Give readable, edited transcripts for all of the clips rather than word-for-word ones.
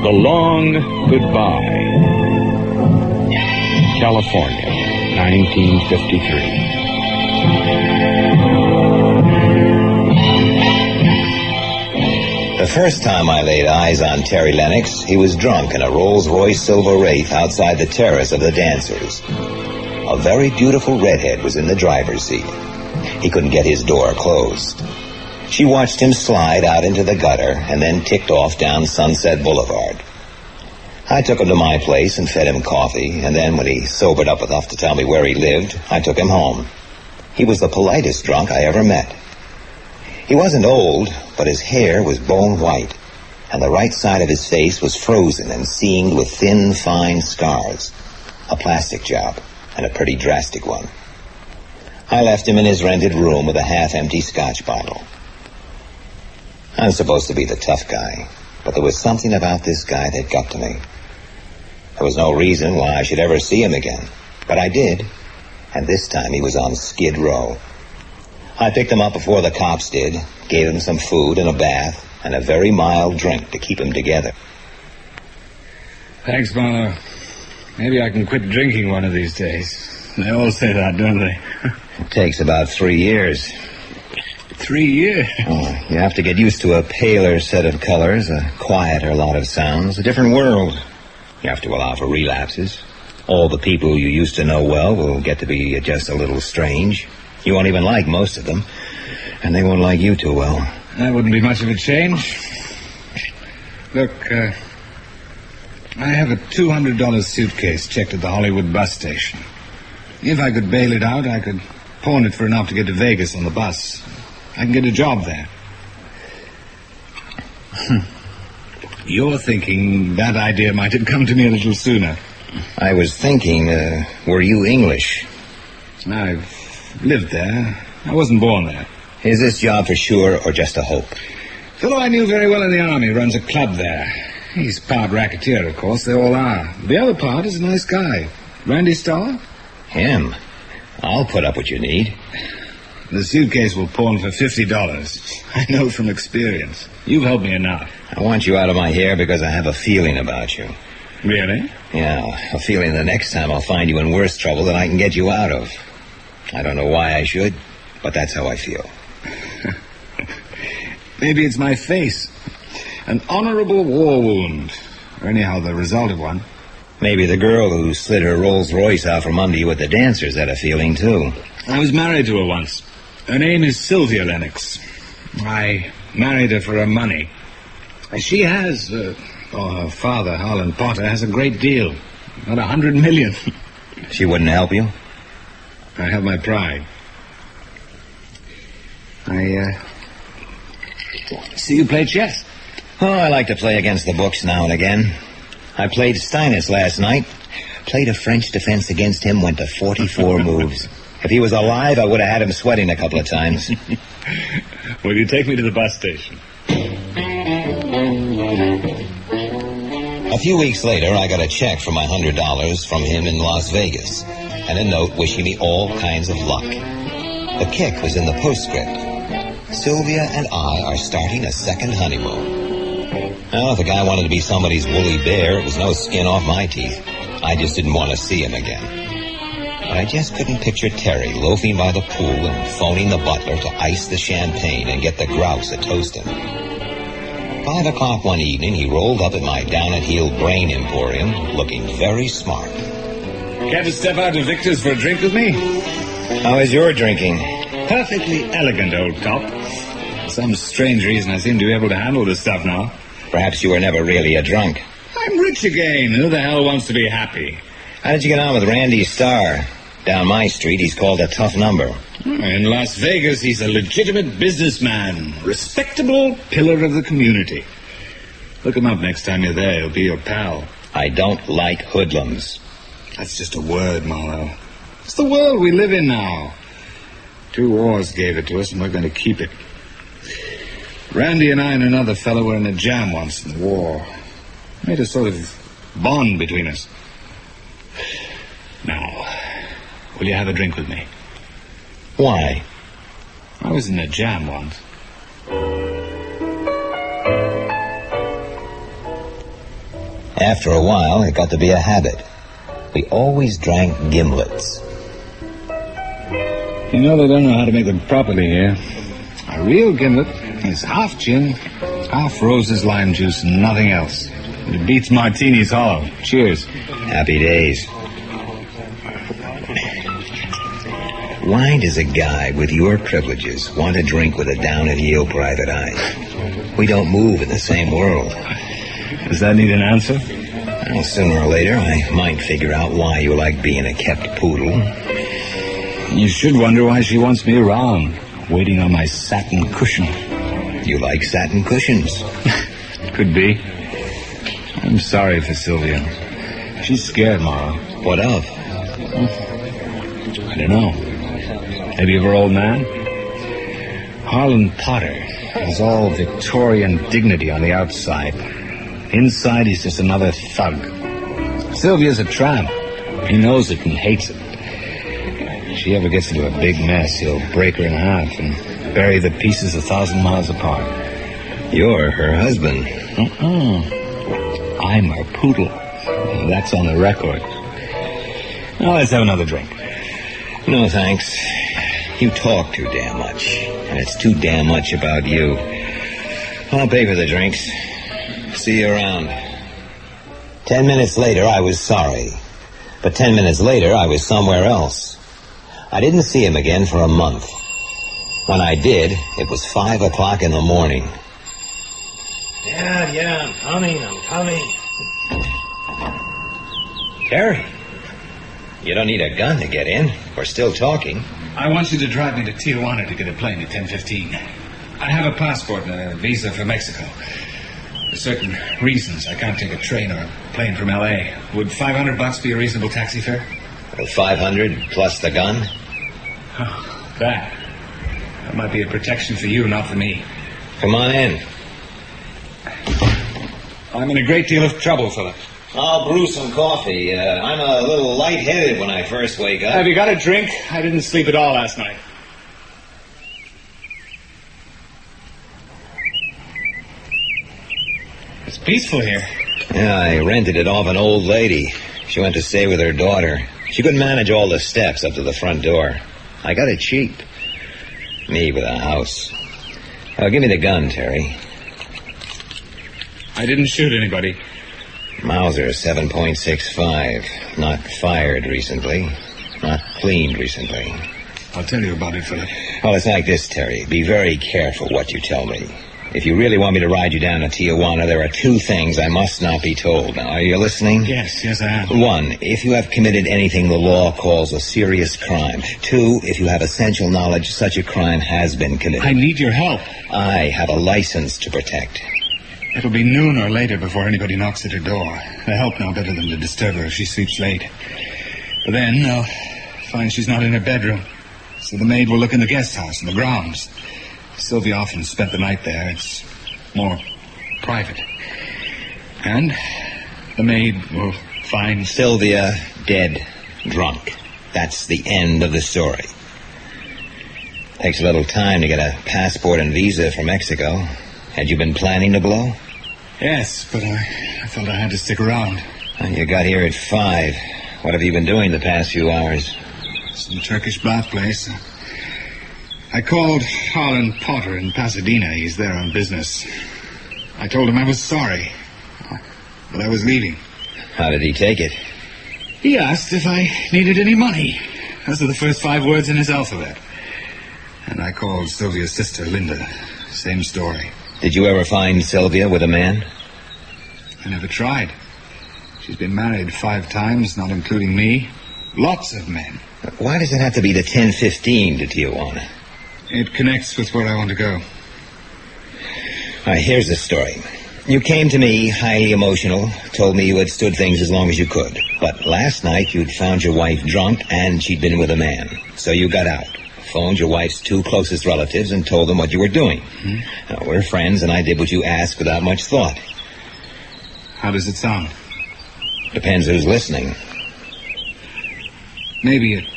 The Long Goodbye. California, 1953. The first time I laid eyes on Terry Lennox, he was drunk in a Rolls-Royce Silver Wraith outside the terrace of the Dancers. A very beautiful redhead was in the driver's seat. He couldn't get his door closed. She watched him slide out into the gutter and then ticked off down Sunset Boulevard. I took him to my place and fed him coffee, and then when he sobered up enough to tell me where he lived, I took him home. He was the politest drunk I ever met. He wasn't old, but his hair was bone white, and the right side of his face was frozen and seamed with thin, fine scars. A plastic job, and a pretty drastic one. I left him in his rented room with a half-empty scotch bottle. I'm supposed to be the tough guy, but there was something about this guy that got to me. There was no reason why I should ever see him again, but I did, and this time he was on Skid Row. I picked him up before the cops did, gave him some food and a bath, and a very mild drink to keep him together. Thanks, Marlowe. Maybe I can quit drinking one of these days. They all say that, don't they? It takes about 3 years. 3 years? Oh, you have to get used to a paler set of colors, a quieter lot of sounds, a different world. You have to allow for relapses. All the people you used to know well will get to be just a little strange. You won't even like most of them, and they won't like you too well. That wouldn't be much of a change. Look, I have a $200 suitcase checked at the Hollywood bus station. If I could bail it out, I could pawn it for enough to get to Vegas on the bus. I can get a job there. You're thinking that idea might have come to me a little sooner. I was thinking, were you English? I've lived there. I wasn't born there. Is this job for sure or just a hope? Fellow I knew very well in the army runs a club there. He's part racketeer, of course. They all are. The other part is a nice guy. Randy Starr? Him? I'll put up what you need. The suitcase will pawn for $50. I know from experience. You've helped me enough. I want you out of my hair because I have a feeling about you. Really? Yeah, a feeling the next time I'll find you in worse trouble than I can get you out of. I don't know why I should, but that's how I feel. Maybe it's my face. An honorable war wound. Or anyhow, the result of one. Maybe the girl who slid her Rolls Royce out from under you at the Dancers had a feeling, too. I was married to her once. Her name is Sylvia Lennox. I married her for her money. She has, her father, Harlan Potter, has a great deal. About $100 million. She wouldn't help you? I have my pride. I see you play chess. Oh, I like to play against the books now and again. I played Steinitz last night. Played a French defense against him, went to 44 moves. If he was alive, I would have had him sweating a couple of times. Will you take me to the bus station? A few weeks later, I got a check for my $100 from him in Las Vegas, and a note wishing me all kinds of luck. The kick was in the postscript. Sylvia and I are starting a second honeymoon. Well, if the guy wanted to be somebody's woolly bear, it was no skin off my teeth. I just didn't want to see him again. But I just couldn't picture Terry loafing by the pool and phoning the butler to ice the champagne and get the grouse a toasting. 5 o'clock one evening, he rolled up at my down-at-heel brain emporium, looking very smart. Care to step out to Victor's for a drink with me? How is your drinking? Perfectly elegant, old top. For some strange reason, I seem to be able to handle this stuff now. Perhaps you were never really a drunk. I'm rich again. Who the hell wants to be happy? How did you get on with Randy Starr? Down my street, he's called a tough number. In Las Vegas, he's a legitimate businessman. Respectable pillar of the community. Look him up next time you're there. He'll be your pal. I don't like hoodlums. That's just a word, Marlowe. It's the world we live in now. 2 wars gave it to us, and we're going to keep it. Randy and I and another fellow were in a jam once in the war. Made a sort of bond between us. Now, will you have a drink with me? Why? I was in a jam once. After a while, it got to be a habit. We always drank gimlets. You know they don't know how to make them properly here. A real gimlet is half gin, half Rose's lime juice, and nothing else. It beats martinis hollow. Cheers. Happy days. Why does a guy with your privileges want to drink with a down-at-heel private eye? We don't move in the same world. Does that need an answer? Well, sooner or later, I might figure out why you like being a kept poodle. You should wonder why she wants me around, waiting on my satin cushion. You like satin cushions? Could be. I'm sorry for Sylvia. She's scared, Mara. What of? I don't know. Maybe of her old man? Harlan Potter is all Victorian dignity on the outside. Inside, he's just another thug. Sylvia's a tramp. He knows it and hates it. If she ever gets into a big mess, he'll break her in half and bury the pieces 1,000 miles apart. You're her husband. I'm her poodle. That's on the record. Now, let's have another drink. No, thanks. You talk too damn much, and it's too damn much about you. I'll pay for the drinks. See you around. 10 minutes later, I was sorry. But 10 minutes later, I was somewhere else. I didn't see him again for a month. When I did, it was 5 o'clock in the morning. Yeah, I'm coming. Terry, you don't need a gun to get in. We're still talking. I want you to drive me to Tijuana to get a plane at 10:15. I have a passport and a visa for Mexico. For certain reasons, I can't take a train or a plane from L.A. Would $500 be a reasonable taxi fare? Well, 500 plus the gun? Oh, that might be a protection for you, not for me. Come on in. I'm in a great deal of trouble, Philip. I'll brew some coffee. I'm a little lightheaded when I first wake up. Have you got a drink? I didn't sleep at all last night. It's peaceful here. Yeah, I rented it off an old lady. She went to stay with her daughter. She couldn't manage all the steps up to the front door. I got it cheap. Me with a house. Give me the gun, Terry. I didn't shoot anybody. Mauser 7.65. Not fired recently. Not cleaned recently. I'll tell you about it, Philip. Well, it's like this, Terry. Be very careful what you tell me. If you really want me to ride you down to Tijuana, there are 2 things I must not be told. Now, are you listening? Yes, I am. 1, if you have committed anything the law calls a serious crime. 2, if you have essential knowledge such a crime has been committed. I need your help. I have a license to protect. It'll be noon or later before anybody knocks at her door. The help now better than to disturb her if she sleeps late. But then I'll find she's not in her bedroom. So the maid will look in the guest house and the grounds. Sylvia often spent the night there. It's more private. And the maid will find Sylvia dead, drunk. That's the end of the story. Takes a little time to get a passport and visa for Mexico. Had you been planning to blow? Yes, but I felt I had to stick around. You got here at 5. What have you been doing the past few hours? Some Turkish bath place. I called Harlan Potter in Pasadena. He's there on business. I told him I was sorry, but I was leaving. How did he take it? He asked if I needed any money. Those are the first 5 words in his alphabet. And I called Sylvia's sister, Linda. Same story. Did you ever find Sylvia with a man? I never tried. She's been married 5 times, not including me. Lots of men. Why does it have to be the 10:15 to Tijuana? It connects with where I want to go. All right, here's the story. You came to me, highly emotional, told me you had stood things as long as you could. But last night you'd found your wife drunk and she'd been with a man. So you got out, phoned your wife's 2 closest relatives and told them what you were doing. Now, we're friends and I did what you asked without much thought. How does it sound? Depends who's listening. Maybe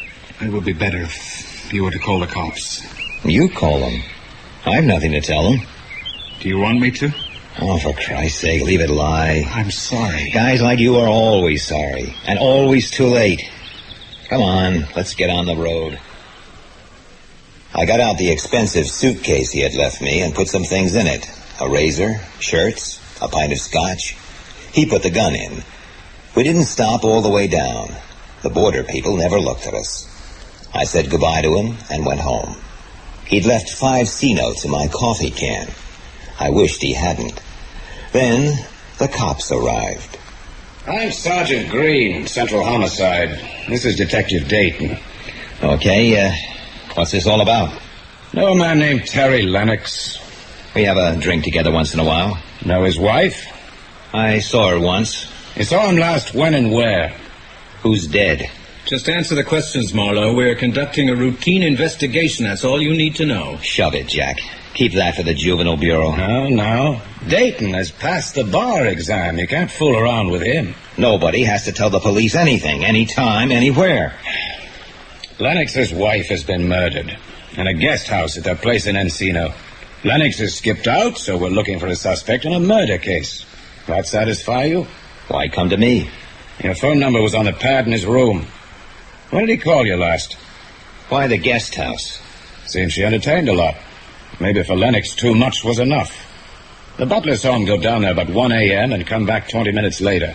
it would be better if you were to call the cops. You call them. I've nothing to tell them. Do you want me to? Oh, for Christ's sake, leave it lie. I'm sorry. Guys like you are always sorry, and always too late. Come on, let's get on the road. I got out the expensive suitcase he had left me and put some things in it. A razor, shirts, a pint of scotch. He put the gun in. We didn't stop all the way down. The border people never looked at us. I said goodbye to him and went home. He'd left 5 C-notes in my coffee can. I wished he hadn't. Then the cops arrived. I'm Sergeant Green, Central Homicide. This is Detective Dayton. Okay, what's this all about? Know a man named Terry Lennox? We have a drink together once in a while. Know his wife? I saw her once. You saw him last when and where? Who's dead? Just answer the questions, Marlowe. We're conducting a routine investigation. That's all you need to know. Shove it, Jack. Keep that for the Juvenile Bureau. No. Dayton has passed the bar exam. You can't fool around with him. Nobody has to tell the police anything, anytime, anywhere. Lennox's wife has been murdered in a guest house at their place in Encino. Lennox has skipped out, so we're looking for a suspect in a murder case. That satisfy you? Why come to me? Your phone number was on the pad in his room. When did he call you last? Why the guest house? Seems she entertained a lot. Maybe for Lennox, too much was enough. The butler saw him go down there about 1 a.m. and come back 20 minutes later.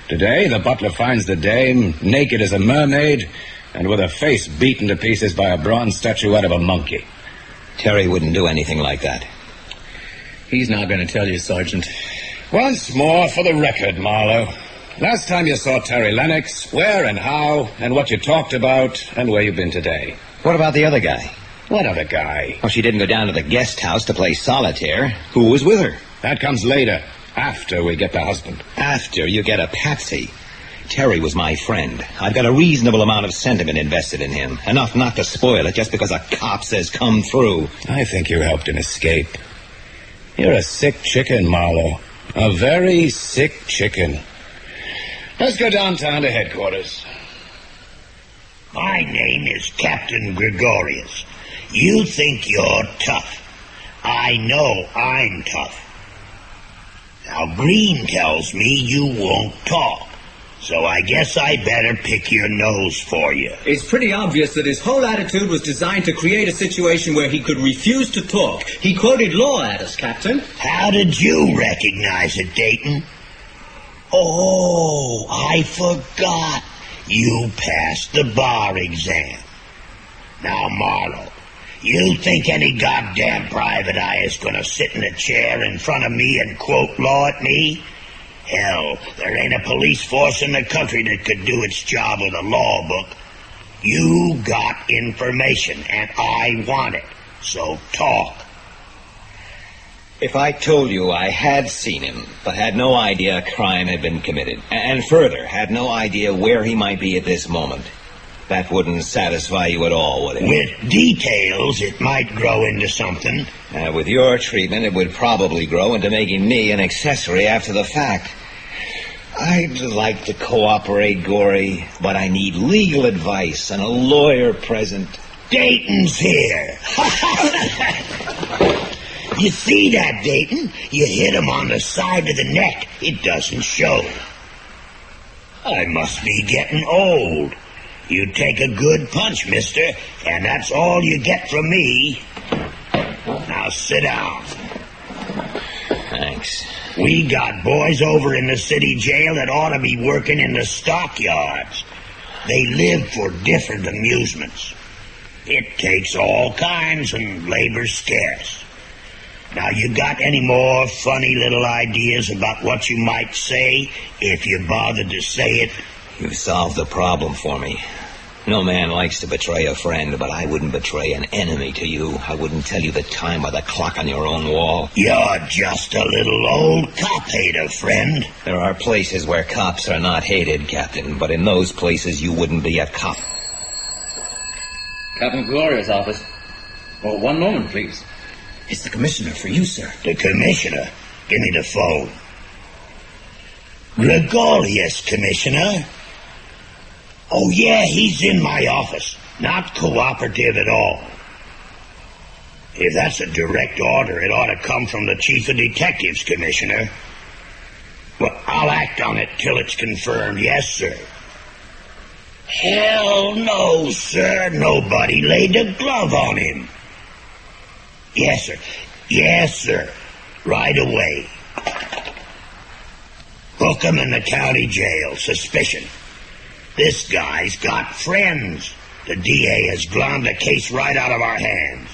Today, the butler finds the dame naked as a mermaid and with her face beaten to pieces by a bronze statuette of a monkey. Terry wouldn't do anything like that. He's not going to tell you, Sergeant. Once more for the record, Marlowe. Last time you saw Terry Lennox, where and how, and what you talked about, and where you've been today. What about the other guy? What other guy? Well, she didn't go down to the guest house to play solitaire. Who was with her? That comes later, after we get the husband. After you get a patsy. Terry was my friend. I've got a reasonable amount of sentiment invested in him. Enough not to spoil it just because a cop says come through. I think you helped him escape. You're a sick chicken, Marlowe. A very sick chicken. Let's go downtown to headquarters. My name is Captain Gregorius. You think you're tough. I know I'm tough. Now, Green tells me you won't talk, so I guess I better pick your nose for you. It's pretty obvious that his whole attitude was designed to create a situation where he could refuse to talk. He quoted law at us, Captain. How did you recognize it, Dayton? Oh, I forgot. You passed the bar exam. Now, Marlowe, you think any goddamn private eye is going to sit in a chair in front of me and quote law at me? Hell, there ain't a police force in the country that could do its job with a law book. You got information, and I want it. So talk. If I told you I had seen him, but had no idea a crime had been committed, and further, had no idea where he might be at this moment, that wouldn't satisfy you at all, would it? With details, it might grow into something. With your treatment, it would probably grow into making me an accessory after the fact. I'd like to cooperate, Gory, but I need legal advice and a lawyer present. Dayton's here. You see that, Dayton? You hit him on the side of the neck. It doesn't show. I must be getting old. You take a good punch, mister, and that's all you get from me. Now sit down. Thanks. We got boys over in the city jail that ought to be working in the stockyards. They live for different amusements. It takes all kinds and labor's scarce. Now, you got any more funny little ideas about what you might say if you bothered to say it? You've solved the problem for me. No man likes to betray a friend, but I wouldn't betray an enemy to you. I wouldn't tell you the time by the clock on your own wall. You're just a little old cop-hater, friend. There are places where cops are not hated, Captain, but in those places you wouldn't be a cop. Captain Gloria's office. Oh, one moment, please. It's the commissioner for you, sir. The commissioner? Give me the phone. Gregorius, Commissioner. Oh, yeah, he's in my office. Not cooperative at all. If that's a direct order, it ought to come from the Chief of Detectives, Commissioner. Well, I'll act on it till it's confirmed. Yes, sir. Hell no, sir. Nobody laid a glove on him. Yes, sir. Yes, sir. Right away. Hook him in the county jail. Suspicion. This guy's got friends. The DA has glommed the case right out of our hands.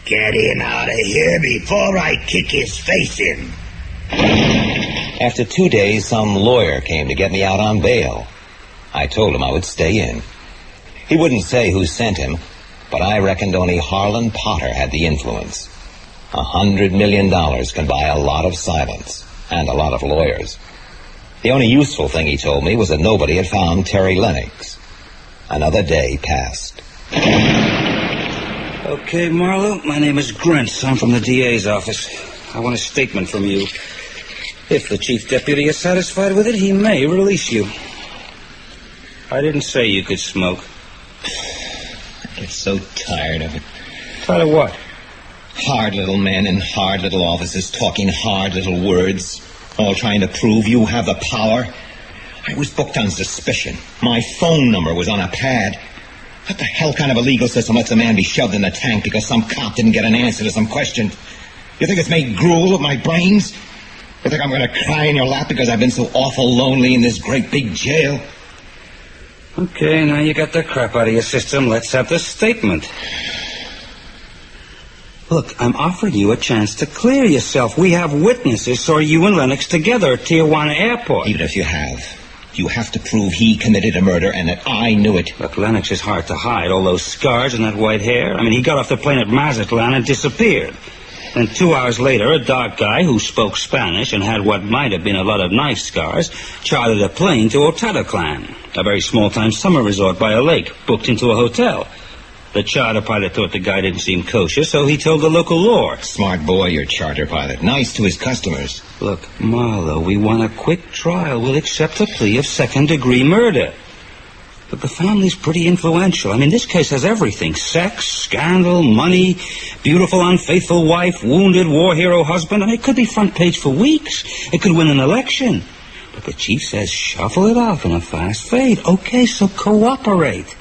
Get him out of here before I kick his face in. After 2 days, some lawyer came to get me out on bail. I told him I would stay in. He wouldn't say who sent him, but I reckoned only Harlan Potter had the influence. $100 million can buy a lot of silence and a lot of lawyers. The only useful thing he told me was that nobody had found Terry Lennox. Another day passed. Okay, Marlowe, my name is Grint. I'm from the DA's office. I want a statement from you. If the chief deputy is satisfied with it, he may release you. I didn't say you could smoke. I get so tired of it. Tired of what? Hard little men in hard little offices talking hard little words, all trying to prove you have the power. I was booked on suspicion. My phone number was on a pad. What the hell kind of a legal system lets a man be shoved in the tank because some cop didn't get an answer to some question? You think it's made gruel of my brains? You think I'm going to cry in your lap because I've been so awful lonely in this great big jail? Okay, now you got the crap out of your system. Let's have the statement. Look, I'm offering you a chance to clear yourself. We have witnesses, saw you and Lennox together at Tijuana Airport. Even if you have to prove he committed a murder and that I knew it. Look, Lennox is hard to hide. All those scars and that white hair. I mean, he got off the plane at Mazatlan and disappeared. And 2 hours later, a dark guy who spoke Spanish and had what might have been a lot of knife scars chartered a plane to Otataclan, a very small-time summer resort by a lake, booked into a hotel. The charter pilot thought the guy didn't seem kosher, so he told the local lord. Smart boy, your charter pilot. Nice to his customers. Look, Marlowe, we want a quick trial. We'll accept a plea of second-degree murder. But the family's pretty influential. I mean, this case has everything. Sex, scandal, money, beautiful, unfaithful wife, wounded war hero husband. And it could be front page for weeks. It could win an election. But the chief says shuffle it off in a fast fade. Okay, so cooperate.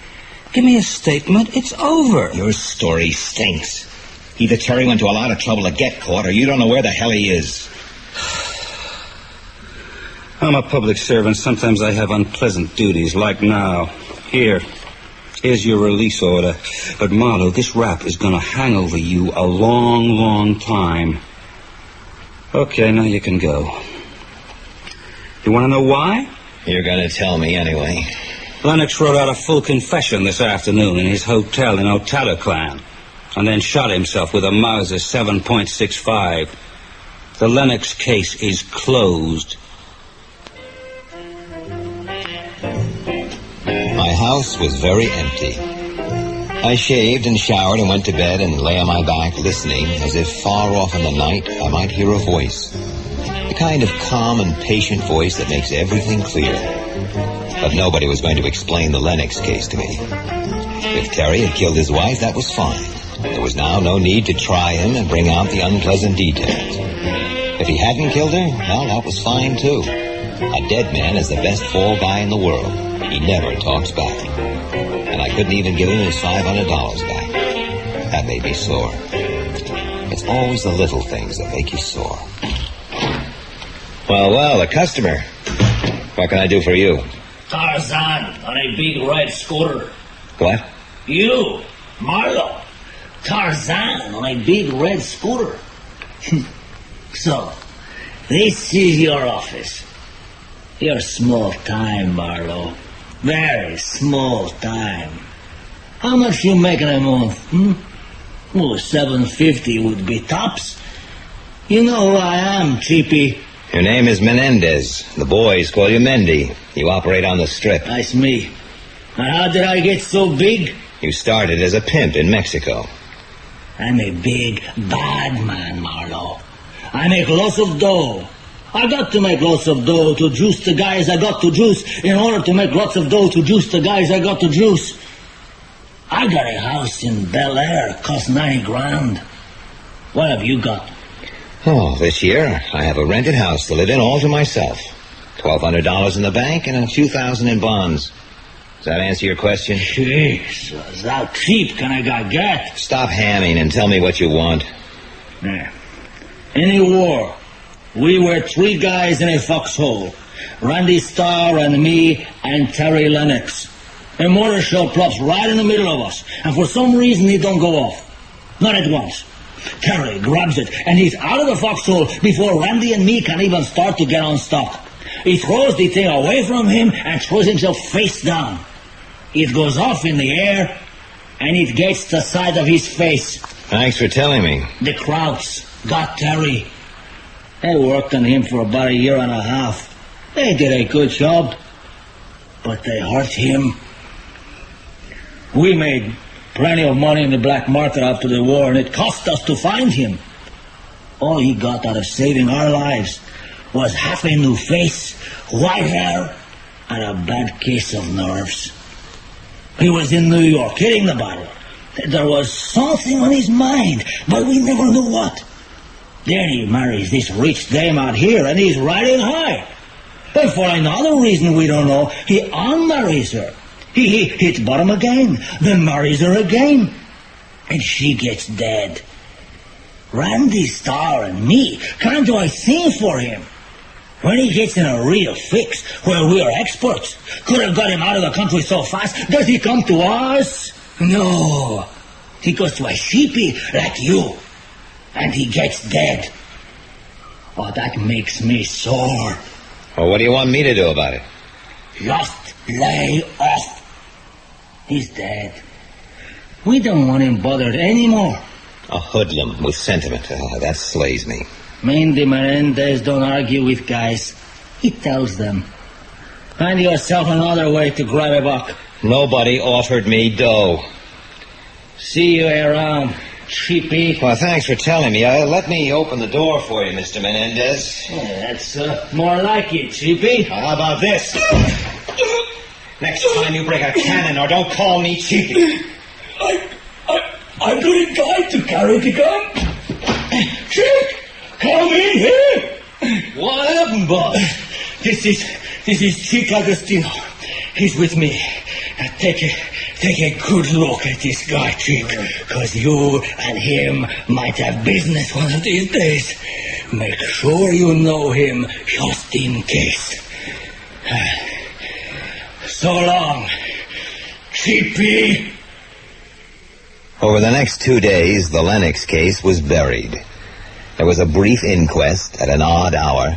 Give me a statement. It's over. Your story stinks. Either Terry went to a lot of trouble to get caught, or you don't know where the hell he is. I'm a public servant. Sometimes I have unpleasant duties, like now. Here's your release order. But, Marlowe, this rap is going to hang over you a long, long time. Okay, now you can go. You want to know why? You're going to tell me anyway. Lennox wrote out a full confession this afternoon in his hotel in Otataclan, and then shot himself with a Mauser 7.65. The Lennox case is closed. My house was very empty. I shaved and showered and went to bed and lay on my back listening, as if far off in the night I might hear a voice. The kind of calm and patient voice that makes everything clear. But nobody was going to explain the Lennox case to me. If Terry had killed his wife, that was fine. There was now no need to try him and bring out the unpleasant details. If he hadn't killed her, well, that was fine too. A dead man is the best fall guy in the world. He never talks back. And I couldn't even give him his $500 back. That made me sore. It's always the little things that make you sore. Well, a customer. What can I do for you? Tarzan on a big red scooter. What? You, Marlowe. Tarzan on a big red scooter. So, this is your office. You're small time, Marlowe. Very small time. How much you making a month? Well, $750 would be tops. You know who I am, cheapie. Your name is Menendez. The boys call you Mendy. You operate on the strip. That's me. And how did I get so big? You started as a pimp in Mexico. I'm a big, bad man, Marlowe. I make lots of dough. I got to make lots of dough to juice the guys I got to juice in order to make lots of dough to juice the guys I got to juice. I got a house in Bel Air, cost 90 grand. What have you got? Oh, this year I have a rented house to live in all to myself. $1,200 in the bank and a few thousand in bonds. Does that answer your question? Jesus, how cheap can I get? Stop hamming and tell me what you want. Yeah. In a war, we were 3 guys in a foxhole. Randy Starr and me and Terry Lennox. A mortar shell plops right in the middle of us, and for some reason it don't go off. Not at once. Terry grabs it, and he's out of the foxhole before Randy and me can even start to get unstuck. He throws the thing away from him and throws himself face down. It goes off in the air, and it gets the side of his face. Thanks for telling me. The Krauts got Terry. They worked on him for about 1.5 years. They did a good job, but they hurt him. We made plenty of money in the black market after the war, and it cost us to find him. All he got out of saving our lives was half a new face, white hair, and a bad case of nerves. He was in New York, hitting the bottle. There was something on his mind, but we never knew what. Then he marries this rich dame out here, and he's riding high. And for another reason we don't know, he unmarries her. He hits bottom again, then marries her again. And she gets dead. Randy Starr and me can't do a thing for him. When he gets in a real fix, where we are experts, could have got him out of the country so fast, does he come to us? No. He goes to a sheepy like you, and he gets dead. Oh, that makes me sore. Well, what do you want me to do about it? Just lay off. He's dead. We don't want him bothered anymore. A hoodlum with sentiment. Oh, that slays me. Mandy Menendez don't argue with guys. He tells them. Find yourself another way to grab a buck. Nobody offered me dough. See you around, cheapie. Well, thanks for telling me. Let me open the door for you, Mr. Menendez. Yeah, that's more like it, cheapie. How about this? Next time you bring a cannon, or don't call me cheapie. I'm the guy to carry the gun. Chick, come in here. What happened, boss? This is Chick Agostino. He's with me. Now take a good look at this guy, Chick, because you and him might have business one of these days. Make sure you know him just in case. So long, cheapie. Over the next 2 days, the Lennox case was buried. There was a brief inquest at an odd hour,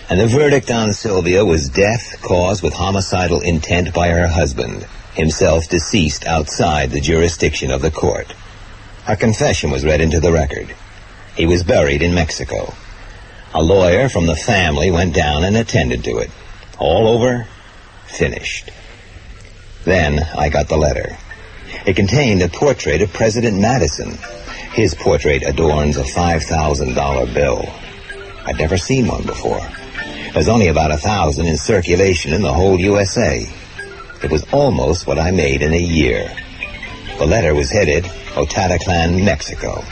and the verdict on Sylvia was death caused with homicidal intent by her husband, himself deceased outside the jurisdiction of the court. A confession was read into the record. He was buried in Mexico. A lawyer from the family went down and attended to it. All over, finished. Then I got the letter. It contained a portrait of President Madison. His portrait adorns a $5,000 bill. I'd never seen one before. There's only about 1,000 in circulation in the whole USA. It was almost what I made in a year. The letter was headed Otataclan, Mexico.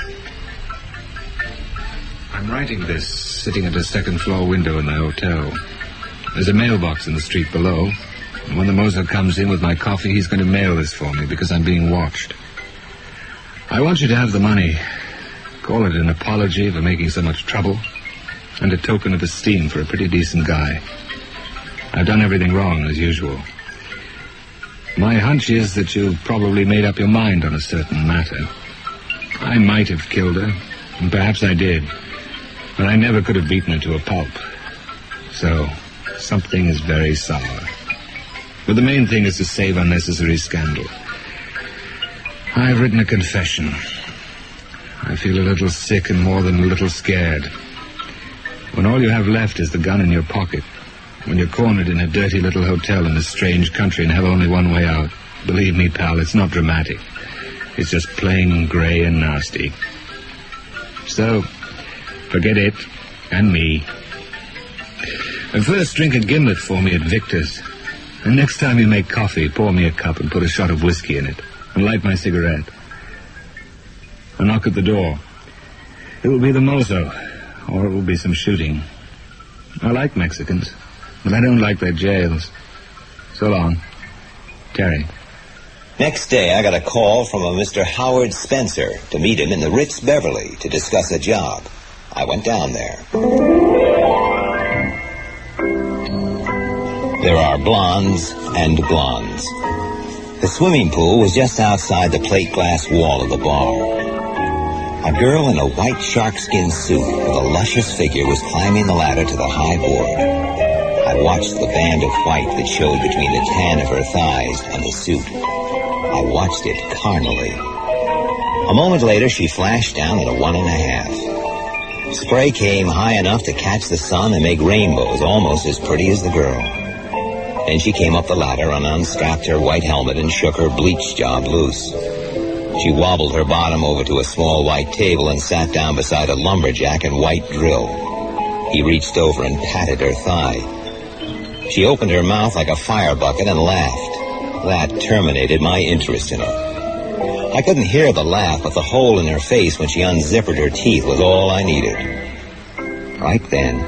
I'm writing this sitting at a second-floor window in the hotel. There's a mailbox in the street below. And when the mozo comes in with my coffee, he's going to mail this for me because I'm being watched. I want you to have the money. Call it an apology for making so much trouble, and a token of esteem for a pretty decent guy. I've done everything wrong, as usual. My hunch is that you've probably made up your mind on a certain matter. I might have killed her, and perhaps I did, but I never could have beaten her to a pulp. So, something is very sour. But the main thing is to save unnecessary scandal. I've written a confession. I feel a little sick and more than a little scared. When all you have left is the gun in your pocket, when you're cornered in a dirty little hotel in a strange country and have only one way out, believe me, pal, it's not dramatic. It's just plain gray and nasty. So, forget it and me. And first drink a gimlet for me at Victor's. And next time you make coffee, pour me a cup and put a shot of whiskey in it. and light my cigarette. A knock at the door. It will be the mozo, or it will be some shooting. I like Mexicans, but I don't like their jails. So long. Terry. Next day, I got a call from a Mr. Howard Spencer to meet him in the Ritz Beverly to discuss a job. I went down there. There are blondes and blondes. The swimming pool was just outside the plate glass wall of the bar. A girl in a white sharkskin suit with a luscious figure was climbing the ladder to the high board. I watched the band of white that showed between the tan of her thighs and the suit. I watched it carnally. A moment later, she flashed down at a 1.5. Spray came high enough to catch the sun and make rainbows almost as pretty as the girl. Then she came up the ladder and unstrapped her white helmet and shook her bleach job loose. She wobbled her bottom over to a small white table and sat down beside a lumberjack in white drill. He reached over and patted her thigh. She opened her mouth like a fire bucket and laughed. That terminated my interest in her. I couldn't hear the laugh, but the hole in her face when she unzippered her teeth was all I needed. Right then,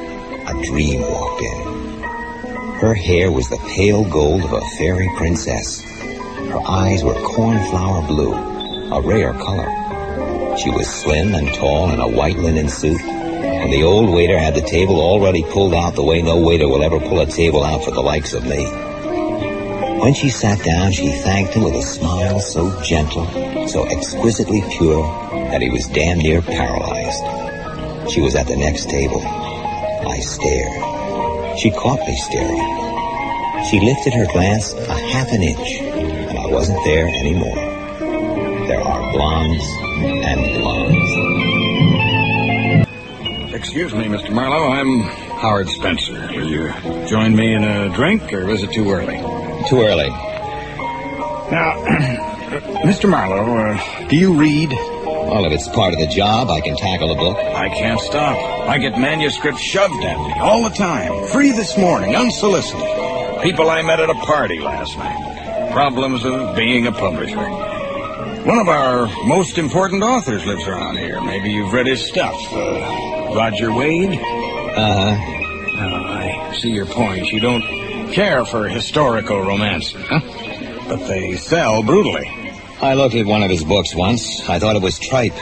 a dream walked in. Her hair was the pale gold of a fairy princess. Her eyes were cornflower blue, a rare color. She was slim and tall in a white linen suit, and the old waiter had the table already pulled out the way no waiter will ever pull a table out for the likes of me. When she sat down, she thanked him with a smile so gentle, so exquisitely pure, that he was damn near paralyzed. She was at the next table. I stared. She caught me staring. She lifted her glance a half an inch, and I wasn't there anymore. There are blondes and blondes. Excuse me, Mr. Marlowe. I'm Howard Spencer. Will you join me in a drink, or is it too early? Too early. Now, Mr. Marlowe, do you read? Well, if it's part of the job, I can tackle a book. I can't stop. I get manuscripts shoved at me all the time. Free this morning, unsolicited. People I met at a party last night. Problems of being a publisher. One of our most important authors lives around here. Maybe you've read his stuff. Roger Wade? Uh-huh. Oh, I see your point. You don't care for historical romance, huh? But they sell brutally. I looked at one of his books once. I thought it was tripe.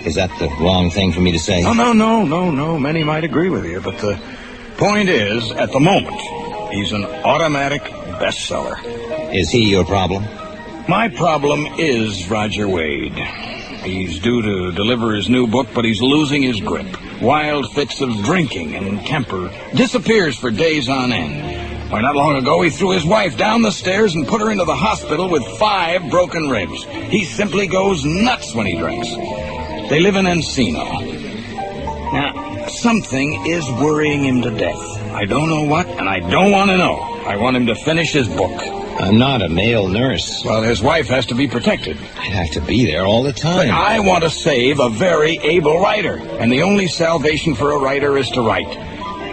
Is that the wrong thing for me to say? Oh, no. Many might agree with you, but the point is, at the moment, he's an automatic bestseller. Is he your problem? My problem is Roger Wade. He's due to deliver his new book, but he's losing his grip. Wild fits of drinking and temper. Disappears for days on end. Why, not long ago, he threw his wife down the stairs and put her into the hospital with 5 broken ribs. He simply goes nuts when he drinks. They live in Encino. Now, something is worrying him to death. I don't know what, and I don't want to know. I want him to finish his book. I'm not a male nurse. Well, his wife has to be protected. I'd have to be there all the time. But I want to save a very able writer, and the only salvation for a writer is to write.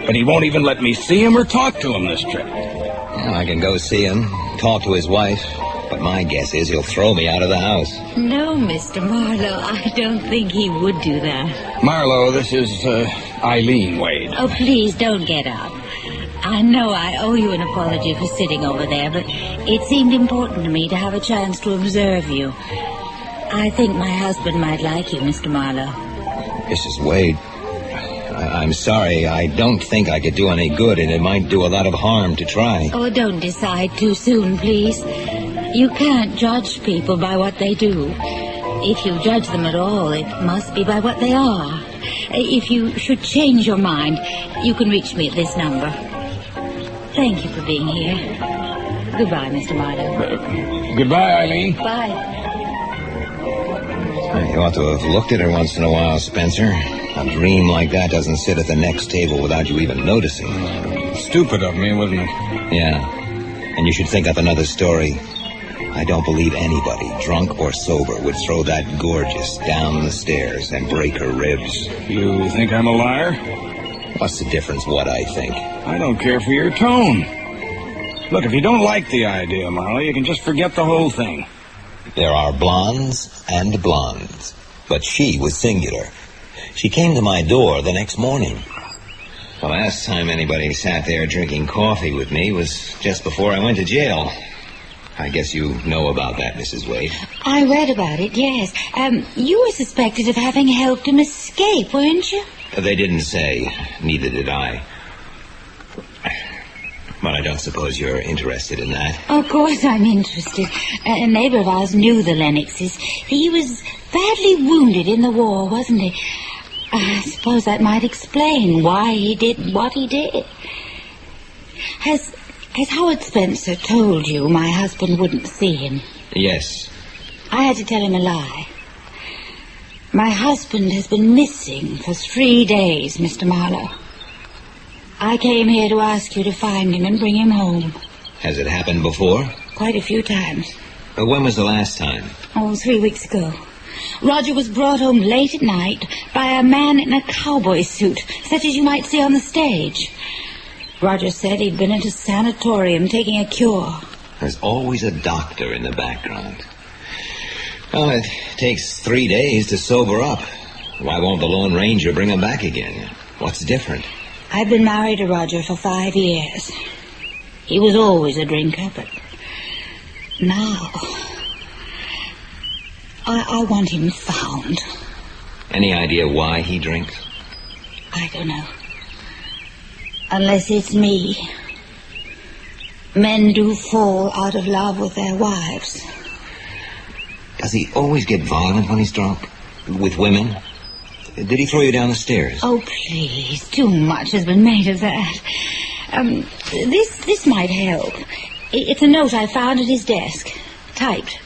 But he won't even let me see him or talk to him this trip. Well, I can go see him, talk to his wife, but my guess is he'll throw me out of the house. No, Mr. Marlowe, I don't think he would do that. Marlowe, this is Eileen Wade. Oh, please don't get up. I know I owe you an apology for sitting over there, but it seemed important to me to have a chance to observe you. I think my husband might like you, Mr. Marlowe. Mrs. Wade, I'm sorry. I don't think I could do any good, and it might do a lot of harm to try. Oh, don't decide too soon, please. You can't judge people by what they do. If you judge them at all, it must be by what they are. If you should change your mind, you can reach me at this number. Thank you for being here. Goodbye, Mr. Marlowe. Goodbye, Eileen. Bye. You ought to have looked at her once in a while, Spencer. A dream like that doesn't sit at the next table without you even noticing. Stupid of me, wasn't it? Yeah. And you should think up another story. I don't believe anybody, drunk or sober, would throw that gorgeous down the stairs and break her ribs. You think I'm a liar? What's the difference what I think? I don't care for your tone. Look, if you don't like the idea, Marlowe, you can just forget the whole thing. There are blondes and blondes, but she was singular. She came to my door the next morning. The last time anybody sat there drinking coffee with me was just before I went to jail. I guess you know about that, Mrs. Wade. I read about it, yes. You were suspected of having helped him escape, weren't you? They didn't say. Neither did I. But I don't suppose you're interested in that. Of course I'm interested. A neighbor of ours knew the Lennoxes. He was badly wounded in the war, wasn't he? I suppose that might explain why he did what he did. Has Howard Spencer told you my husband wouldn't see him? Yes. I had to tell him a lie. My husband has been missing for 3 days, Mr. Marlowe. I came here to ask you to find him and bring him home. Has it happened before? Quite a few times. When was the last time? Oh, 3 weeks ago. Roger was brought home late at night by a man in a cowboy suit, such as you might see on the stage. Roger said he'd been at a sanatorium taking a cure. There's always a doctor in the background. Well, it takes 3 days to sober up. Why won't the Lone Ranger bring him back again? What's different? I've been married to Roger for 5 years. He was always a drinker, but now I want him found. Any idea why he drinks? I don't know. Unless it's me. Men do fall out of love with their wives. Does he always get violent when he's drunk? With women? Did he throw you down the stairs? Oh, please. Too much has been made of that. This might help. It's a note I found at his desk. Typed.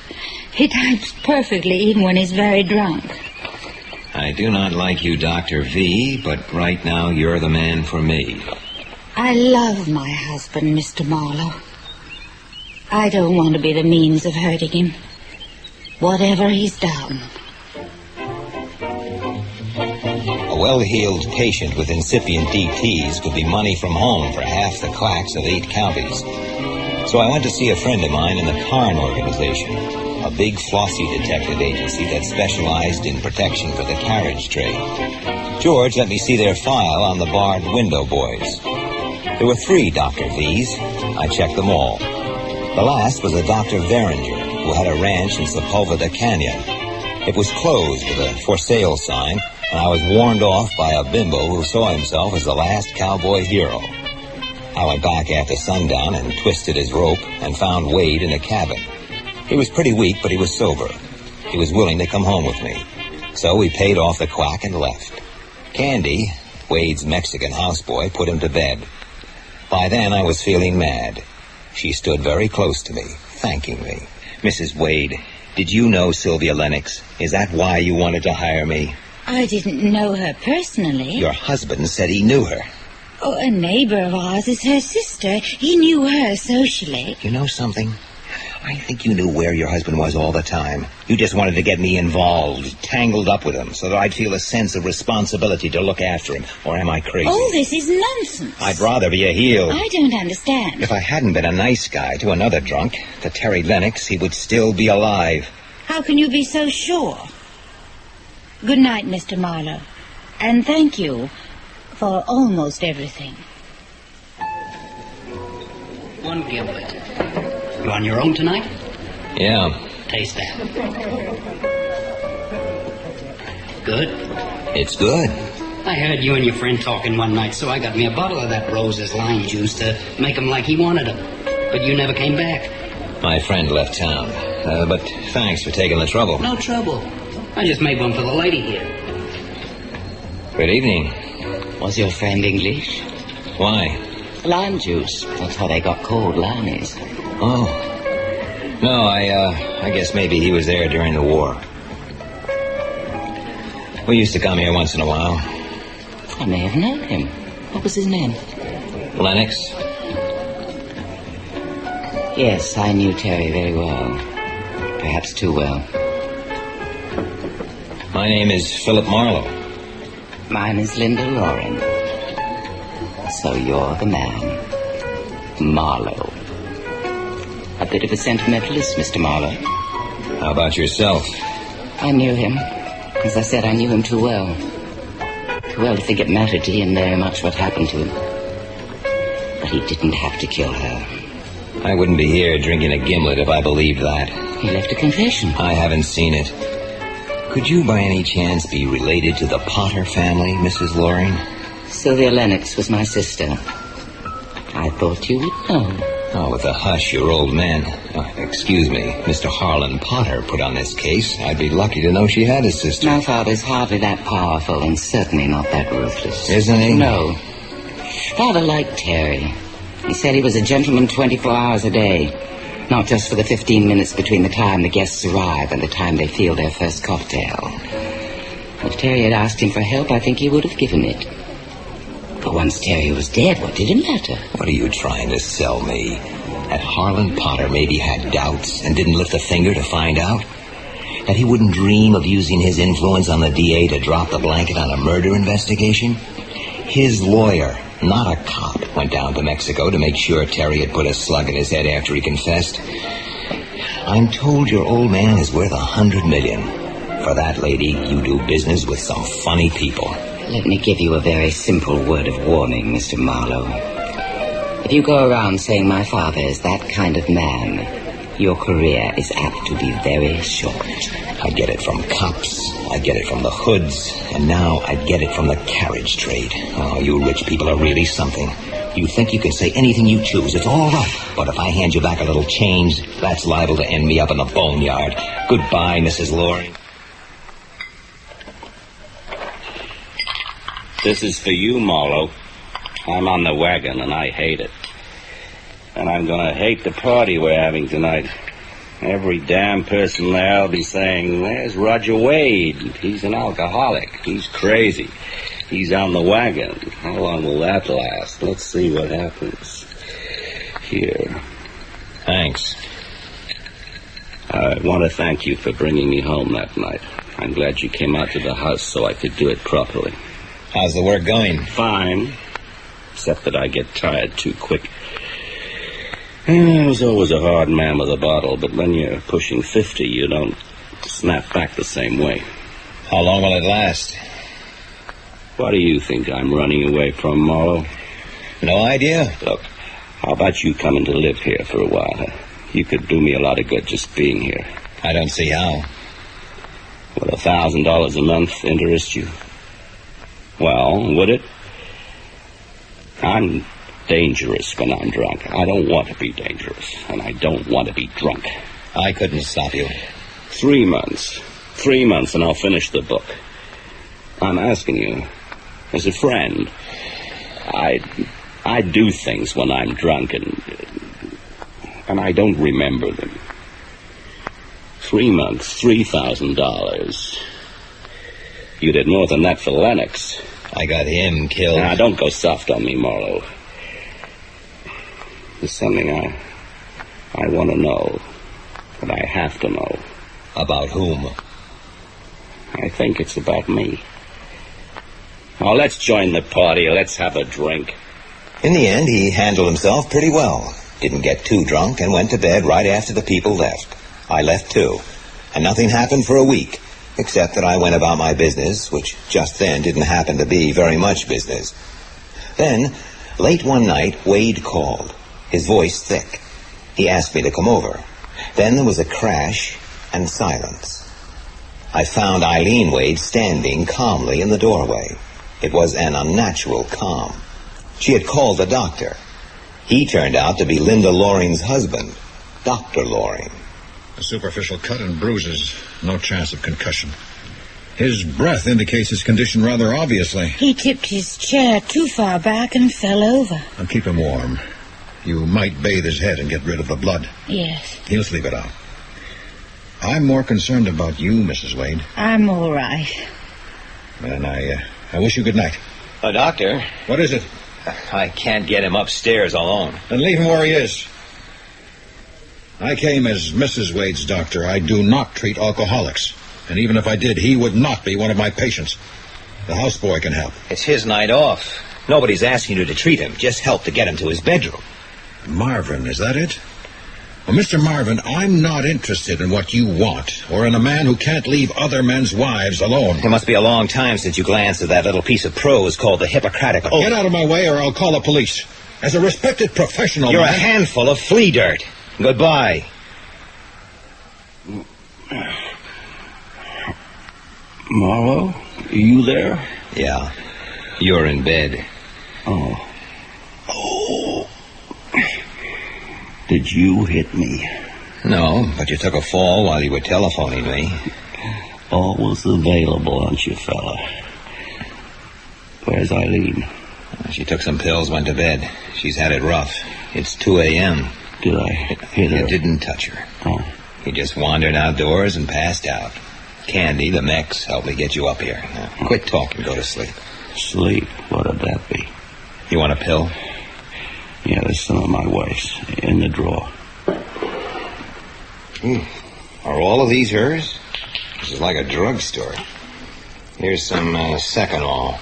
He types perfectly even when he's very drunk. I do not like you, Dr. V, but right now you're the man for me. I love my husband, Mr. Marlowe. I don't want to be the means of hurting him. Whatever he's done. A well-heeled patient with incipient DTs could be money from home for half the quacks of 8 counties. So I went to see a friend of mine in the Carn organization, a big flossy detective agency that specialized in protection for the carriage trade. George let me see their file on the barred window boys. There were 3 Dr. V's. I checked them all. The last was a Dr. Veringer, who had a ranch in Sepulveda Canyon. It was closed with a for sale sign, and I was warned off by a bimbo who saw himself as the last cowboy hero. I went back after sundown and twisted his rope and found Wade in a cabin. He was pretty weak, but he was sober. He was willing to come home with me. So we paid off the quack and left. Candy, Wade's Mexican houseboy, put him to bed. By then I was feeling mad. She stood very close to me, thanking me. Mrs. Wade, did you know Sylvia Lennox? Is that why you wanted to hire me? I didn't know her personally. Your husband said he knew her. Oh, a neighbor of ours is her sister. He knew her socially. You know something? I think you knew where your husband was all the time. You just wanted to get me involved, tangled up with him, so that I'd feel a sense of responsibility to look after him. Or am I crazy? Oh, this is nonsense. I'd rather be a heel. I don't understand. If I hadn't been a nice guy to another drunk, to Terry Lennox, he would still be alive. How can you be so sure? Good night, Mr. Marlowe. And thank you for almost everything. One Gilbert. You on your own tonight? Yeah. Taste that. Good? It's good. I heard you and your friend talking one night, so I got me a bottle of that Rose's lime juice to make him like he wanted him. But you never came back. My friend left town. But thanks for taking the trouble. No trouble. I just made one for the lady here. Good evening. Was your friend English? Why? Lime juice. That's how they got called, limeys. Oh. No, I guess maybe he was there during the war. We used to come here once in a while. I may have known him. What was his name? Lennox. Yes, I knew Terry very well. Perhaps too well. My name is Philip Marlowe. Mine is Linda Loring. So you're the man. Marlowe. A bit of a sentimentalist, Mr. Marlowe. How about yourself? I knew him. As I said, I knew him too well. Too well to think it mattered to him very much what happened to him. But he didn't have to kill her. I wouldn't be here drinking a gimlet if I believed that. He left a confession. I haven't seen it. Could you by any chance be related to the Potter family, Mrs. Loring? Sylvia Lennox was my sister. I thought you would know. Oh, with a hush, your old man, excuse me, Mr. Harlan Potter put on this case. I'd be lucky to know she had a sister. My father's hardly that powerful and certainly not that ruthless. Isn't he? No. Father liked Terry. He said he was a gentleman 24 hours a day. Not just for the 15 minutes between the time the guests arrive and the time they feel their first cocktail. If Terry had asked him for help, I think he would have given it. But once Terry was dead, what did it matter? What are you trying to sell me? That Harlan Potter maybe had doubts and didn't lift a finger to find out? That he wouldn't dream of using his influence on the DA to drop the blanket on a murder investigation? His lawyer, not a cop, went down to Mexico to make sure Terry had put a slug in his head after he confessed. I'm told your old man is worth $100 million. For that, lady, you do business with some funny people. Let me give you a very simple word of warning, Mr. Marlowe. If you go around saying my father is that kind of man, your career is apt to be very short. I get it from cops, I get it from the hoods, and now I get it from the carriage trade. Oh, you rich people are really something. You think you can say anything you choose, it's all right. But if I hand you back a little change, that's liable to end me up in the boneyard. Goodbye, Mrs. Loring. This is for you, Marlowe. I'm on the wagon, and I hate it. And I'm going to hate the party we're having tonight. Every damn person there will be saying, "There's Roger Wade. He's an alcoholic. He's crazy. He's on the wagon." How long will that last? Let's see what happens. Here. Thanks. I want to thank you for bringing me home that night. I'm glad you came out to the house so I could do it properly. How's the work going? Fine. Except that I get tired too quick. I was always a hard man with a bottle, but when you're pushing 50, you don't snap back the same way. How long will it last? What do you think I'm running away from, Marlowe? No idea. Look, how about you coming to live here for a while? You could do me a lot of good just being here. I don't see how. Would $1,000 a month interest you? Well, would it? I'm dangerous when I'm drunk. I don't want to be dangerous, and I don't want to be drunk. I couldn't stop you. 3 months. 3 months, and I'll finish the book. I'm asking you, as a friend, I do things when I'm drunk, and I don't remember them. 3 months, $3,000. You did more than that for Lennox. I got him killed. Now, don't go soft on me, Marlowe. There's something I want to know, that I have to know. About whom? I think it's about me. Now, let's join the party. Let's have a drink. In the end, he handled himself pretty well. Didn't get too drunk and went to bed right after the people left. I left too. And nothing happened for a week, except that I went about my business, which just then didn't happen to be very much business. Then, late one night, Wade called, his voice thick. He asked me to come over. Then there was a crash and silence. I found Eileen Wade standing calmly in the doorway. It was an unnatural calm. She had called the doctor. He turned out to be Linda Loring's husband, Dr. Loring. A superficial cut and bruises. No chance of concussion. His breath indicates his condition rather obviously. He tipped his chair too far back and fell over. I'll keep him warm. You might bathe his head and get rid of the blood. Yes. He'll sleep it out. I'm more concerned about you, Mrs. Wade. I'm all right. And I wish you good night. Doctor? What is it? I can't get him upstairs alone. Then leave him where he is. I came as Mrs. Wade's doctor. I do not treat alcoholics. And even if I did, he would not be one of my patients. The houseboy can help. It's his night off. Nobody's asking you to treat him. Just help to get him to his bedroom. Marvin, is that it? Well, Mr. Marvin, I'm not interested in what you want, or in a man who can't leave other men's wives alone. It must be a long time since you glanced at that little piece of prose called the Hippocratic Oath. Get out of my way, or I'll call the police. As a respected professional You're man... a handful of flea dirt. Goodbye. Marlowe, are you there? Yeah. You're in bed. Oh. Oh. Did you hit me? No, but you took a fall while you were telephoning me. Always available, aren't you, fella? Where's Eileen? She took some pills, went to bed. She's had it rough. It's 2 a.m. Did I hit her? You didn't touch her. Oh. He just wandered outdoors and passed out. Candy, the mechs, helped me get you up here. Now, quit talking, go to sleep. Sleep? What'd that be? You want a pill? Yeah, there's some of my wife's in the drawer. Are all of these hers? This is like a drugstore. Here's some Seconal.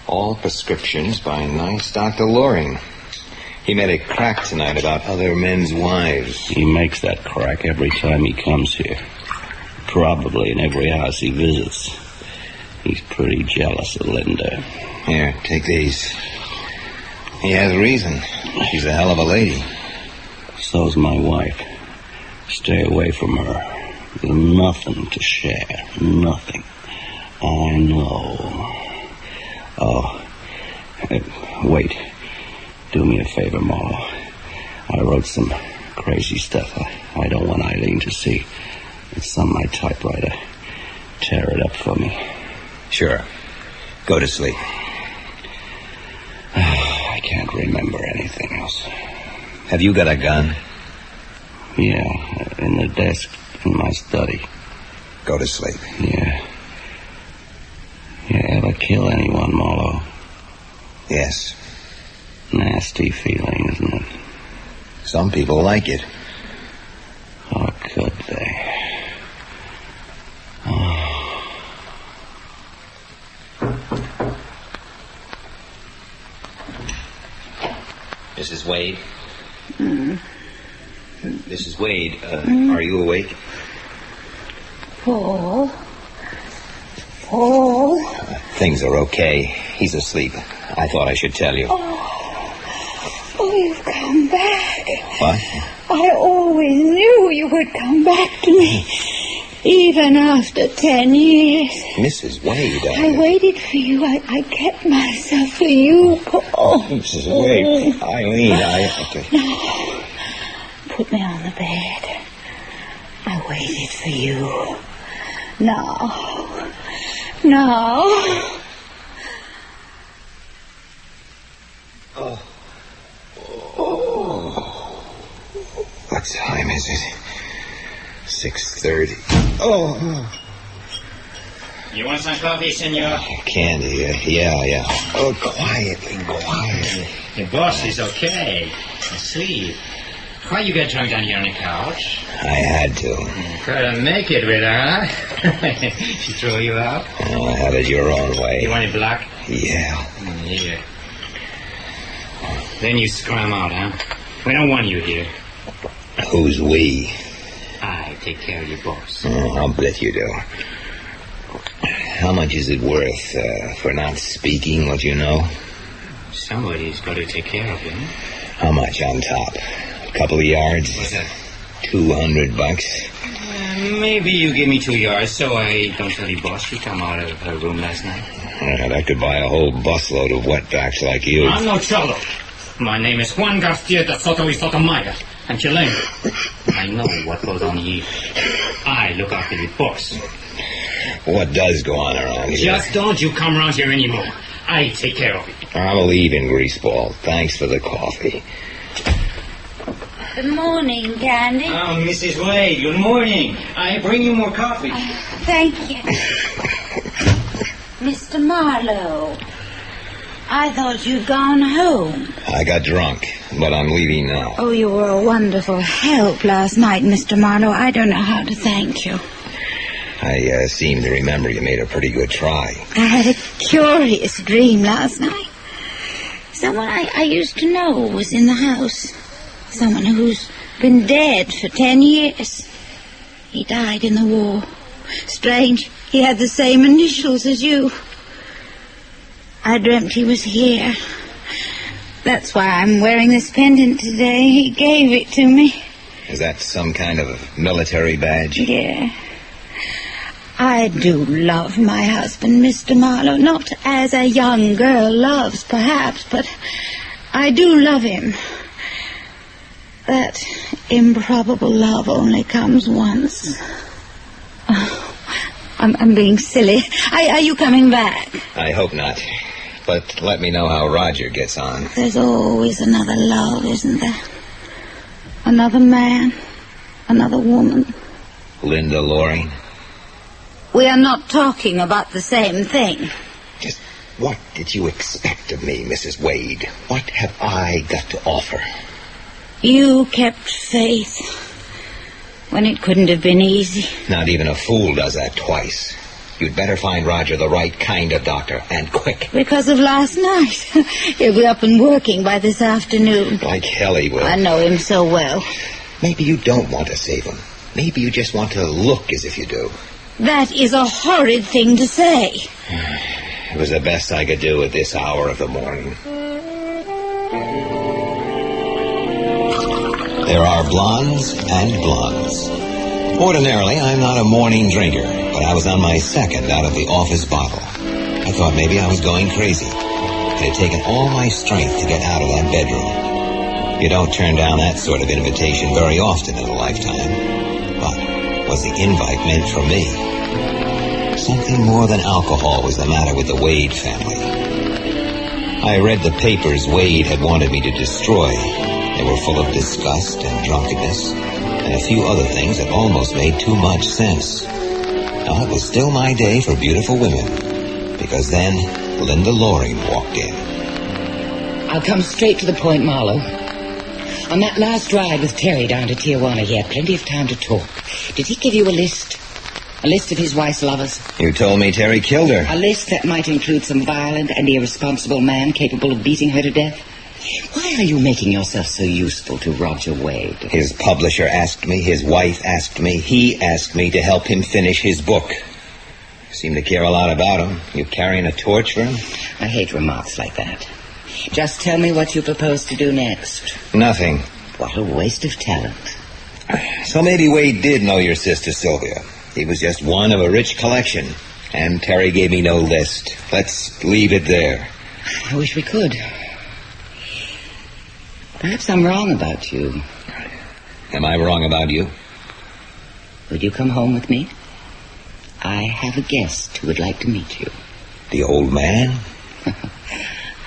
All prescriptions by nice Dr. Loring. He made a crack tonight about other men's wives. He makes that crack every time he comes here. Probably in every house he visits. He's pretty jealous of Linda. Here, take these. He has reason. She's a hell of a lady. So's my wife. Stay away from her. There's nothing to share. Nothing. I know. Oh. Wait. Do me a favor, Marlowe. I wrote some crazy stuff I don't want Eileen to see. It's on my typewriter. Tear it up for me. Sure. Go to sleep. I can't remember anything else. Have you got a gun? Yeah, in the desk in my study. Go to sleep. Yeah. You ever kill anyone, Marlowe? Yes. Nasty feeling, isn't it? Some people like it. Or could they? Oh. Mrs. Wade? Mm. Mrs. Wade, are you awake? Paul? Paul? Things are okay. He's asleep. I thought I should tell you. Oh, you've come back. What? I always knew you would come back to me, even after 10 years. Mrs. Wade, I waited for you. I kept myself for you, Paul. Mrs. Wade, Eileen, No. Put me on the bed. I waited for you. No. No. Oh. What time is it? 6:30. Oh. You want some coffee, senor? Candy, yeah. Oh, quietly. The boss is okay. Asleep. Why you get drunk down here on the couch? I had to. Couldn't make it with her, huh? She threw you out? Oh, have it your own way. You want it black? Yeah. Yeah. Then you scram out, huh? We don't want you here. Who's we? I take care of your boss. Oh, I'll bet you do. How much is it worth for not speaking what you know? Somebody's got to take care of him. How much on top? A couple of yards? What's that? $200. Maybe you give me 2 yards so I don't tell your boss she come out of her room last night. That could buy a whole busload of wetbacks like you. I'm no cholo. My name is Juan Garcia de Soto y Sotomayor. I'm Chilean. I know what goes on here. I look after your boss. What does go on around here? Just don't you come around here anymore. I take care of it. I'm leaving, Greaseball. Thanks for the coffee. Good morning, Candy. Oh, Mrs. Wade, good morning. I bring you more coffee. Thank you. Mr. Marlowe, I thought you'd gone home. I got drunk, but I'm leaving now. Oh, you were a wonderful help last night, Mr. Marlowe. I don't know how to thank you. I seem to remember you made a pretty good try. I had a curious dream last night. Someone I used to know was in the house. Someone whose been dead for 10 years. He died in the war. Strange, he had the same initials as you. I dreamt he was here. That's why I'm wearing this pendant today. He gave it to me. Is that some kind of military badge? Yeah. I do love my husband, Mr. Marlowe. Not as a young girl loves, perhaps, but I do love him. That improbable love only comes once. Oh, I'm being silly. Are you coming back? I hope not. But let me know how Roger gets on. There's always another love, isn't there? Another man, another woman. Linda Loring? We are not talking about the same thing. Just what did you expect of me, Mrs. Wade? What have I got to offer? You kept faith when it couldn't have been easy. Not even a fool does that twice. You'd better find Roger the right kind of doctor, and quick. Because of last night. He'll be up and working by this afternoon. Like hell he will. I know him so well. Maybe you don't want to save him. Maybe you just want to look as if you do. That is a horrid thing to say. It was the best I could do at this hour of the morning. There are blondes and blondes. Ordinarily, I'm not a morning drinker, but I was on my second out of the office bottle. I thought maybe I was going crazy. It had taken all my strength to get out of that bedroom. You don't turn down that sort of invitation very often in a lifetime. But was the invite meant for me? Something more than alcohol was the matter with the Wade family. I read the papers Wade had wanted me to destroy. They were full of disgust and drunkenness, and a few other things that almost made too much sense. Now, it was still my day for beautiful women, because then Linda Loring walked in. I'll come straight to the point, Marlowe. On that last ride with Terry down to Tijuana, he had plenty of time to talk. Did he give you a list? A list of his wife's lovers? You told me Terry killed her. A list that might include some violent and irresponsible man capable of beating her to death? Why are you making yourself so useful to Roger Wade? His publisher asked me, his wife asked me, he asked me to help him finish his book. You seem to care a lot about him. You carrying a torch for him? I hate remarks like that. Just tell me what you propose to do next. Nothing. What a waste of talent. So maybe Wade did know your sister Sylvia. He was just one of a rich collection. And Terry gave me no list. Let's leave it there. I wish we could. Perhaps I'm wrong about you. Am I wrong about you? Would you come home with me? I have a guest who would like to meet you. The old man?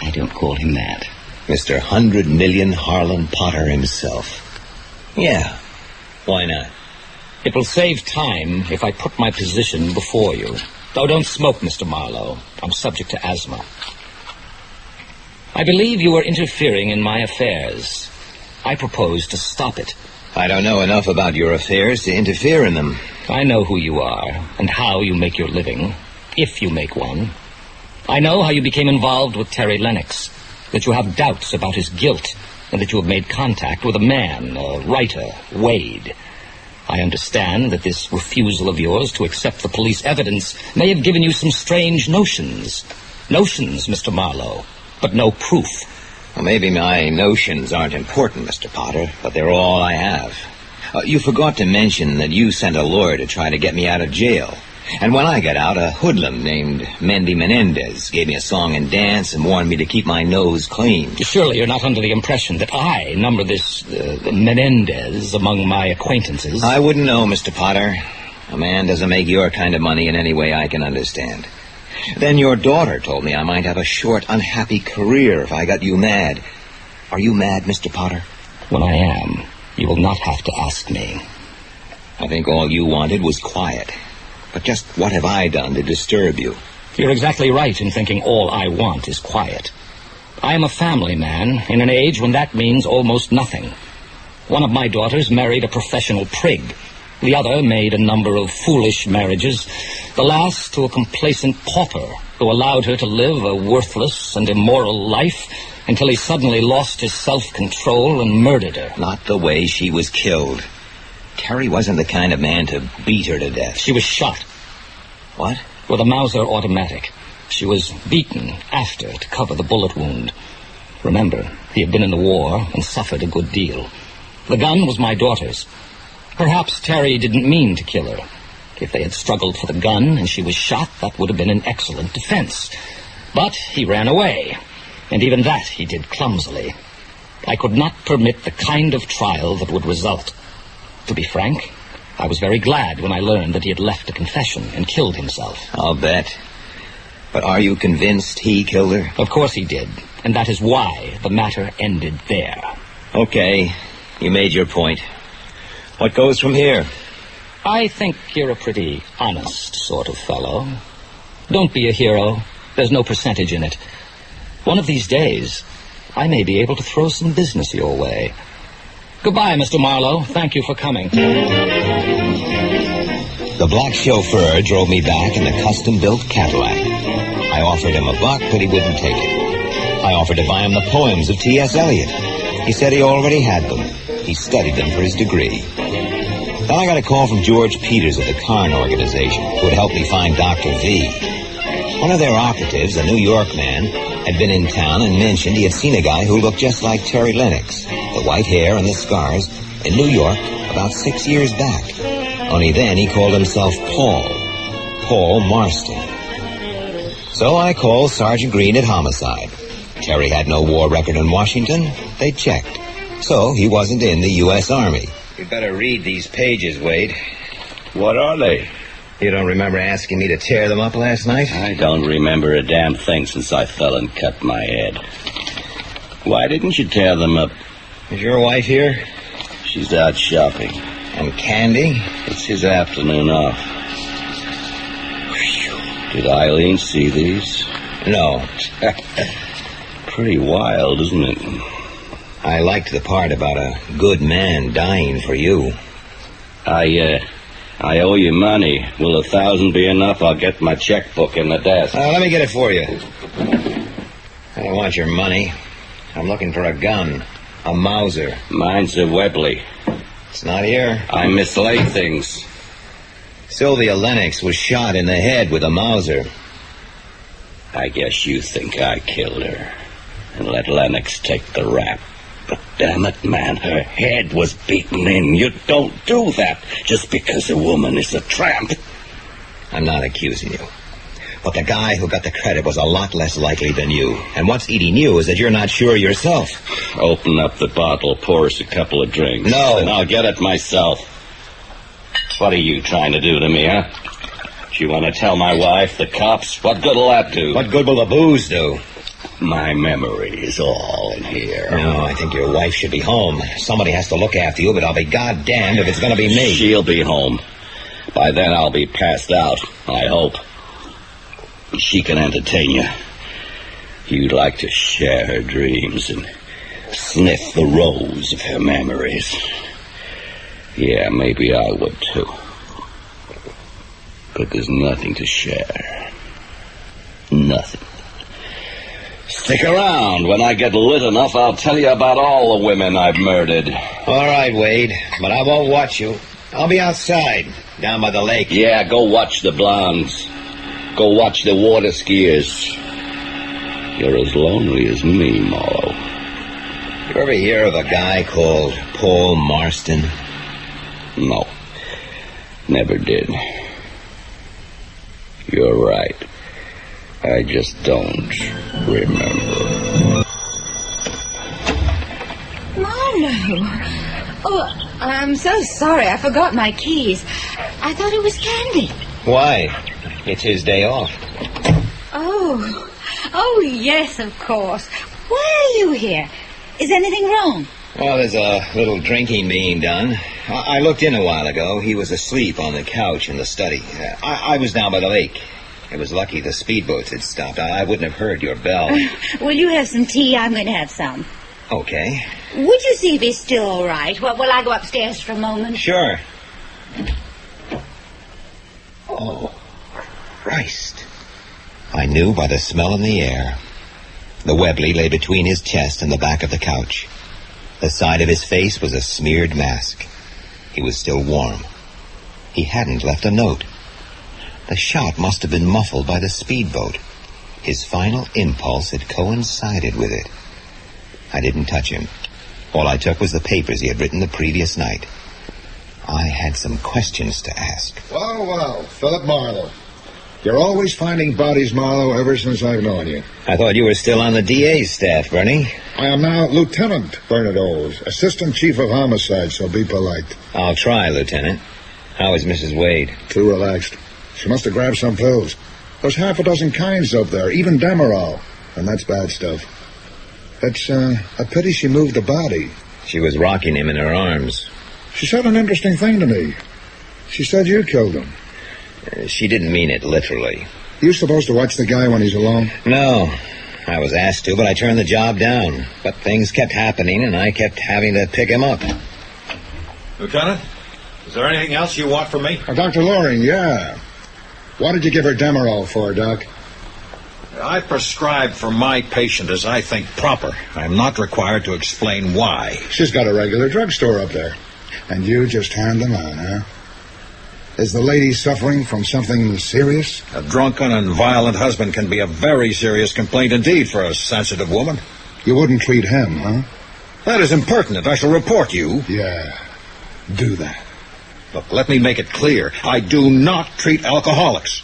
I don't call him that. Mr. 100 Million Harlan Potter himself. Yeah, why not? It will save time if I put my position before you. Oh, don't smoke, Mr. Marlowe. I'm subject to asthma. I believe you are interfering in my affairs. I propose to stop it. I don't know enough about your affairs to interfere in them. I know who you are and how you make your living, if you make one. I know how you became involved with Terry Lennox, that you have doubts about his guilt, and that you have made contact with a man, a writer, Wade. I understand that this refusal of yours to accept the police evidence may have given you some strange notions. Notions, Mr. Marlowe, but no proof. Well, maybe my notions aren't important, Mr. Potter, but they're all I have. You forgot to mention that you sent a lawyer to try to get me out of jail. And when I got out, a hoodlum named Mendy Menendez gave me a song and dance and warned me to keep my nose clean. Surely you're not under the impression that I number this Menendez among my acquaintances. I wouldn't know, Mr. Potter. A man doesn't make your kind of money in any way I can understand. Then your daughter told me I might have a short, unhappy career if I got you mad. Are you mad, Mr. Potter? When I am, you will not have to ask me. I think all you wanted was quiet. But just what have I done to disturb you? You're exactly right in thinking all I want is quiet. I am a family man in an age when that means almost nothing. One of my daughters married a professional prig. The other made a number of foolish marriages, the last to a complacent pauper who allowed her to live a worthless and immoral life until he suddenly lost his self-control and murdered her. Not the way she was killed. Terry wasn't the kind of man to beat her to death. She was shot. What? With a Mauser automatic. She was beaten after to cover the bullet wound. Remember, he had been in the war and suffered a good deal. The gun was my daughter's. Perhaps Terry didn't mean to kill her. If they had struggled for the gun and she was shot, that would have been an excellent defense. But he ran away, and even that he did clumsily. I could not permit the kind of trial that would result. To be frank, I was very glad when I learned that he had left a confession and killed himself. I'll bet. But are you convinced he killed her? Of course he did, and that is why the matter ended there. Okay, you made your point. What goes from here? I think you're a pretty honest sort of fellow. Don't be a hero. There's no percentage in it. One of these days, I may be able to throw some business your way. Goodbye, Mr. Marlowe. Thank you for coming. The black chauffeur drove me back in the custom-built Cadillac. I offered him $1, but he wouldn't take it. I offered to buy him the poems of T.S. Eliot. He said he already had them. He studied them for his degree. Then I got a call from George Peters of the Carn Organization, who had helped me find Dr. V. One of their operatives, a New York man, had been in town and mentioned he had seen a guy who looked just like Terry Lennox, the white hair and the scars, in New York about 6 years back. Only then he called himself Paul Marston. So I called Sergeant Green at Homicide. Terry had no war record in Washington. They checked. So he wasn't in the U.S. Army. You better read these pages, Wade. What are they? You don't remember asking me to tear them up last night? I don't remember a damn thing since I fell and cut my head. Why didn't you tear them up? Is your wife here? She's out shopping. And Candy? It's his afternoon off. Did Eileen see these? No. Pretty wild, isn't it? I liked the part about a good man dying for you. I owe you money. Will 1,000 be enough? I'll get my checkbook in the desk. Let me get it for you. I don't want your money. I'm looking for a gun. A Mauser. Mine's a Webley. It's not here. I mislaid things. Sylvia Lennox was shot in the head with a Mauser. I guess you think I killed her and let Lennox take the rap. But damn it, man, her head was beaten in. You don't do that just because a woman is a tramp. I'm not accusing you. But the guy who got the credit was a lot less likely than you. And what's eating you is that you're not sure yourself. Open up the bottle, pour us a couple of drinks. No. And I'll get it myself. What are you trying to do to me, huh? Do you want to tell my wife, the cops? What good'll that do? What good will the booze do? My memory is all in here. No, I think your wife should be home. Somebody has to look after you, but I'll be goddamned if it's going to be me. She'll be home. By then I'll be passed out, I hope. She can entertain you. You'd like to share her dreams and sniff the rose of her memories. Yeah, maybe I would too. But there's nothing to share. Nothing. Stick around. When I get lit enough, I'll tell you about all the women I've murdered. All right, Wade, but I won't watch you. I'll be outside, down by the lake. Yeah, go watch the blondes. Go watch the water skiers. You're as lonely as me, Marlowe. You ever hear of a guy called Paul Marston? No, never did. You're right. I just don't remember. Marlowe! Oh, I'm so sorry. I forgot my keys. I thought it was Candy. Why? It's his day off. Oh, yes, of course. Why are you here? Is anything wrong? Well, there's a little drinking being done. I looked in a while ago. He was asleep on the couch in the study. I was down by the lake. It was lucky the speedboats had stopped. I wouldn't have heard your bell. Will you have some tea? I'm going to have some. Okay. Would you see if he's still all right? Well, will I go upstairs for a moment? Sure. Oh, Christ. I knew by the smell in the air. The Webley lay between his chest and the back of the couch. The side of his face was a smeared mask. He was still warm. He hadn't left a note. The shot must have been muffled by the speedboat. His final impulse had coincided with it. I didn't touch him. All I took was the papers he had written the previous night. I had some questions to ask. Well, Philip Marlowe. You're always finding bodies, Marlowe, ever since I've known you. I thought you were still on the DA's staff, Bernie. I am now Lieutenant Bernard Owes, Assistant Chief of Homicide, so be polite. I'll try, Lieutenant. How is Mrs. Wade? Too relaxed. She must have grabbed some pills. There's half a dozen kinds up there, even Demerol, and that's bad stuff. It's a pity she moved the body. She was rocking him in her arms. She said an interesting thing to me. She said you killed him. She didn't mean it literally. You supposed to watch the guy when he's alone? No. I was asked to, but I turned the job down. But things kept happening, and I kept having to pick him up. Lieutenant, is there anything else you want from me? Dr. Loring, yeah. What did you give her Demerol for, Doc? I prescribe for my patient as I think proper. I am not required to explain why. She's got a regular drugstore up there. And you just hand them on, huh? Is the lady suffering from something serious? A drunken and violent husband can be a very serious complaint indeed for a sensitive woman. You wouldn't treat him, huh? That is impertinent. I shall report you. Yeah, do that. Look, let me make it clear. I do not treat alcoholics.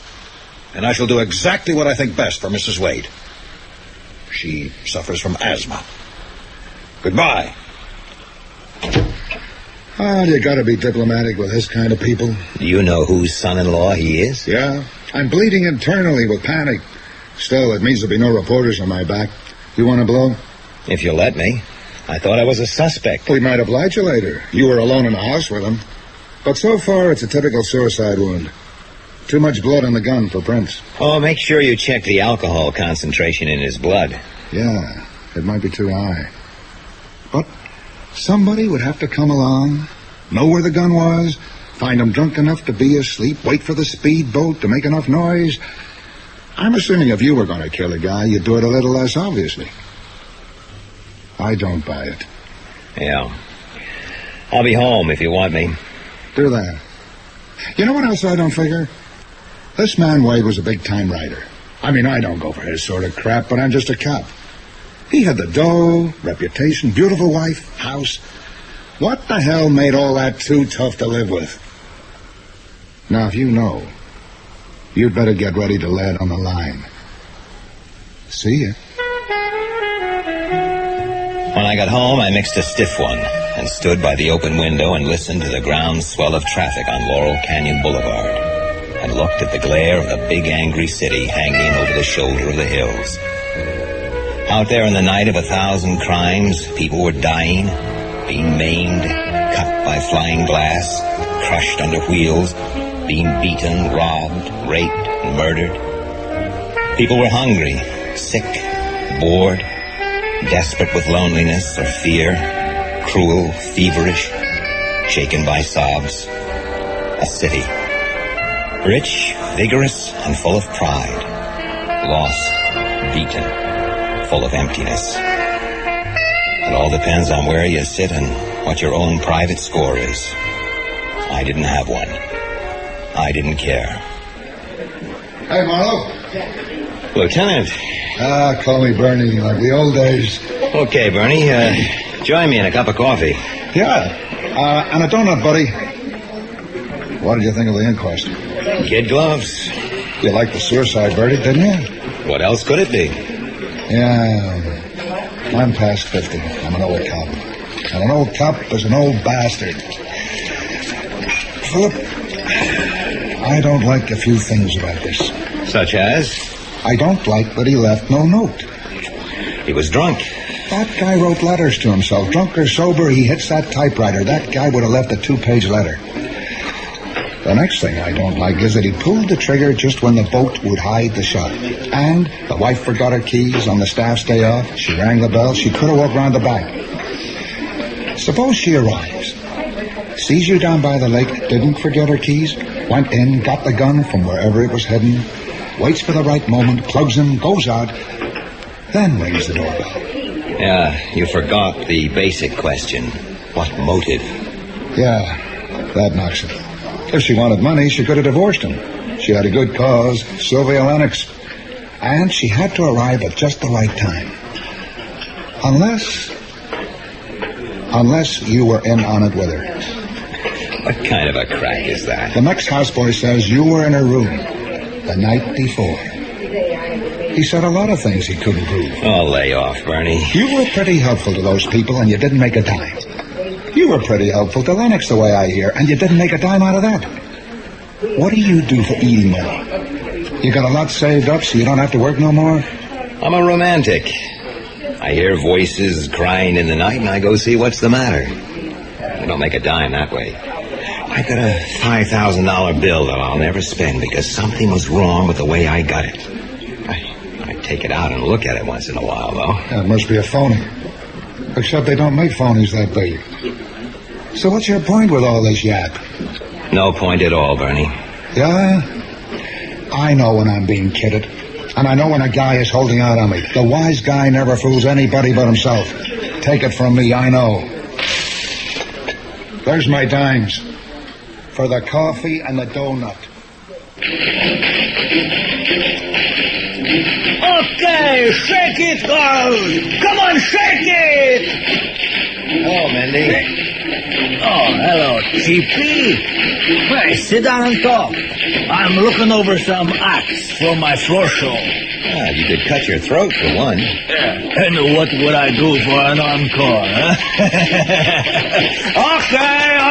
And I shall do exactly what I think best for Mrs. Wade. She suffers from asthma. Goodbye. Oh, you gotta be diplomatic with this kind of people. Do you know whose son-in-law he is? Yeah. I'm bleeding internally with panic. Still, it means there'll be no reporters on my back. You want to blow? If you'll let me. I thought I was a suspect. We might oblige you later. You were alone in the house with him. But so far, it's a typical suicide wound. Too much blood on the gun for prints. Oh, make sure you check the alcohol concentration in his blood. Yeah, it might be too high. But somebody would have to come along, know where the gun was, find him drunk enough to be asleep, wait for the speedboat to make enough noise. I'm assuming if you were going to kill a guy, you'd do it a little less obviously. I don't buy it. Yeah. I'll be home if you want me. Do that. You know what else I don't figure? This man Wade was a big-time writer. I mean, I don't go for his sort of crap, but I'm just a cop. He had the dough, reputation, beautiful wife, house. What the hell made all that too tough to live with? Now, if you know, you'd better get ready to lay it on the line. See ya. When I got home, I mixed a stiff one and stood by the open window and listened to the ground swell of traffic on Laurel Canyon Boulevard and looked at the glare of the big angry city hanging over the shoulder of the hills. Out there in the night of 1,000 crimes, people were dying, being maimed, cut by flying glass, crushed under wheels, being beaten, robbed, raped, and murdered. People were hungry, sick, bored, desperate with loneliness or fear, cruel, feverish, shaken by sobs. A city. Rich, vigorous, and full of pride. Lost, beaten, full of emptiness. It all depends on where you sit and what your own private score is. I didn't have one. I didn't care. Hey, Marlowe. Lieutenant. Call me Bernie, like the old days. Okay, Bernie. Join me in a cup of coffee. Yeah. And a donut, buddy. What did you think of the inquest? Kid gloves. You liked the suicide verdict, didn't you? What else could it be? Yeah. I'm past 50. I'm an old cop. And an old cop is an old bastard. Philip, I don't like a few things about this. Such as? I don't like that he left no note. He was drunk. That guy wrote letters to himself. Drunk or sober, he hits that typewriter. That guy would have left a 2-page letter. The next thing I don't like is that he pulled the trigger just when the boat would hide the shot. And the wife forgot her keys on the staff's day off. She rang the bell. She could have walked around the back. Suppose she arrives, sees you down by the lake, didn't forget her keys, went in, got the gun from wherever it was hidden, waits for the right moment, plugs him, goes out. Then rings the doorbell. Yeah, you forgot the basic question. What motive? Yeah, that knocks it. If she wanted money, she could have divorced him. She had a good cause, Sylvia Lennox. And she had to arrive at just the right time. Unless you were in on it with her. What kind of a crack is that? The next houseboy says you were in her room the night before. He said a lot of things he couldn't prove. Oh, lay off, Bernie. You were pretty helpful to those people, and you didn't make a dime. You were pretty helpful to Lennox, the way I hear, and you didn't make a dime out of that. What do you do for eating money? You got a lot saved up so you don't have to work no more? I'm a romantic. I hear voices crying in the night, and I go see what's the matter. I don't make a dime that way. I got a $5,000 bill that I'll never spend because something was wrong with the way I got it. I take it out and look at it once in a while, though. That must be a phony. Except they don't make phonies that big. So what's your point with all this yap? No point at all, Bernie. Yeah? I know when I'm being kidded. And I know when a guy is holding out on me. The wise guy never fools anybody but himself. Take it from me, I know. There's my dimes. For the coffee and the donut. Okay, shake it, girls! Come on, shake it! Hello, Mindy. Oh, hello, Chippy. Hey, sit down and talk. I'm looking over some acts for my floor show. Ah, you could cut your throat for one. Yeah, and what would I do for an encore, huh?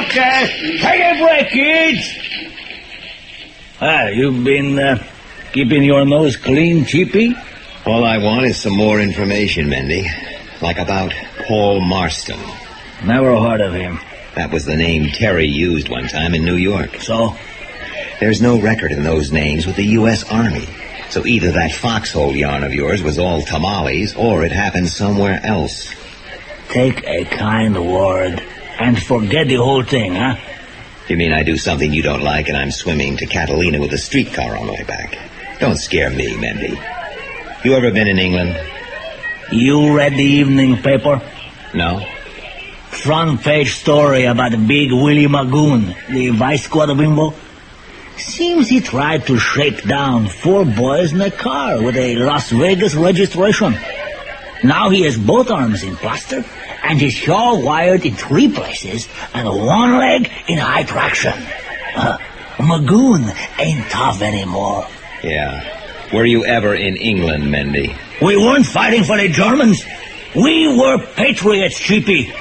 Okay. Take a break, kids. You've been keeping your nose clean, Chippy? All I want is some more information, Mindy. Like about Paul Marston. Never heard of him. That was the name Terry used one time in New York. So? There's no record in those names with the U.S. Army. So either that foxhole yarn of yours was all tamales, or it happened somewhere else. Take a kind word and forget the whole thing, huh? You mean I do something you don't like and I'm swimming to Catalina with a streetcar on my back? Don't scare me, Mendy. You ever been in England? You read the evening paper? No. Front page story about the big Willie Magoon, the vice squad bimbo. Seems he tried to shake down 4 boys in a car with a Las Vegas registration. Now he has both arms in plaster and his jaw wired in 3 places and 1 leg in high traction. Magoon ain't tough anymore. Yeah. Were you ever in England, Mendy? We weren't fighting for the Germans. We were patriots, Chippy.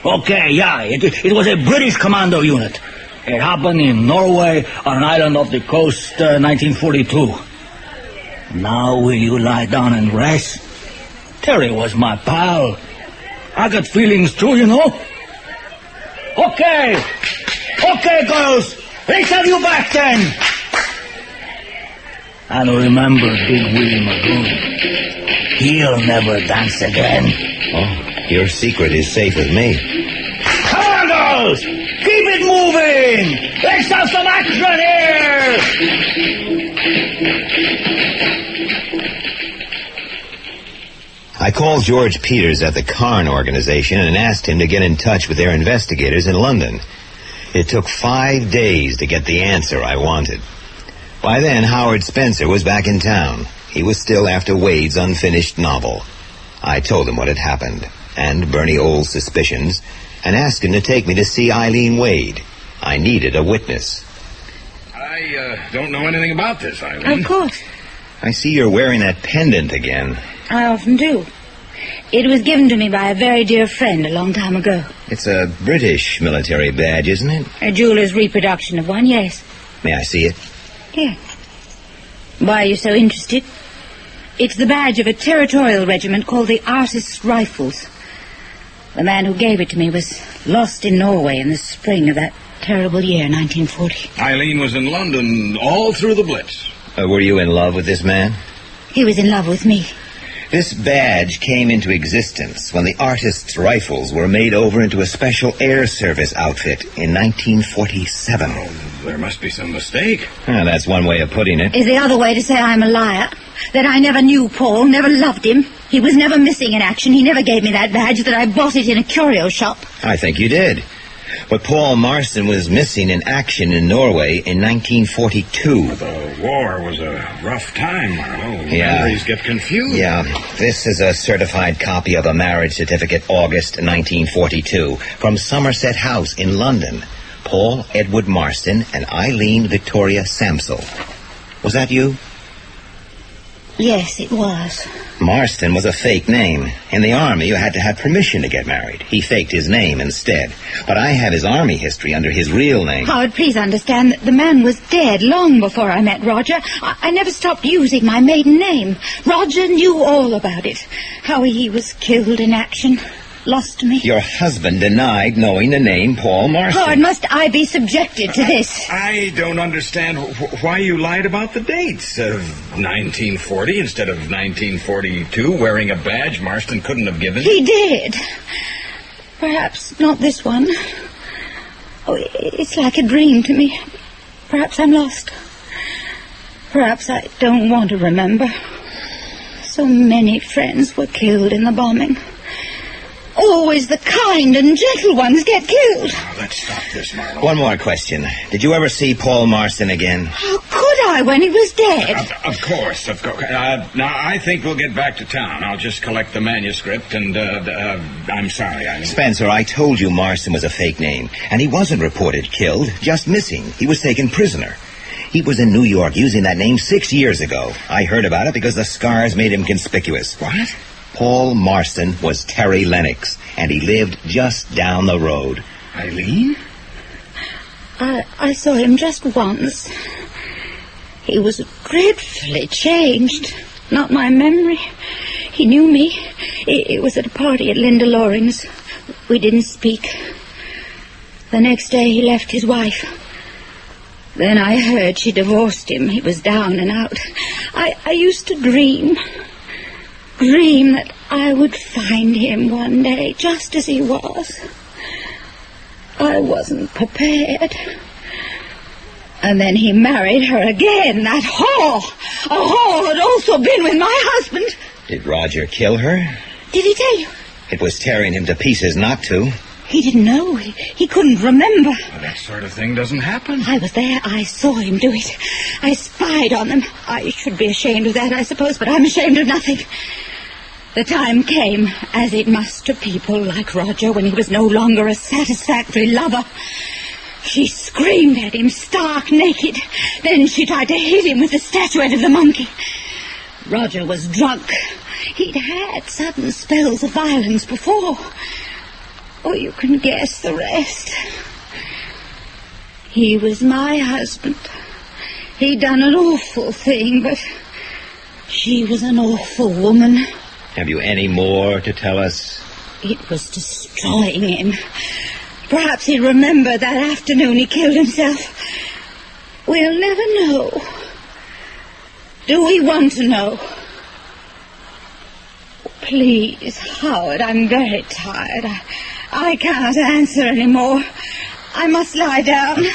Okay, yeah, it was a British commando unit. It happened in Norway on an island off the coast, 1942. Now will you lie down and rest? Terry was my pal. I got feelings too, you know. Okay, girls, let's have you back then. And remember Big Willie Magoon. He'll never dance again. Oh, your secret is safe with me. Come on, girls! Keep it moving! Let's have some action here! I called George Peters at the Carn organization and asked him to get in touch with their investigators in London. It took 5 days to get the answer I wanted. By then, Howard Spencer was back in town. He was still after Wade's unfinished novel. I told him what had happened, and Bernie Old's suspicions, and asked him to take me to see Eileen Wade. I needed a witness. I don't know anything about this, Eileen. Of course. I see you're wearing that pendant again. I often do. It was given to me by a very dear friend a long time ago. It's a British military badge, isn't it? A jeweler's reproduction of one, yes. May I see it? Here. Why are you so interested? It's the badge of a territorial regiment called the Artists' Rifles. The man who gave it to me was lost in Norway in the spring of that terrible year, 1940. Eileen was in London all through the Blitz. Were you in love with this man? He was in love with me. This badge came into existence when the Artists' Rifles were made over into a special air service outfit in 1947. Oh, there must be some mistake. That's one way of putting it. Is the other way to say I'm a liar? That I never knew Paul, never loved him. He was never missing in action. He never gave me that badge, that I bought it in a curio shop. I think you did. But Paul Marston was missing in action in Norway in 1942. The war was a rough time, Marlowe. Yeah. Memories get confused. Yeah. This is a certified copy of a marriage certificate, August 1942, from Somerset House in London. Paul Edward Marston and Eileen Victoria Samsel. Was that you? Yes, it was. Marston was a fake name. In the Army, you had to have permission to get married. He faked his name instead. But I have his Army history under his real name. Howard, please understand that the man was dead long before I met Roger. I never stopped using my maiden name. Roger knew all about it. How he was killed in action. Lost me. Your husband denied knowing the name Paul Marston. Howard, must I be subjected to this? I don't understand why you lied about the dates of 1940 instead of 1942, wearing a badge Marston couldn't have given. He did. Perhaps not this one. Oh, it's like a dream to me. Perhaps I'm lost. Perhaps I don't want to remember. So many friends were killed in the bombing. Always the kind and gentle ones get killed. Let's stop this, Marlowe. One more question. Did you ever see Paul Marston again? How could I when he was dead? Of course. Now, I think we'll get back to town. I'll just collect the manuscript and, I'm sorry. Spencer, I told you Marston was a fake name, and he wasn't reported killed, just missing. He was taken prisoner. He was in New York using that name 6 years ago. I heard about it because the scars made him conspicuous. What? Paul Marston was Terry Lennox, and he lived just down the road. Eileen? I saw him just once. He was dreadfully changed. Not my memory. He knew me. It was at a party at Linda Loring's. We didn't speak. The next day he left his wife. Then I heard she divorced him. He was down and out. I used to dream that I would find him one day, just as he was. I wasn't prepared. And then he married her again, that whore. A whore had also been with my husband. Did Roger kill her? Did he tell you? It was tearing him to pieces not to. He didn't know. He couldn't remember. Well, that sort of thing doesn't happen. I was there. I saw him do it. I spied on them. I should be ashamed of that, I suppose, but I'm ashamed of nothing. The time came, as it must to people like Roger, when he was no longer a satisfactory lover. She screamed at him, stark naked. Then she tried to hit him with the statuette of the monkey. Roger was drunk. He'd had sudden spells of violence before. Oh, you can guess the rest. He was my husband. He'd done an awful thing, but she was an awful woman. Have you any more to tell us? It was destroying him. Perhaps he'll remember that afternoon he killed himself. We'll never know. Do we want to know? Please, Howard, I'm very tired. I can't answer anymore. I must lie down.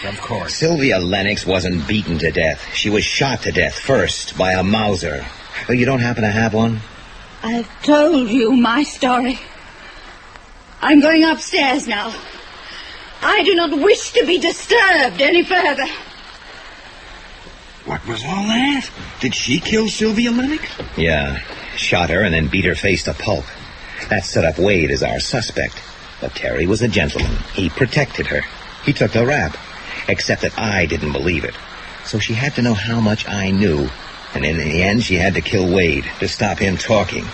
Of course. Sylvia Lennox wasn't beaten to death. She was shot to death first by a Mauser. Oh, you don't happen to have one? I've told you my story. I'm going upstairs now. I do not wish to be disturbed any further. What was all that? Did she kill Sylvia Lennox? Yeah. Shot her and then beat her face to pulp. That set up Wade as our suspect. But Terry was a gentleman. He protected her. He took the rap. Except that I didn't believe it. So she had to know how much I knew. And in the end, she had to kill Wade to stop him talking.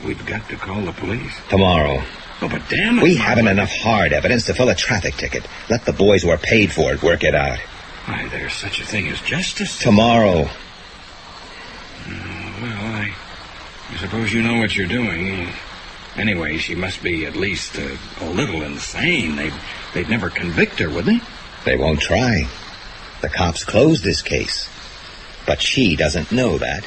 We've got to call the police. Tomorrow. Oh, but damn it. We haven't enough hard evidence to fill a traffic ticket. Let the boys who are paid for it work it out. Why, there's such a thing as justice. Tomorrow. Well, I suppose you know what you're doing. Anyway, she must be at least a little insane. They'd never convict her, would they? They won't try. The cops closed this case. But she doesn't know that.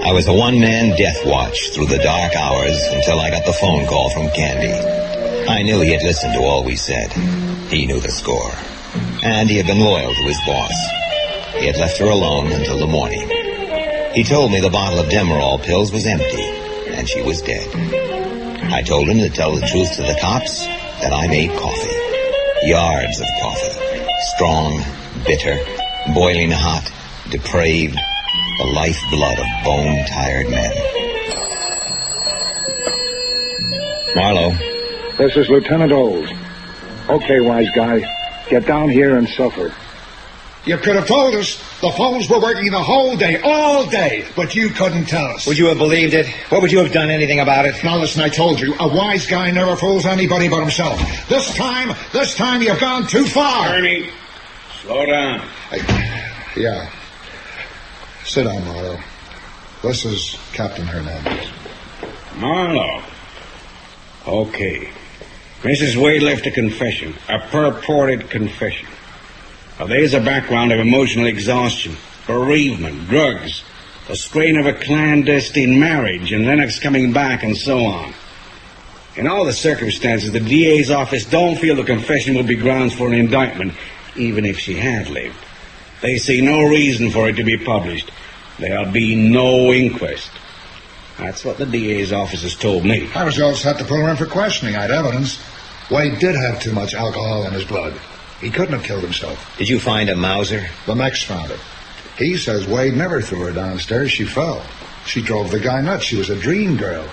I was a one-man death watch through the dark hours until I got the phone call from Candy. I knew he had listened to all we said. He knew the score. And he had been loyal to his boss. He had left her alone until the morning. He told me the bottle of Demerol pills was empty, and she was dead. I told him to tell the truth to the cops, that I made coffee. Yards of coffee. Strong, bitter, boiling hot, depraved, the lifeblood of bone-tired men. Marlowe. This is Lieutenant Olds. Okay, wise guy. Get down here and suffer. You could have told us. The phones were working the whole day, all day, but you couldn't tell us. Would you have believed it? What would you have done anything about it? Now listen, I told you, a wise guy never fools anybody but himself. This time you've gone too far. Ernie, slow down. Yeah. Sit down, Marlowe. This is Captain Hernandez. Marlowe. Okay. Mrs. Wade left a confession, a purported confession. Now, there's a background of emotional exhaustion, bereavement, drugs, the strain of a clandestine marriage, and Lennox coming back, and so on. In all the circumstances, the DA's office don't feel the confession will be grounds for an indictment, even if she had lived. They see no reason for it to be published. There'll be no inquest. That's what the DA's office has told me. I was all set to put her in for questioning. I'd evidence. Wade did have too much alcohol in his blood. He couldn't have killed himself. Did you find a Mauser? The Mex found it. He says Wade never threw her downstairs. She fell. She drove the guy nuts. She was a dream girl.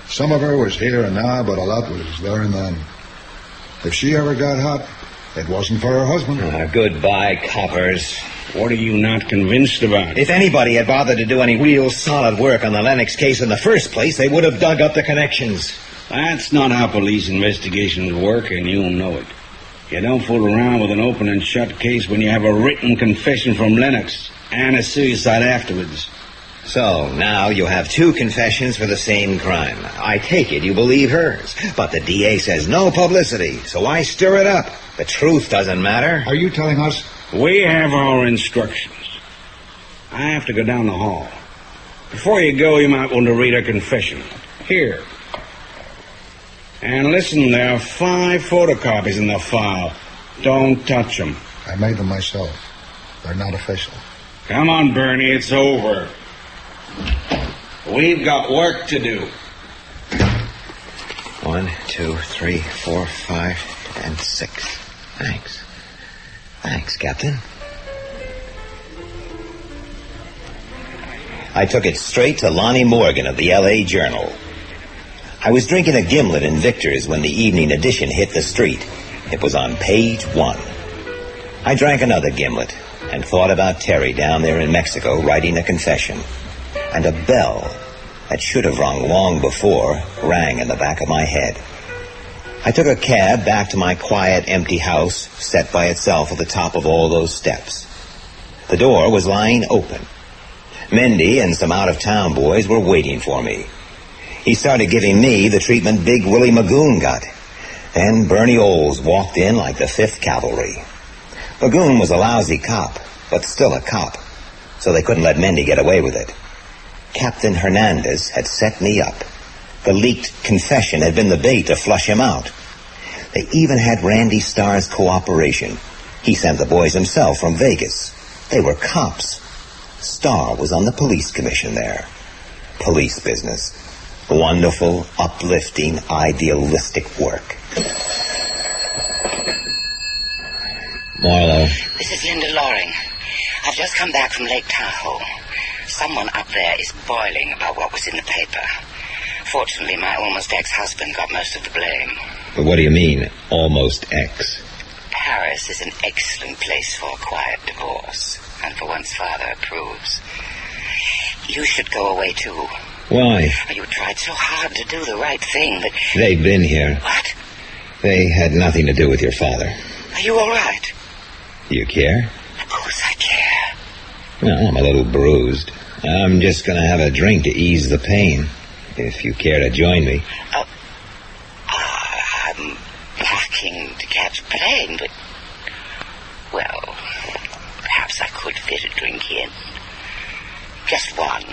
Some of her was here and now, but a lot was there and then. If she ever got hot, it wasn't for her husband. Goodbye, coppers. What are you not convinced about? If anybody had bothered to do any real solid work on the Lennox case in the first place, they would have dug up the connections. That's not how police investigations work, and you know it. You don't fool around with an open and shut case when you have a written confession from Lennox and a suicide afterwards. So, now you have two confessions for the same crime. I take it you believe hers, but the DA says no publicity, so I stir it up. The truth doesn't matter. Are you telling us? We have our instructions. I have to go down the hall. Before you go, you might want to read her confession. Here. And listen, there are 5 photocopies in the file. Don't touch them. I made them myself. They're not official. Come on, Bernie, it's over. We've got work to do. 1, 2, 3, 4, 5, and 6. Thanks. Thanks, Captain. I took it straight to Lonnie Morgan of the L.A. Journal. I was drinking a gimlet in Victor's when the evening edition hit the street. It was on page 1. I drank another gimlet and thought about Terry down there in Mexico writing a confession. And a bell that should have rung long before rang in the back of my head. I took a cab back to my quiet, empty house, set by itself at the top of all those steps. The door was lying open. Mendy and some out-of-town boys were waiting for me. He started giving me the treatment Big Willie Magoon got. Then Bernie Olds walked in like the 5th Cavalry. Magoon was a lousy cop, but still a cop, so they couldn't let Mendy get away with it. Captain Hernandez had set me up. The leaked confession had been the bait to flush him out. They even had Randy Starr's cooperation. He sent the boys himself from Vegas. They were cops. Starr was on the police commission there. Police business. Wonderful, uplifting, idealistic work. Marlowe. This is Linda Loring. I've just come back from Lake Tahoe. Someone up there is boiling about what was in the paper. Fortunately, my almost ex-husband got most of the blame. But what do you mean, almost ex? Paris is an excellent place for a quiet divorce, and for once father approves. You should go away, too. Why? You tried so hard to do the right thing, but... They've been here. What? They had nothing to do with your father. Are you all right? You care? Of course I care. Well, I'm a little bruised. I'm just going to have a drink to ease the pain, if you care to join me. I'm packing to catch a plane, but... Well, perhaps I could fit a drink in. Just one.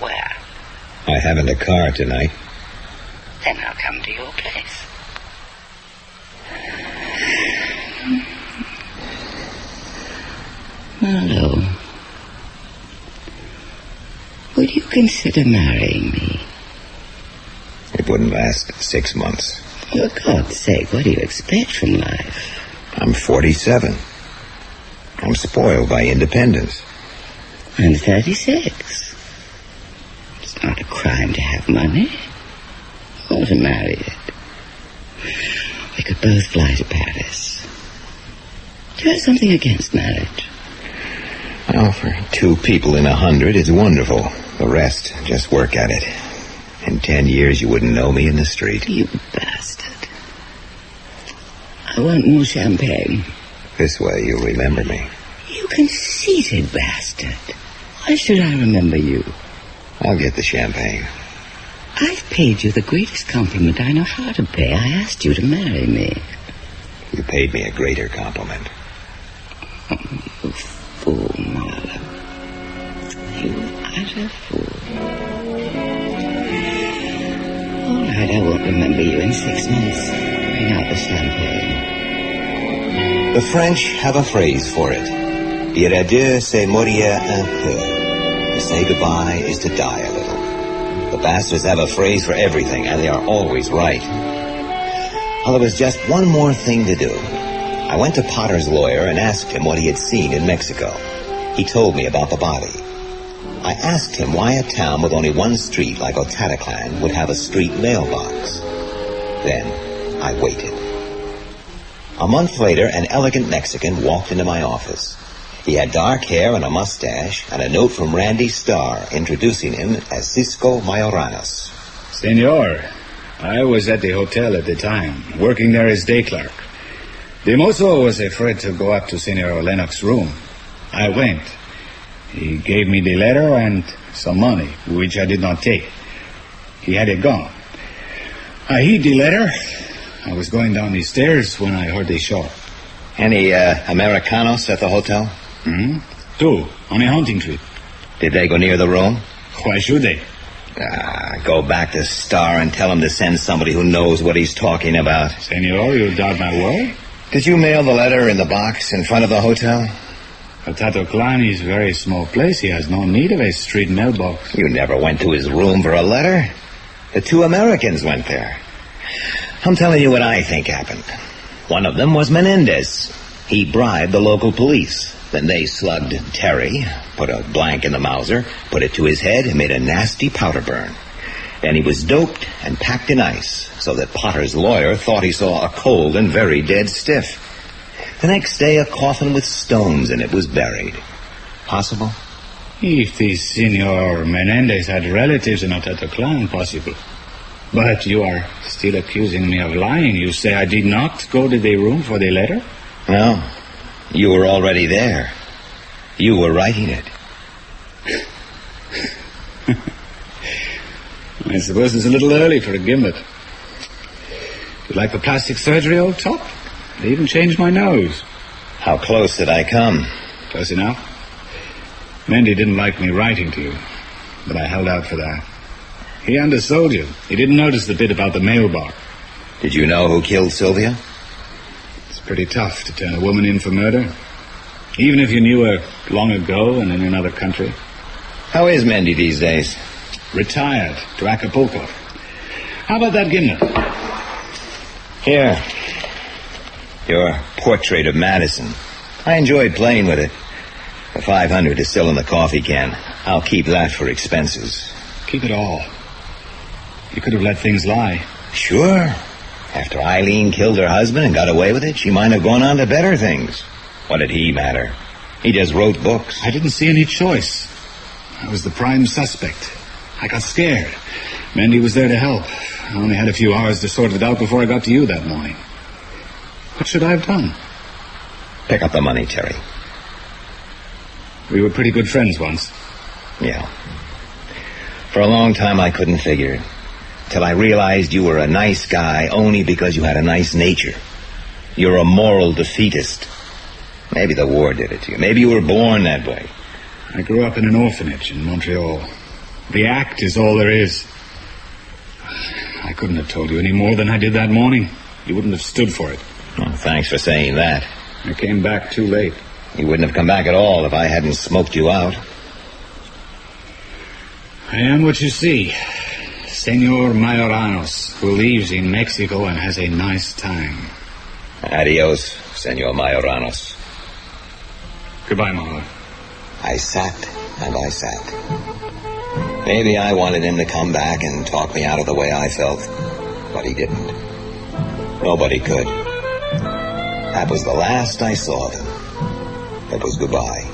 Where? I haven't a car tonight. Then I'll come to your place. Marlowe, would you consider marrying me? It wouldn't last 6 months. For God's sake, what do you expect from life? I'm 47. I'm spoiled by independence. I'm 36. It's not a crime to have money or to marry it. We could both fly to Paris. Do you have something against marriage? Well, for 2 people in 100, it's wonderful. The rest, just work at it. In 10 years, you wouldn't know me in the street. You bastard. I want more champagne. This way, you'll remember me. You conceited bastard. Why should I remember you? I'll get the champagne. I've paid you the greatest compliment I know how to pay. I asked you to marry me. You paid me a greater compliment. Oh, you fool, Marlowe. You utter fool. All right, I won't remember you in 6 months. Bring out the champagne. The French have a phrase for it. Dire adieu, c'est mourir un peu. To say goodbye is to die a little. The bastards have a phrase for everything, and they are always right. Well, there was just one more thing to do. I went to Potter's lawyer and asked him what he had seen in Mexico. He told me about the body. I asked him why a town with only one street like Otataclan would have a street mailbox. Then I waited. A month later, an elegant Mexican walked into my office. He had dark hair and a mustache, and a note from Randy Starr introducing him as Cisco Mayoranas. Senor, I was at the hotel at the time, working there as day clerk. The mozo was afraid to go up to Senor Lennox's room. I went. He gave me the letter and some money, which I did not take. He had it gone. I hid the letter. I was going down the stairs when I heard the shot. Any Americanos at the hotel? 2, on a hunting trip. Did they go near the room? Why should they? Go back to Starr and tell him to send somebody who knows what he's talking about. Senor, you doubt my word? Did you mail the letter in the box in front of the hotel? Otataclan is a very small place. He has no need of a street mailbox. You never went to his room for a letter? The 2 Americans went there. I'm telling you what I think happened. One of them was Menendez. He bribed the local police. Then they slugged Terry, put a blank in the Mauser, put it to his head, and made a nasty powder burn. Then he was doped and packed in ice, so that Potter's lawyer thought he saw a cold and very dead stiff. The next day, a coffin with stones in it was buried. Possible? If the Senor Menendez had relatives in Otataclan, possible. But you are still accusing me of lying. You say I did not go to the room for the letter? No. You were already there. You were writing it. I suppose it's a little early for a gimlet. You like the plastic surgery, old top? They even changed my nose. How close did I come? Close enough. Mendy didn't like me writing to you, but I held out for that. He undersold you. He didn't notice the bit about the mailbox. Did you know who killed Sylvia? It's pretty tough to turn a woman in for murder. Even if you knew her long ago and in another country. How is Mendy these days? Retired to Acapulco. How about that gimlet? Here. Your portrait of Madison. I enjoyed playing with it. The 500 is still in the coffee can. I'll keep that for expenses. Keep it all. You could have let things lie. Sure. After Eileen killed her husband and got away with it, she might have gone on to better things. What did he matter? He just wrote books. I didn't see any choice. I was the prime suspect. I got scared. Mendy was there to help. I only had a few hours to sort it out before I got to you that morning. What should I have done? Pick up the money, Terry. We were pretty good friends once. Yeah. For a long time I couldn't figure it. Till I realized you were a nice guy only because you had a nice nature. You're a moral defeatist. Maybe the war did it to you. Maybe you were born that way. I grew up in an orphanage in Montreal. The act is all there is. I couldn't have told you any more than I did that morning. You wouldn't have stood for it. Well, thanks for saying that. I came back too late. You wouldn't have come back at all if I hadn't smoked you out. I am what you see. Senor Mayoranos, who lives in Mexico and has a nice time. Adios, Senor Mayoranos. Goodbye, Marlowe. I sat and I sat. Maybe I wanted him to come back and talk me out of the way I felt, but he didn't. Nobody could. That was the last I saw of him. It was goodbye.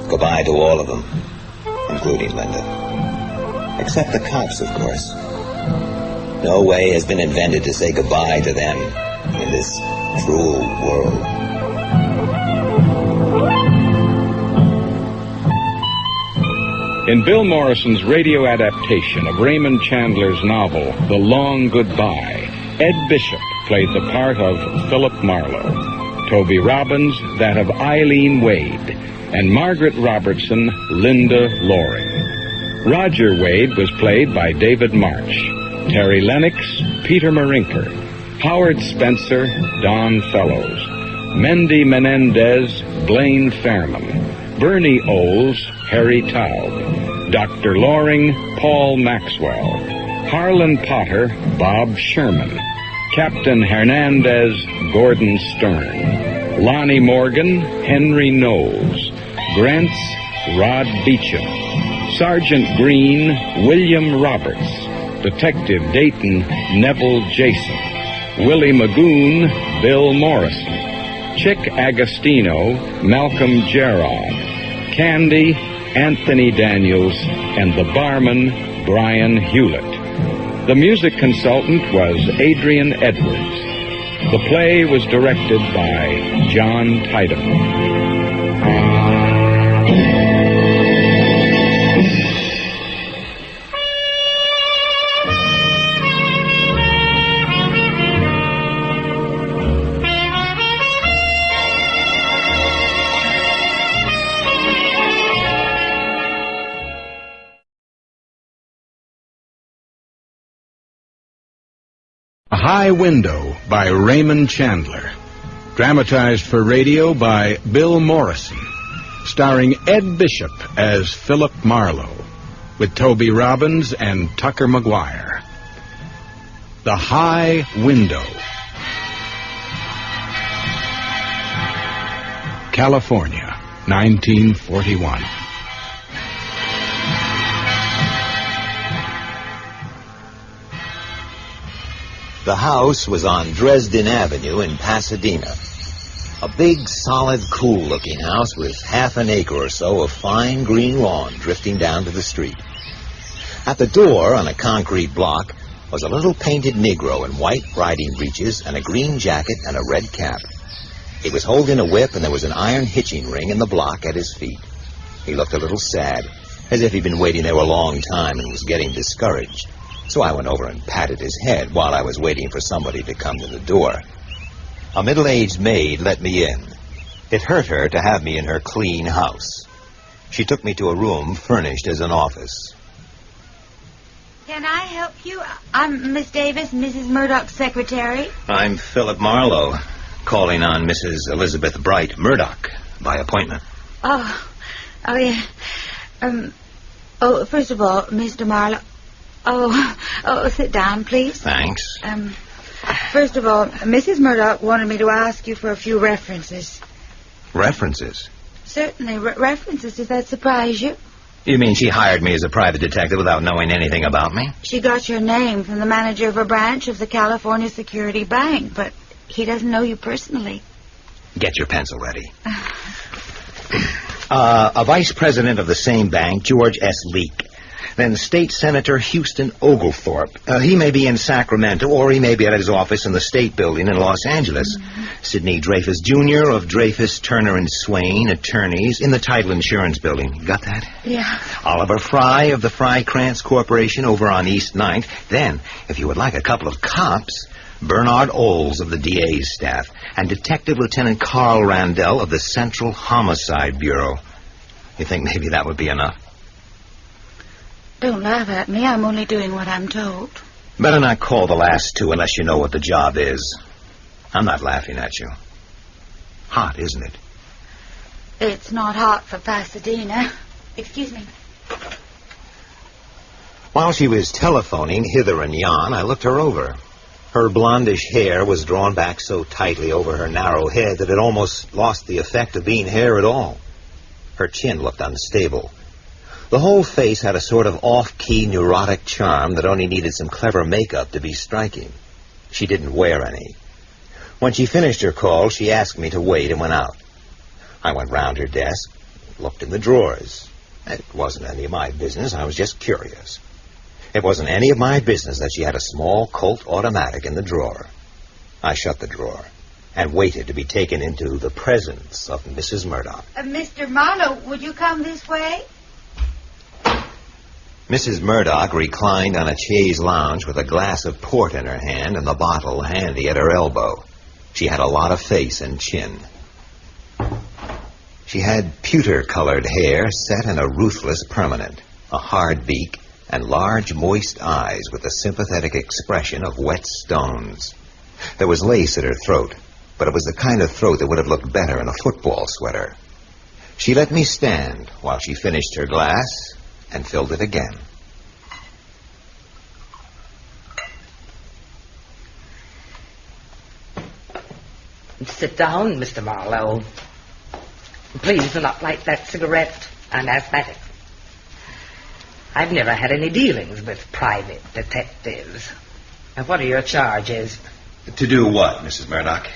Goodbye to all of them, including Linda. Except the cops, of course. No way has been invented to say goodbye to them in this cruel world. In Bill Morrison's radio adaptation of Raymond Chandler's novel, The Long Goodbye, Ed Bishop played the part of Philip Marlowe, Toby Robbins that of Eileen Wade, and Margaret Robertson, Linda Loring. Roger Wade was played by David March, Terry Lennox, Peter Marinker, Howard Spencer, Don Fellows, Mendy Menendez, Blaine Fairman, Bernie Oles, Harry Taub, Dr. Loring, Paul Maxwell, Harlan Potter, Bob Sherman, Captain Hernandez, Gordon Stern, Lonnie Morgan, Henry Knowles, Grants, Rod Beecham, Sergeant Green, William Roberts, Detective Dayton, Neville Jason, Willie Magoon, Bill Morrison, Chick Agostino, Malcolm Gerard, Candy, Anthony Daniels, and the barman, Brian Hewlett. The music consultant was Adrian Edwards. The play was directed by John Tideham. A High Window by Raymond Chandler. Dramatized for radio by Bill Morrison. Starring Ed Bishop as Philip Marlowe, with Toby Robbins and Tucker McGuire. The High Window. California, 1941. The house was on Dresden Avenue in Pasadena. A big, solid, cool-looking house with half an acre or so of fine green lawn drifting down to the street. At the door, on a concrete block, was a little painted Negro in white riding breeches and a green jacket and a red cap. He was holding a whip, and there was an iron hitching ring in the block at his feet. He looked a little sad, as if he'd been waiting there a long time and was getting discouraged. So I went over and patted his head while I was waiting for somebody to come to the door. A middle-aged maid let me in. It hurt her to have me in her clean house. She took me to a room furnished as an office. Can I help you? I'm Miss Davis, Mrs. Murdoch's secretary. I'm Philip Marlowe, calling on Mrs. Elizabeth Bright Murdoch by appointment. Oh, yeah. First of all, Mr. Marlowe. Sit down, please. Thanks. First of all, Mrs. Murdoch wanted me to ask you for a few references. References? Certainly, references. Does that surprise you? You mean she hired me as a private detective without knowing anything about me? She got your name from the manager of a branch of the California Security Bank, but he doesn't know you personally. Get your pencil ready. A vice president of the same bank, George S. Leake. Then State Senator Houston Oglethorpe. He may be in Sacramento, or he may be at his office in the State Building in Los Angeles. Sidney Dreyfus Jr. of Dreyfus, Turner & Swain, attorneys, in the Title Insurance Building. You got that? Yeah. Oliver Fry of the Fry-Krantz Corporation over on East 9th. Then, if you would like a couple of cops, Bernard Oles of the DA's staff, and Detective Lieutenant Carl Randell of the Central Homicide Bureau. You think maybe that would be enough? Don't laugh at me. I'm only doing what I'm told. Better not call the last two unless you know what the job is. I'm not laughing at you. Hot, isn't it? It's not hot for Pasadena. Excuse me. While she was telephoning hither and yon, I looked her over. Her blondish hair was drawn back so tightly over her narrow head that it almost lost the effect of being hair at all. Her chin looked unstable. The whole face had a sort of off-key neurotic charm that only needed some clever makeup to be striking. She didn't wear any. When she finished her call, she asked me to wait and went out. I went round her desk, looked in the drawers. It wasn't any of my business. I was just curious. It wasn't any of my business that she had a small Colt automatic in the drawer. I shut the drawer and waited to be taken into the presence of Mrs. Murdoch. Mr. Marlowe, would you come this way? Mrs. Murdoch reclined on a chaise lounge with a glass of port in her hand and the bottle handy at her elbow. She had a lot of face and chin. She had pewter-colored hair set in a ruthless permanent, a hard beak, and large, moist eyes with a sympathetic expression of wet stones. There was lace at her throat, but it was the kind of throat that would have looked better in a football sweater. She let me stand while she finished her glass and filled it again. Sit down, Mr. Marlowe. Please do not light that cigarette. I'm asthmatic. I've never had any dealings with private detectives. And what are your charges? To do what, Mrs. Murdoch?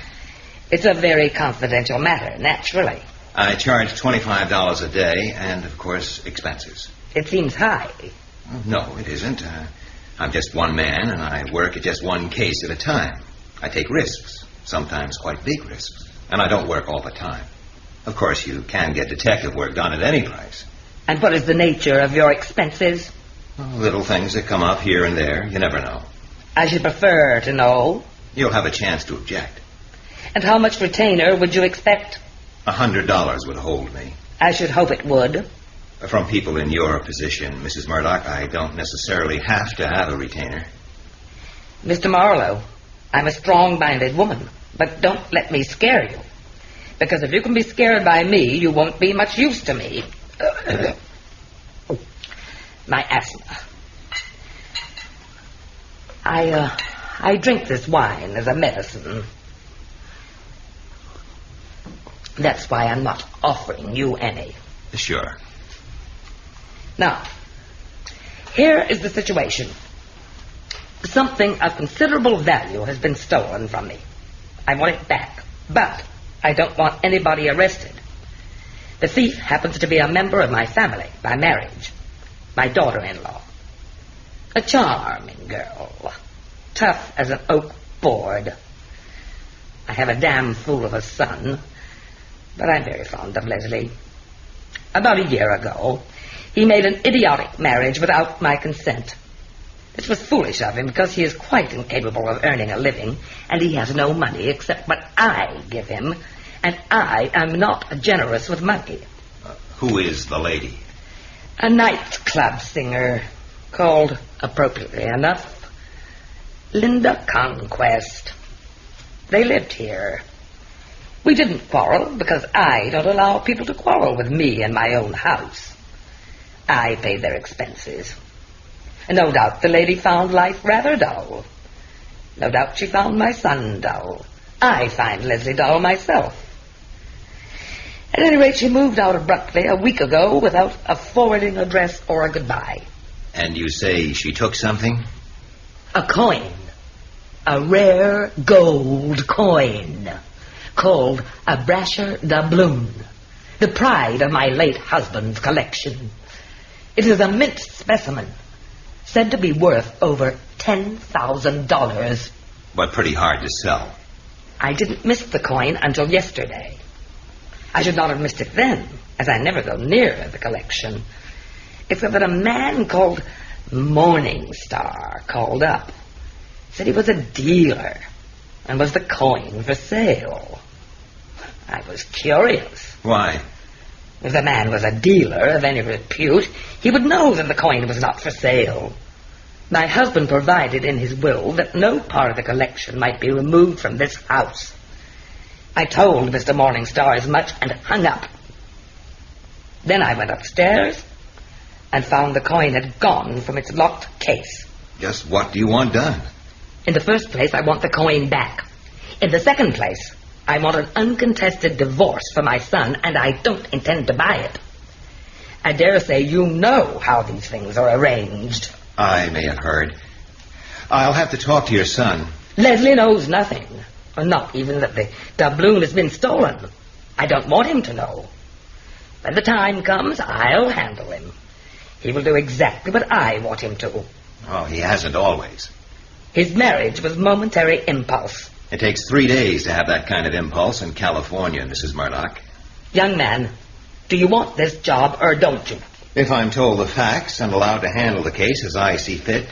It's a very confidential matter, naturally. I charge $25 a day and, of course, expenses. It seems high. No, it isn't. I'm just one man, and I work at just one case at a time. I take risks, sometimes quite big risks, and I don't work all the time. Of course, you can get detective work done at any price. And what is the nature of your expenses? Little things that come up here and there. You never know. I should prefer to know. You'll have a chance to object. And how much retainer would you expect? $100 would hold me. I should hope it would. From people in your position, Mrs. Murdoch, I don't necessarily have to have a retainer. Mr. Marlowe, I'm a strong-minded woman, but don't let me scare you. Because if you can be scared by me, you won't be much use to me. My asthma. I drink this wine as a medicine. That's why I'm not offering you any. Sure. Now, here is the situation. Something of considerable value has been stolen from me. I want it back, but I don't want anybody arrested. The thief happens to be a member of my family by marriage, my daughter-in-law. A charming girl, tough as an oak board. I have a damn fool of a son, but I'm very fond of Leslie. About a year ago, he made an idiotic marriage without my consent. This was foolish of him because he is quite incapable of earning a living, and he has no money except what I give him, and I am not generous with money. Who is the lady? A nightclub singer called, appropriately enough, Linda Conquest. They lived here. We didn't quarrel because I don't allow people to quarrel with me in my own house. I paid their expenses. And no doubt the lady found life rather dull. No doubt she found my son dull. I find Leslie dull myself. At any rate, she moved out abruptly a week ago without a forwarding address or a goodbye. And you say she took something? A coin. A rare gold coin. Called a brasher doubloon. The pride of my late husband's collection. It is a mint specimen. Said to be worth over $10,000. But pretty hard to sell. I didn't miss the coin until yesterday. I should not have missed it then, as I never go near the collection. Except that a man called Morningstar called up. Said he was a dealer, and was the coin for sale. I was curious. Why? If the man was a dealer of any repute, he would know that the coin was not for sale. My husband provided in his will that no part of the collection might be removed from this house. I told Mr. Morningstar as much and hung up. Then I went upstairs and found the coin had gone from its locked case. Just what do you want done? In the first place, I want the coin back. In the second place, I want an uncontested divorce for my son, and I don't intend to buy it. I dare say you know how these things are arranged. I may have heard. I'll have to talk to your son. Leslie knows nothing. Not even that the doubloon has been stolen. I don't want him to know. When the time comes, I'll handle him. He will do exactly what I want him to. Oh, he hasn't always. His marriage was momentary impulse. It takes 3 days to have that kind of impulse in California, Mrs. Murdoch. Young man, do you want this job or don't you? If I'm told the facts and allowed to handle the case as I see fit.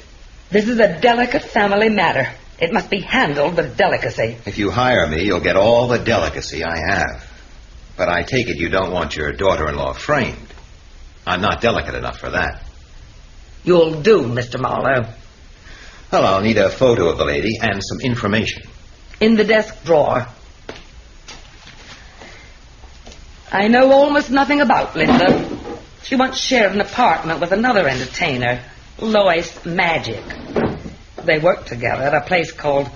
This is a delicate family matter. It must be handled with delicacy. If you hire me, you'll get all the delicacy I have. But I take it you don't want your daughter-in-law framed. I'm not delicate enough for that. You'll do, Mr. Marlowe. Well, I'll need a photo of the lady and some information. In the desk drawer. I know almost nothing about Linda. She once shared an apartment with another entertainer, Lois Magic. They worked together at a place called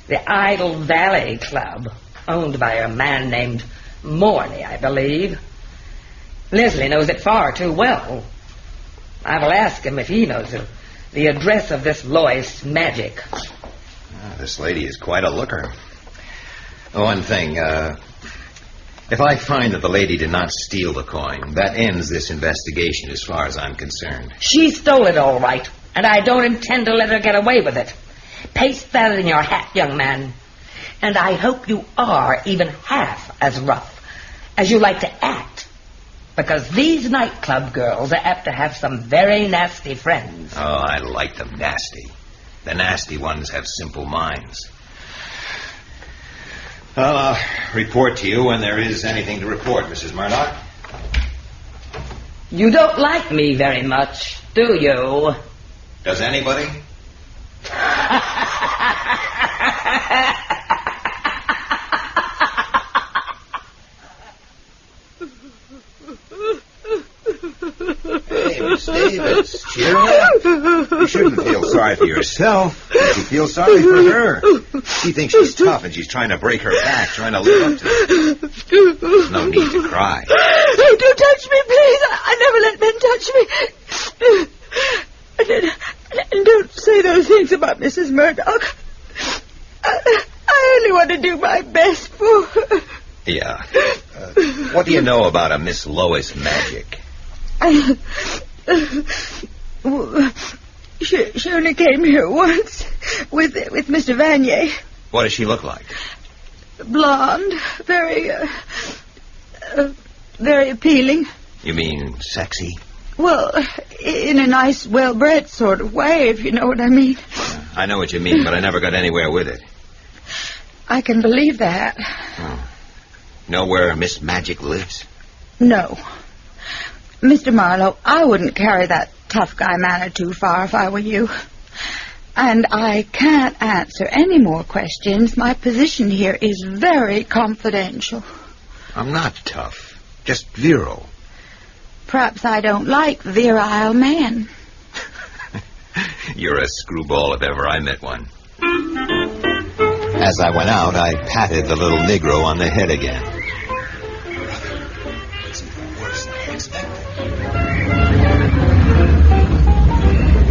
the Idle Valley Club, owned by a man named Morley, I believe. Leslie knows it far too well. I will ask him if he knows the address of this Lois Magic. This lady is quite a looker. One thing, if I find that the lady did not steal the coin, that ends this investigation as far as I'm concerned. She stole it all right, and I don't intend to let her get away with it. Paste that in your hat, young man. And I hope you are even half as rough as you like to act. Because these nightclub girls are apt to have some very nasty friends. Oh, I like them nasty. The nasty ones have simple minds. Well, I'll report to you when there is anything to report, Mrs. Murdoch. You don't like me very much, do you? Does anybody? Hey, Miss Davis, cheer up. You shouldn't feel sorry for yourself. You should feel sorry for her. She thinks she's tough and she's trying to break her back, trying to live up to it. There's no need to cry. Don't touch me, please. I never let men touch me. And don't say those things about Mrs. Murdoch. I only want to do my best for her. Yeah. What do you know about a Miss Lois Magic? She only came here once with Mr. Vanier. What does she look like? Blonde, very appealing. You mean sexy? Well, in a nice, well-bred sort of way, if you know what I mean. I know what you mean, but I never got anywhere with it. I can believe that. Oh. Know where Miss Magic lives? No. Mr. Marlowe, I wouldn't carry that tough guy manner too far if I were you. And I can't answer any more questions. My position here is very confidential. I'm not tough, just virile. Perhaps I don't like virile men. You're a screwball if ever I met one. As I went out, I patted the little Negro on the head again. It's even worse than I expected.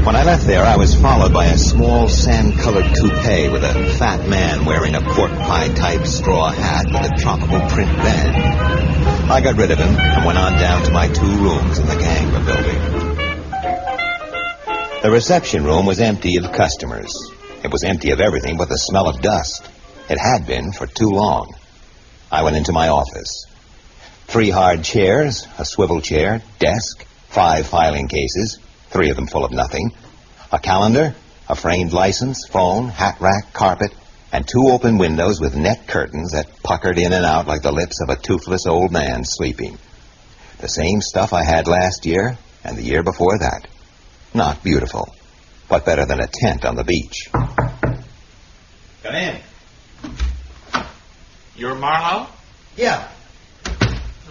When I left there, I was followed by a small sand-colored toupee with a fat man wearing a pork pie-type straw hat with a tropical print band. I got rid of him and went on down to my 2 rooms in the Gangler building. The reception room was empty of customers. It was empty of everything but the smell of dust. It had been for too long. I went into my office. 3 hard chairs, a swivel chair, desk, 5 filing cases, 3 of them full of nothing, a calendar, a framed license, phone, hat rack, carpet, and 2 open windows with net curtains that puckered in and out like the lips of a toothless old man sleeping. The same stuff I had last year and the year before that. Not beautiful, but better than a tent on the beach. Come in. You're Marlowe? Yeah.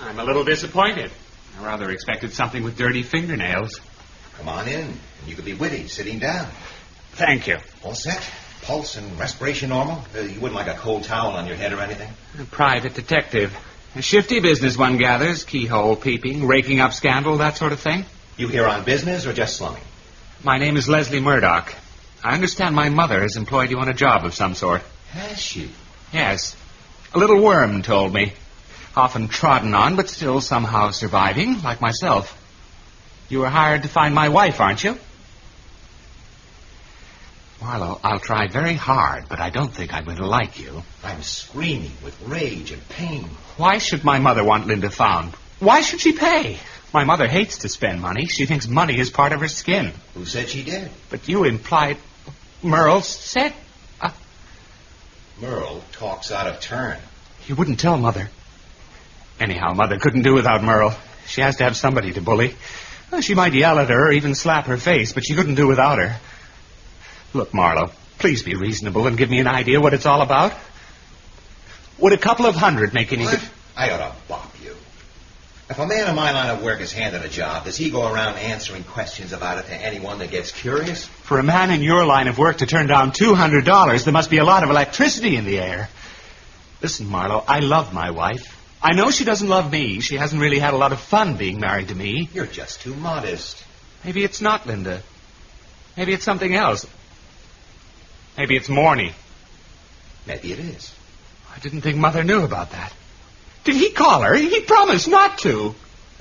I'm a little disappointed. I rather expected something with dirty fingernails. Come on in, and you could be witty sitting down. Thank you. All set? Pulse and respiration normal? You wouldn't like a cold towel on your head or anything? A private detective. A shifty business, one gathers. Keyhole peeping, raking up scandal, that sort of thing. You here on business or just slumming? My name is Leslie Murdoch. I understand my mother has employed you on a job of some sort. Has she? Yes. A little worm told me. Often trodden on, but still somehow surviving, like myself. You were hired to find my wife, aren't you? Marlowe, I'll try very hard, but I don't think I'm going to like you. I'm screaming with rage and pain. Why should my mother want Linda found? Why should she pay? My mother hates to spend money. She thinks money is part of her skin. Who said she did? But you implied... Merle said... Merle talks out of turn. You wouldn't tell Mother. Anyhow, Mother couldn't do without Merle. She has to have somebody to bully. Well, she might yell at her or even slap her face, but she couldn't do without her. Look, Marlowe, please be reasonable and give me an idea what it's all about. Would a couple of $100 make any... What? I ought to bop you. If a man in my line of work is handed a job, does he go around answering questions about it to anyone that gets curious? For a man in your line of work to turn down $200, there must be a lot of electricity in the air. Listen, Marlowe, I love my wife. I know she doesn't love me. She hasn't really had a lot of fun being married to me. You're just too modest. Maybe it's not Linda. Maybe it's something else. Maybe it's Morny. Maybe it is. I didn't think Mother knew about that. Did he call her? He promised not to.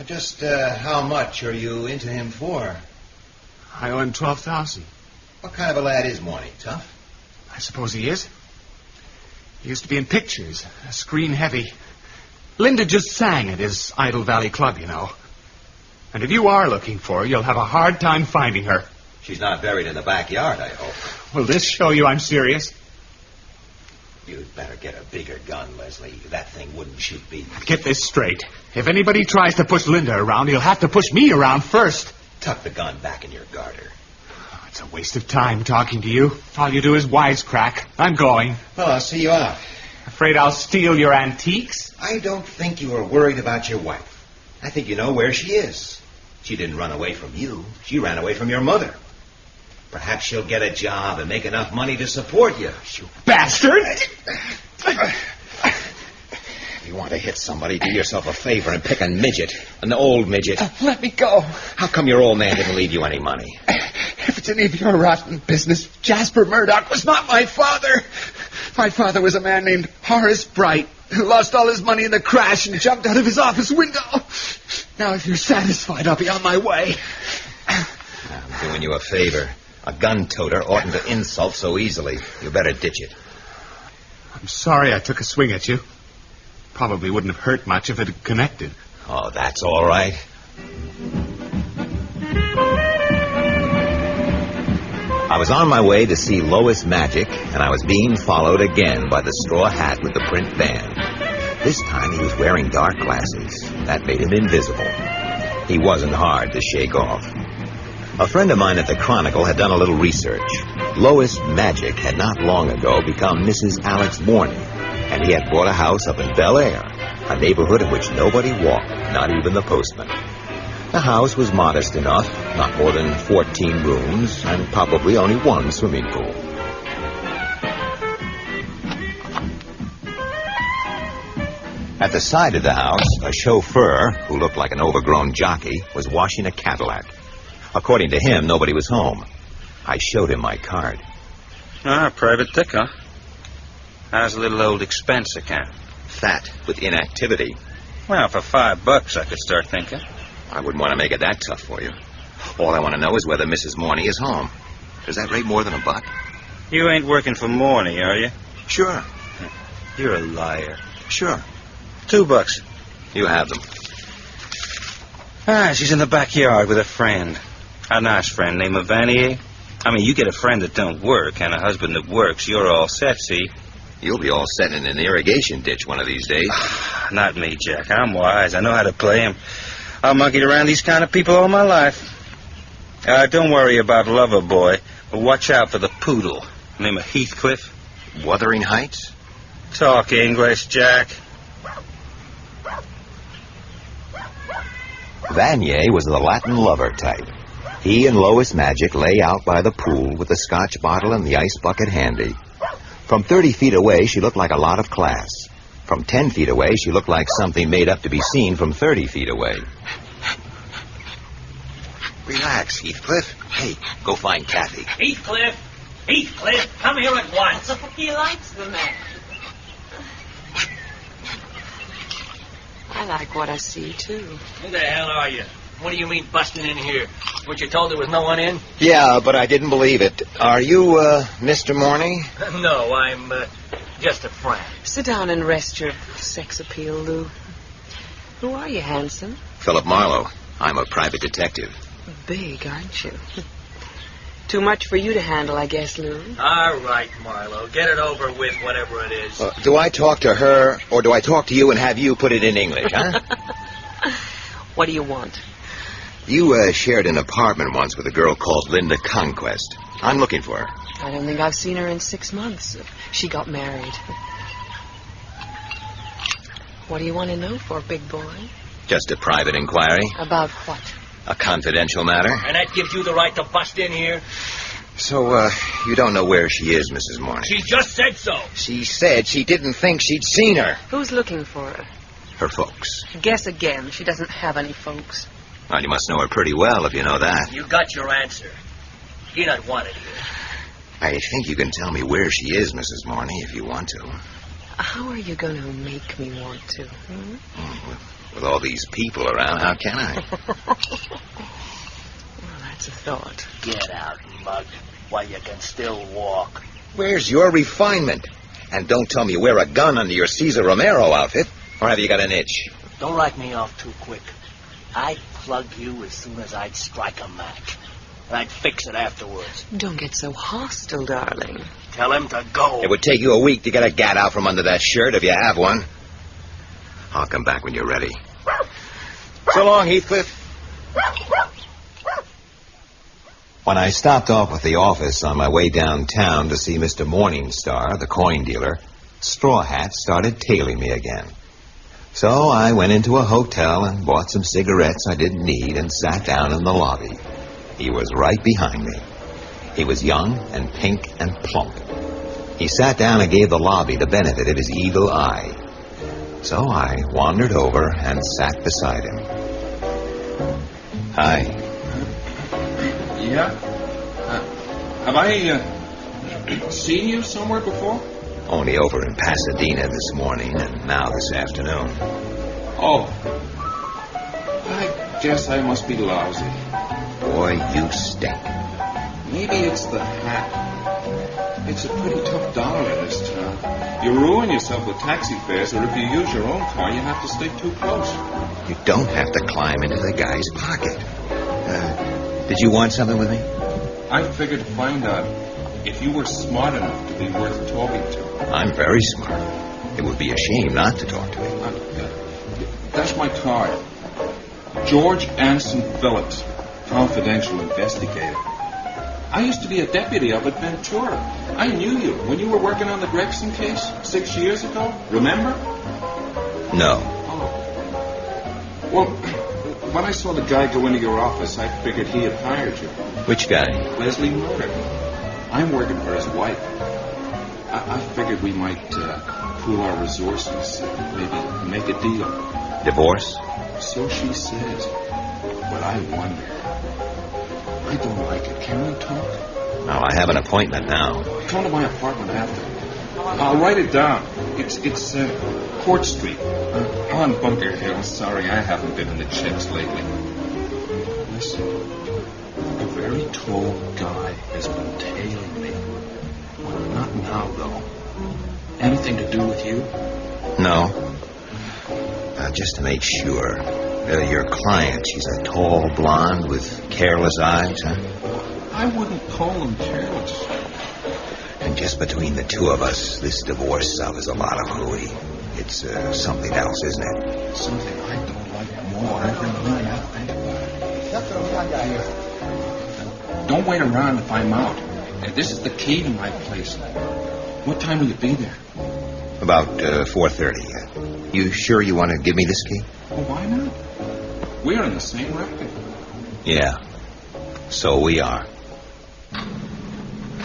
Just how much are you into him for? I owe him $12,000. What kind of a lad is Morny? Tough? I suppose he is. He used to be in pictures, screen heavy. Linda just sang at his Idle Valley Club, you know. And if you are looking for her, you'll have a hard time finding her. She's not buried in the backyard, I hope. Will this show you I'm serious? You'd better get a bigger gun, Leslie. That thing wouldn't shoot bees. Get this straight. If anybody tries to push Linda around, he'll have to push me around first. Tuck the gun back in your garter. Oh, it's a waste of time talking to you. All you do is wisecrack. I'm going. Well, I'll see you out. Afraid I'll steal your antiques? I don't think you are worried about your wife. I think you know where she is. She didn't run away from you. She ran away from your mother. Perhaps she'll get a job and make enough money to support you. You bastard! If you want to hit somebody, do yourself a favor and pick a midget. An old midget. Let me go. How come your old man didn't leave you any money? If it's any of your rotten business, Jasper Murdoch was not my father. My father was a man named Horace Bright, who lost all his money in the crash and jumped out of his office window. Now, if you're satisfied, I'll be on my way. I'm doing you a favor. A gun-toter oughtn't to insult so easily. You better ditch it. I'm sorry I took a swing at you. Probably wouldn't have hurt much if it had connected. Oh, that's all right. I was on my way to see Lois Magic, and I was being followed again by the straw hat with the print band. This time he was wearing dark glasses. That made him invisible. He wasn't hard to shake off. A friend of mine at the Chronicle had done a little research. Lois Magic had not long ago become Mrs. Alex Morny, and he had bought a house up in Bel Air, a neighborhood in which nobody walked, not even the postman. The house was modest enough, not more than 14 rooms, and probably only one swimming pool. At the side of the house, a chauffeur, who looked like an overgrown jockey, was washing a Cadillac. According to him, nobody was home. I showed him my card. Private dick, huh? How's a little old expense account? Fat with inactivity. Well, for $5 I could start thinking. I wouldn't want to make it that tough for you. All I want to know is whether Mrs. Morny is home. Does that rate more than $1? You ain't working for Morny, are you? Sure. You're a liar. Sure. $2. You have them. She's in the backyard with a friend. A nice friend named Vanier. I mean, you get a friend that don't work and a husband that works, you're all set, see? You'll be all set in an irrigation ditch one of these days. Not me, Jack. I'm wise. I know how to play him. I've monkeyed around these kind of people all my life. Don't worry about Lover Boy, but watch out for the poodle. Name of Heathcliff. Wuthering Heights? Talk English, Jack. Vanier was the Latin lover type. He and Lois Magic lay out by the pool with the scotch bottle and the ice bucket handy. From 30 feet away, she looked like a lot of class. From 10 feet away, she looked like something made up to be seen from 30 feet away. Relax, Heathcliff. Hey, go find Kathy. Heathcliff! Heathcliff, come here at once. He likes the man. I like what I see, too. Who the hell are you? What do you mean busting in here? Weren't you told there was no one in? Yeah, but I didn't believe it. Are you, Mr. Morney? No, I'm just a friend. Sit down and rest your sex appeal, Lou. Who are you, handsome? Philip Marlowe. I'm a private detective. Big, aren't you? Too much for you to handle, I guess, Lou. All right, Marlowe. Get it over with, whatever it is. Do I talk to her, or do I talk to you and have you put it in English, huh? What do you want? You shared an apartment once with a girl called Linda Conquest. I'm looking for her. I don't think I've seen her in 6 months. She got married. What do you want to know for, big boy? Just a private inquiry. About what? A confidential matter. And that gives you the right to bust in here? So, you don't know where she is, Mrs. Morney? She just said so. She said she didn't think she'd seen her. Who's looking for her? Her folks. Guess again. She doesn't have any folks. Well, you must know her pretty well if you know that. You got your answer. You're not wanted here. I think you can tell me where she is, Mrs. Morney, if you want to. How are you going to make me want to? Hmm? With all these people around, how can I? Well, that's a thought. Get out, mug, while you can still walk. Where's your refinement? And don't tell me you wear a gun under your Cesar Romero outfit. Or have you got an itch? Don't write me off too quick. I'd plug you as soon as I'd strike a match. And I'd fix it afterwards. Don't get so hostile, darling. Tell him to go. It would take you a week to get a gat out from under that shirt if you have one. I'll come back when you're ready. So long, Heathcliff. When I stopped off at the office on my way downtown to see Mr. Morningstar, the coin dealer, Straw Hat started tailing me again. So I went into a hotel and bought some cigarettes I didn't need and sat down in the lobby. He was right behind me. He was young and pink and plump. He sat down and gave the lobby the benefit of his eagle eye. So I wandered over and sat beside him. Hi. Yeah? Have I seen you somewhere before? Only over in Pasadena this morning and now this afternoon. Oh. I guess I must be lousy. Boy, you stink. Maybe it's the hat. It's a pretty tough dollar in this town. You ruin yourself with taxi fares, or if you use your own car, you have to stick too close. You don't have to climb into the guy's pocket. Did you want something with me? I figured to find out if you were smart enough to be worth talking to. I'm very smart. It would be a shame not to talk to me. That's my card. George Anson Phillips, confidential investigator. I used to be a deputy up at Ventura. I knew you when you were working on the Gregson case 6 years ago. Remember? No. Oh. Well, when I saw the guy go into your office, I figured he had hired you. Which guy? Leslie Murder. I'm working for his wife. I figured we might pool our resources, maybe make a deal. Divorce? So she says. But I wonder. I don't like it. Can we talk? No, I have an appointment now. Come to my apartment after. I'll write it down. It's Court Street on Bunker Hill. Sorry, I haven't been in the checks lately. Listen, a very tall guy has been tailing me. Well, not now, though. Anything to do with you? No. Just to make sure. Your client, she's a tall blonde with careless eyes, huh? I wouldn't call them careless. And just between the two of us, this divorce stuff is a lot of hooey. It's something else, isn't it? Something I don't like more every minute I think about it. Don't wait around if I'm out. This is the key to my place. What time will you be there? About 4:30. You sure you want to give me this key? Well, why not? We're in the same racket. Yeah, so we are.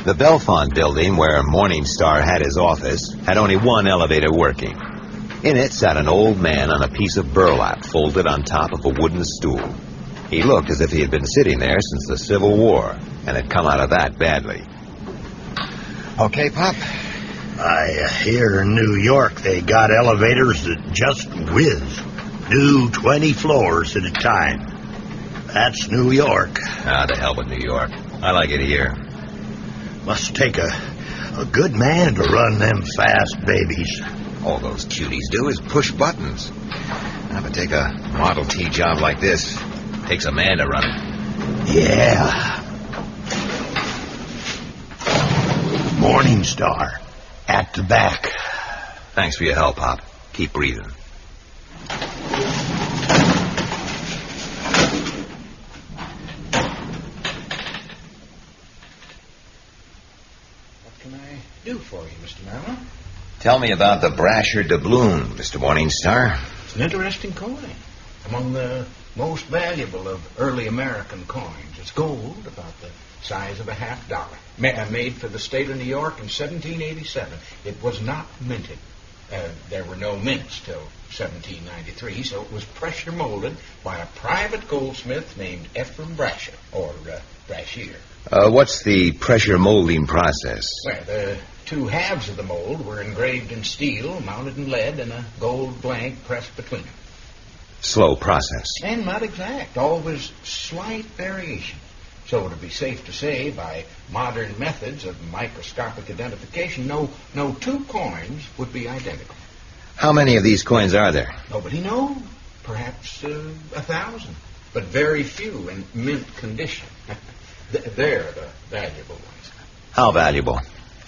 The Belfont building, where Morningstar had his office, had only one elevator working. In it sat an old man on a piece of burlap folded on top of a wooden stool. He looked as if he had been sitting there since the Civil War and had come out of that badly. Okay, Pop? I hear in New York they got elevators that just whiz. Do 20 floors at a time. That's New York. Ah, to hell with New York. I like it here. Must take a good man to run them fast babies. All those cuties do is push buttons. Now, to take a Model T job like this, takes a man to run it. Yeah. Morningstar. At the back. Thanks for your help, Pop. Keep breathing. What can I do for you, Mr. Marlowe? Tell me about the Brasher doubloon, Mr. Morningstar. It's an interesting coin. Among the most valuable of early American coins. It's gold, about the size of a $50. Made for the state of New York in 1787. It was not minted. There were no mints till 1793, so it was pressure molded by a private goldsmith named Ephraim Brasher, or Brashear. What's the pressure molding process? Well, the two halves of the mold were engraved in steel, mounted in lead, and a gold blank pressed between them. Slow process. And not exact, always slight variation. So it would be safe to say, by modern methods of microscopic identification, no two coins would be identical. How many of these coins are there? Nobody knows. Perhaps 1,000. But very few in mint condition. They're the valuable ones. How valuable?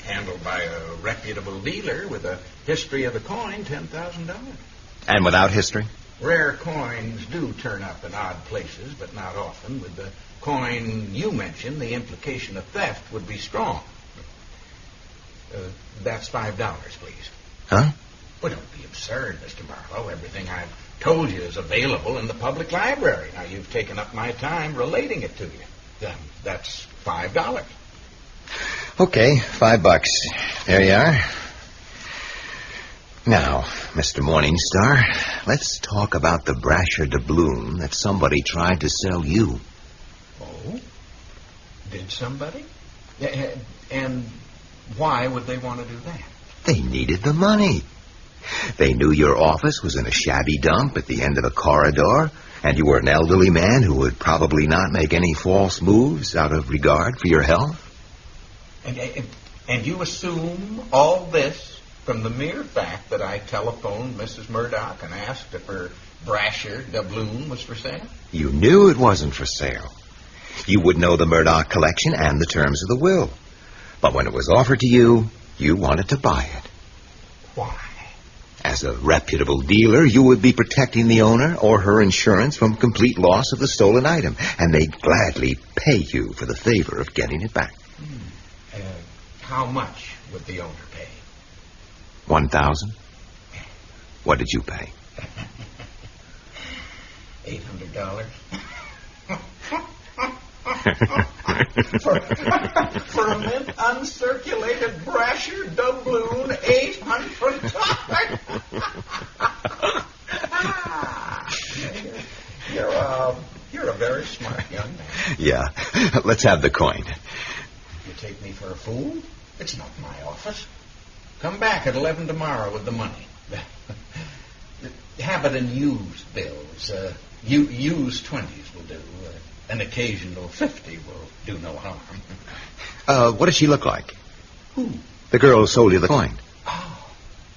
Handled by a reputable dealer with a history of the coin, $10,000. And without history? Rare coins do turn up in odd places, but not often. With the coin you mentioned, the implication of theft would be strong. That's $5, please. Huh? Well, don't be absurd, Mr. Marlowe. Everything I've told you is available in the public library. Now, you've taken up my time relating it to you. That's $5. Okay, $5. There you are. Now, Mr. Morningstar, let's talk about the Brasher doubloon that somebody tried to sell you. Oh? Did somebody? And why would they want to do that? They needed the money. They knew your office was in a shabby dump at the end of a corridor, and you were an elderly man who would probably not make any false moves out of regard for your health. And you assume all this from the mere fact that I telephoned Mrs. Murdoch and asked if her Brasher doubloon was for sale? You knew it wasn't for sale. You would know the Murdoch collection and the terms of the will. But when it was offered to you, you wanted to buy it. Why? As a reputable dealer, you would be protecting the owner or her insurance from complete loss of the stolen item, and they'd gladly pay you for the favor of getting it back. How much would the owner pay? $1,000? What did you pay? $800. for a mint uncirculated Brasher doubloon, $800. You're a very smart young man. Yeah. Let's have the coin. You take me for a fool? It's not my office. Come back at 11 tomorrow with the money. Have it in used bills. Used 20s will do. An occasional 50 will do no harm. What did she look like? Who? The girl who sold you the coin. Oh,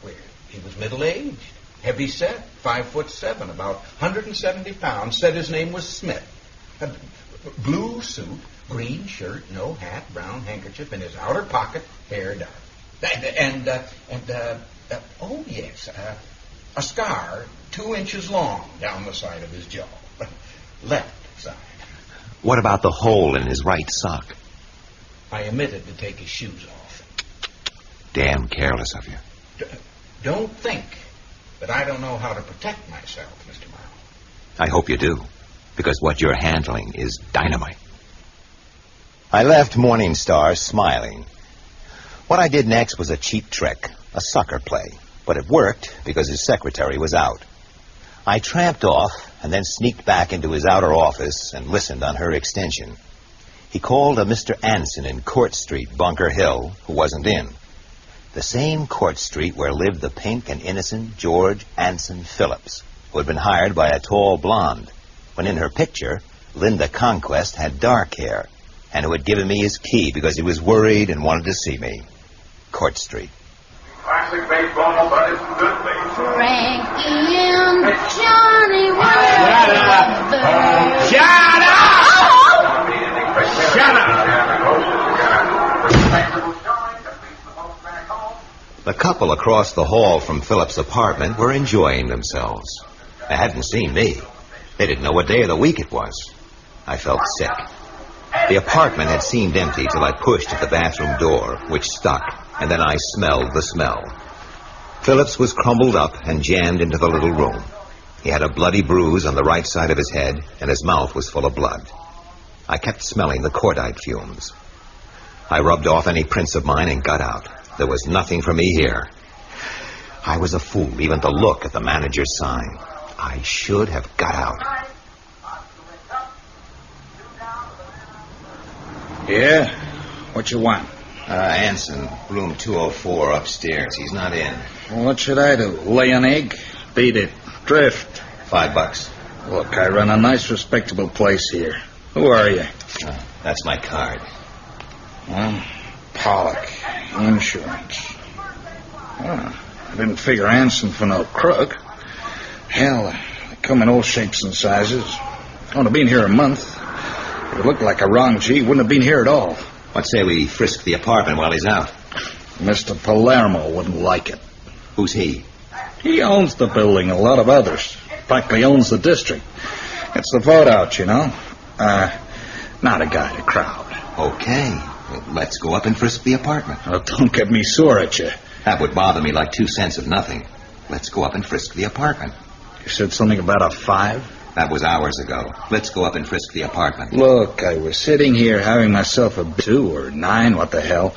well, he was middle-aged, heavy set, 5'7", about 170 pounds. Said his name was Smith. Blue suit, green shirt, no hat, brown handkerchief in his outer pocket, hair dark. Oh yes, a scar 2 inches long down the side of his jaw, left side. What about the hole in his right sock? I omitted to take his shoes off. Damn careless of you. Don't think that I don't know how to protect myself, Mr. Marlowe. I hope you do. because what you're handling is dynamite. I left Morning Star smiling. What I did next was a cheap trick, a sucker play, but it worked because his secretary was out. I tramped off and then sneaked back into his outer office and listened on her extension. He called a Mr. Anson in Court Street, Bunker Hill, who wasn't in. The same Court Street where lived the pink and innocent George Anson Phillips, who had been hired by a tall blonde, when in her picture, Linda Conquest had dark hair, and who had given me his key because he was worried and wanted to see me. Court Street. Classic baseball, but it's good baseball. Frankie and Johnny were Shut The couple across the hall from Philip's apartment were enjoying themselves. They hadn't seen me. They didn't know what day of the week it was. I felt sick. The apartment had seemed empty till I pushed at the bathroom door, which stuck, and then I smelled the smell. Phillips was crumbled up and jammed into the little room. He had a bloody bruise on the right side of his head, and his mouth was full of blood. I kept smelling the cordite fumes. I rubbed off any prints of mine and got out. There was nothing for me here. I was a fool even to look at the manager's sign. I should have got out. Yeah? What you want? Anson, room 204 upstairs. He's not in. Well, what should I do? Lay an egg? Beat it. Drift. $5. Look, I run a nice, respectable place here. Who are you? That's my card. Pollock. Insurance. I didn't figure Anson for no crook. Hell, they come in all shapes and sizes. Only been here a month. If it looked like a wrong G, wouldn't have been here at all. What say we frisk the apartment while he's out? Mr. Palermo wouldn't like it. Who's he? He owns the building, a lot of others. Practically owns the district. It's the vote out, you know. Not a guy to crowd. Okay. Well, let's go up and frisk the apartment. Oh, don't get me sore at you. That would bother me like 2 cents of nothing. Let's go up and frisk the apartment. You said something about a 5? That was hours ago. Let's go up and frisk the apartment. Look, I was sitting here having myself a 2 or 9, what the hell.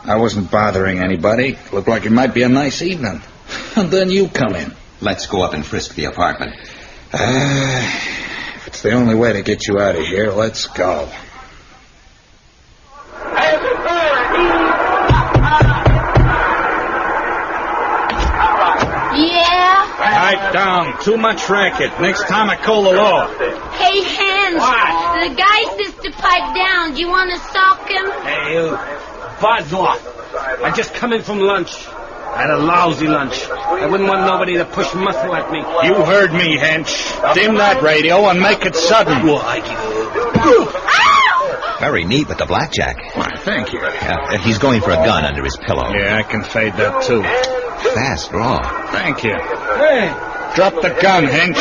I wasn't bothering anybody. Looked like it might be a nice evening. And then you come in. Let's go up and frisk the apartment. If it's the only way to get you out of here, let's go. Yeah? Pipe down. Too much racket. Next time I call the law. Hey, Hans. What? The guy says to pipe down. Do you want to sock him? Hey, you. Buzz off. I just come in from lunch. I had a lousy lunch. I wouldn't want nobody to push muscle at me. You heard me, Hench. Dim that radio and make it sudden. Very neat with the blackjack. Why, thank you. He's going for a gun under his pillow. Yeah, I can fade that, too. Fast draw. Thank you. Hey. Drop the gun, Hench.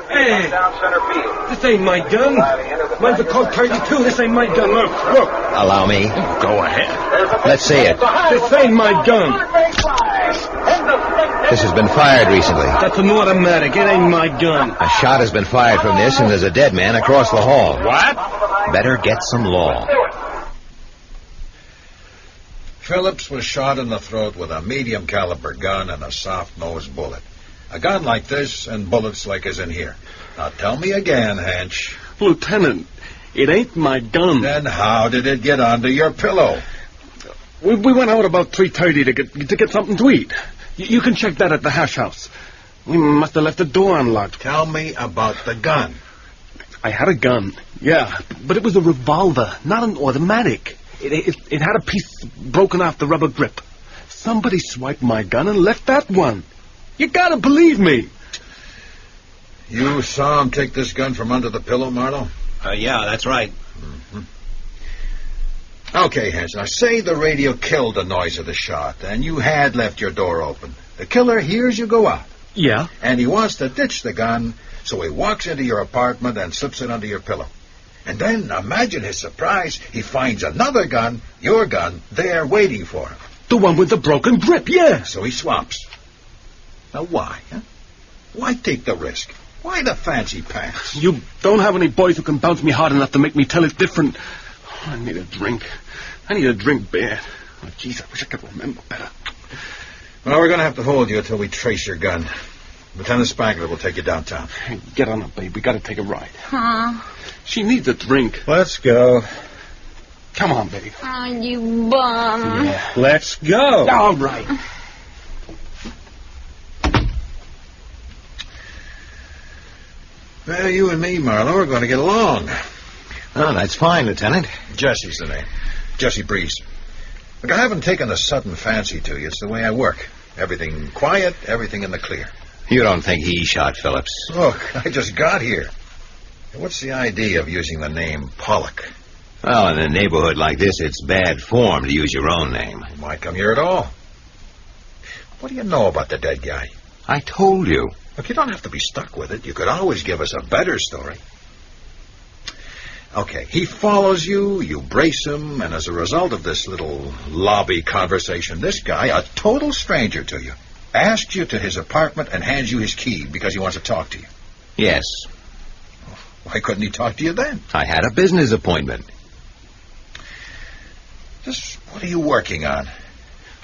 Hey. This ain't my gun. Mine's a Colt 32. This ain't my gun. Look. Allow me. Go ahead. Let's see it. This ain't my gun. This has been fired recently. That's an automatic. It ain't my gun. A shot has been fired from this, and there's a dead man across the hall. What? Better get some law. Phillips was shot in the throat with a medium caliber gun and a soft-nosed bullet. A gun like this and bullets like is in here. Now tell me again, Hench. Lieutenant, it ain't my gun. Then how did it get onto your pillow? We went out about 3:30 to get something to eat. You can check that at the hash house. We must have left the door unlocked. Tell me about the gun. I had a gun, yeah, but it was a revolver, not an automatic. It had a piece broken off the rubber grip. Somebody swiped my gun and left that one. You gotta believe me. You saw him take this gun from under the pillow, Marlowe? Yeah, that's right. Mm-hmm. Okay, Hans, now say the radio killed the noise of the shot, and you had left your door open. The killer hears you go out. Yeah? And he wants to ditch the gun, so he walks into your apartment and slips it under your pillow. And then, imagine his surprise, he finds another gun, your gun, there waiting for him. The one with the broken grip, yeah. So he swaps. Now why, huh? Why take the risk? Why the fancy pants? You don't have any boys who can bounce me hard enough to make me tell it different. I need a drink. I need a drink bad. Oh, jeez, I wish I could remember better. Well, we're going to have to hold you until we trace your gun. Lieutenant Spangler will take you downtown. Hey, get on it, babe. We got to take a ride. Huh? She needs a drink. Let's go. Come on, babe. Oh, you bum. Yeah. Let's go. All right. Well, you and me, Marlowe, are going to get along. Oh, that's fine, Lieutenant. Jesse's the name. Jesse Breeze. Look, I haven't taken a sudden fancy to you. It's the way I work. Everything quiet, everything in the clear. You don't think he shot Phillips? Look, I just got here. What's the idea of using the name Pollock? Well, in a neighborhood like this, it's bad form to use your own name. Why come here at all? What do you know about the dead guy? I told you. Look, you don't have to be stuck with it. You could always give us a better story. Okay, he follows you, you brace him, and as a result of this little lobby conversation, this guy, a total stranger to you, asks you to his apartment and hands you his key because he wants to talk to you. Yes. Why couldn't he talk to you then? I had a business appointment. Just what are you working on?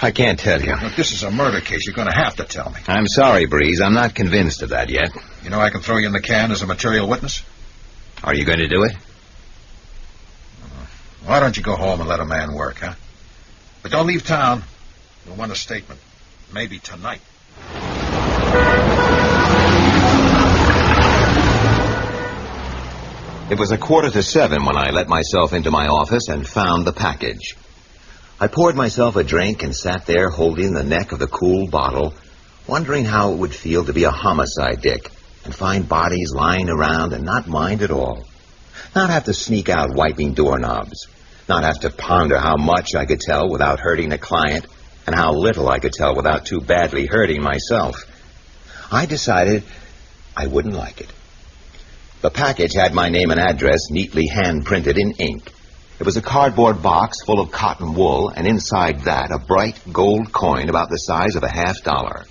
I can't tell you. Look, this is a murder case. You're going to have to tell me. I'm sorry, Breeze. I'm not convinced of that yet. You know I can throw you in the can as a material witness? Are you going to do it? Why don't you go home and let a man work, huh? But don't leave town. We'll want a statement. Maybe tonight. It was 6:45 when I let myself into my office and found the package. I poured myself a drink and sat there holding the neck of the cool bottle, wondering how it would feel to be a homicide dick and find bodies lying around and not mind at all. Not have to sneak out wiping doorknobs. Not have to ponder how much I could tell without hurting a client and how little I could tell without too badly hurting myself. I decided I wouldn't like it. The package had my name and address neatly hand-printed in ink. It was a cardboard box full of cotton wool, and inside that a bright gold coin about the size of a $50.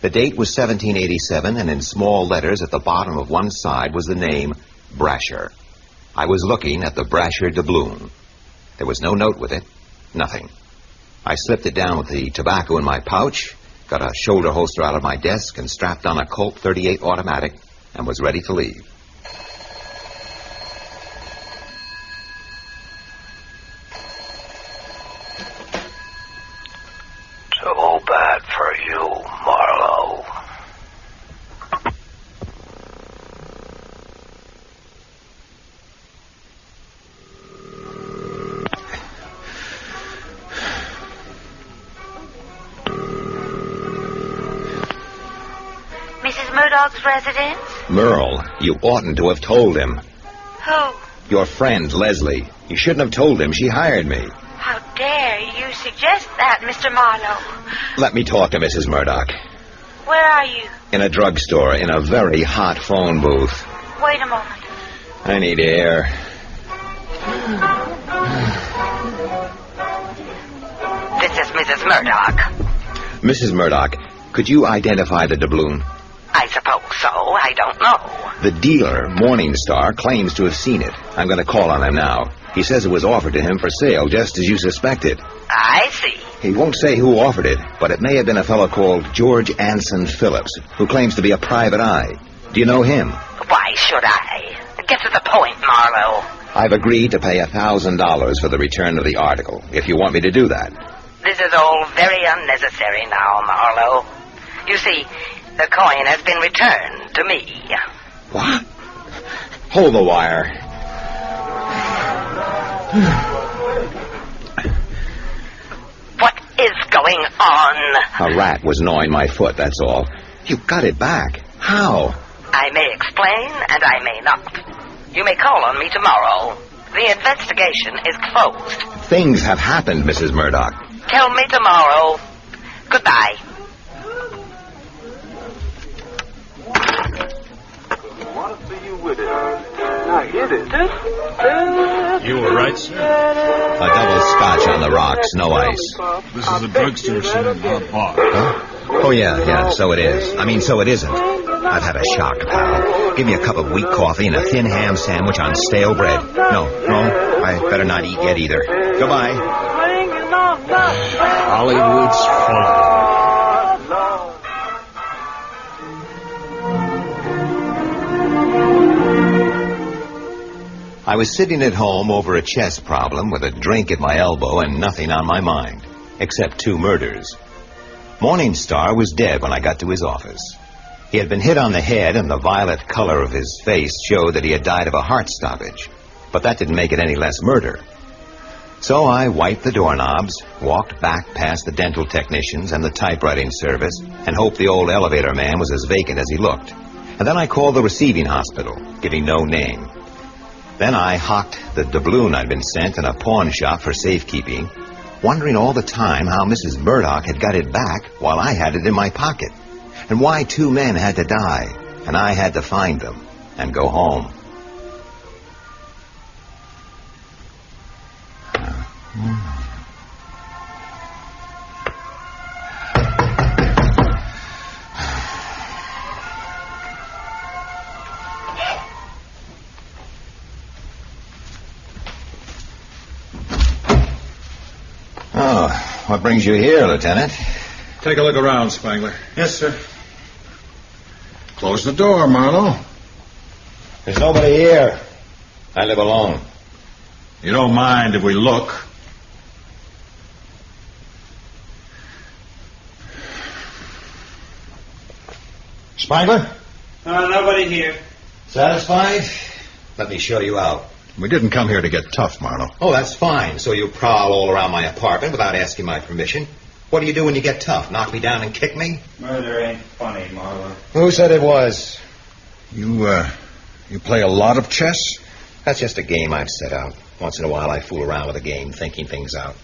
The date was 1787, and in small letters at the bottom of one side was the name Brasher. I was looking at the Brasher doubloon. There was no note with it. Nothing. I slipped it down with the tobacco in my pouch, got a shoulder holster out of my desk, and strapped on a Colt .38 automatic, and was ready to leave. Too bad for you, Marlowe. Mrs. Murdoch's residence? Merle, you oughtn't to have told him. Who? Your friend, Leslie. You shouldn't have told him. She hired me. How dare you suggest that, Mr. Marlowe? Let me talk to Mrs. Murdoch. Where are you? In a drugstore, in a very hot phone booth. Wait a moment. I need air. This is Mrs. Murdoch. Mrs. Murdoch, could you identify the doubloon? I suppose so. I don't know. The dealer, Morningstar, claims to have seen it. I'm going to call on him now. He says it was offered to him for sale, just as you suspected. I see. He won't say who offered it, but it may have been a fellow called George Anson Phillips, who claims to be a private eye. Do you know him? Why should I? Get to the point, Marlowe. I've agreed to pay $1,000 for the return of the article, if you want me to do that. This is all very unnecessary now, Marlowe. You see, the coin has been returned to me. What? Hold the wire. What is going on? A rat was gnawing my foot, that's all. You got it back. How? I may explain, and I may not. You may call on me tomorrow. The investigation is closed. Things have happened, Mrs. Murdoch. Tell me tomorrow. Goodbye. You were right, sir. A double scotch on the rocks, no ice. This is a drugstore, sir, not a bar. Huh? Oh, yeah, so it is. I mean, so it isn't. I've had a shock, pal. Give me a cup of weak coffee and a thin ham sandwich on stale bread. No, I better not eat yet either. Goodbye. Hollywood's full. I was sitting at home over a chess problem with a drink at my elbow and nothing on my mind, except 2 murders. Morningstar was dead when I got to his office. He had been hit on the head, and the violet color of his face showed that he had died of a heart stoppage. But that didn't make it any less murder. So I wiped the doorknobs, walked back past the dental technicians and the typewriting service, and hoped the old elevator man was as vacant as he looked. And then I called the receiving hospital, giving no name. Then I hocked the doubloon I'd been sent in a pawn shop for safekeeping, wondering all the time how Mrs. Murdoch had got it back while I had it in my pocket, and why 2 men had to die, and I had to find them and go home. What brings you here, Lieutenant? Take a look around, Spangler. Yes, sir. Close the door, Marlowe. There's nobody here. I live alone. You don't mind if we look? Spangler? Nobody here. Satisfied? Let me show you out. We didn't come here to get tough, Marlowe. Oh, that's fine. So you prowl all around my apartment without asking my permission. What do you do when you get tough? Knock me down and kick me? Murder ain't funny, Marlowe. Who said it was? You play a lot of chess? That's just a game I've set out. Once in a while I fool around with a game, thinking things out.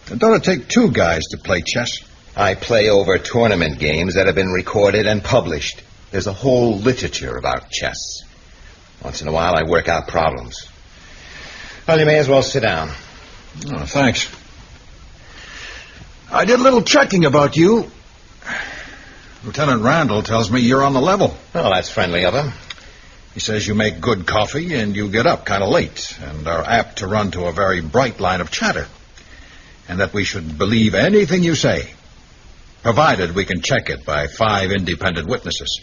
Don't it take 2 guys to play chess? I play over tournament games that have been recorded and published. There's a whole literature about chess. Once in a while I work out problems. Well, you may as well sit down. Oh, thanks. I did a little checking about you. Lieutenant Randall tells me you're on the level. Oh, that's friendly of him. He says you make good coffee and you get up kind of late and are apt to run to a very bright line of chatter. And that we should believe anything you say, provided we can check it by 5 independent witnesses.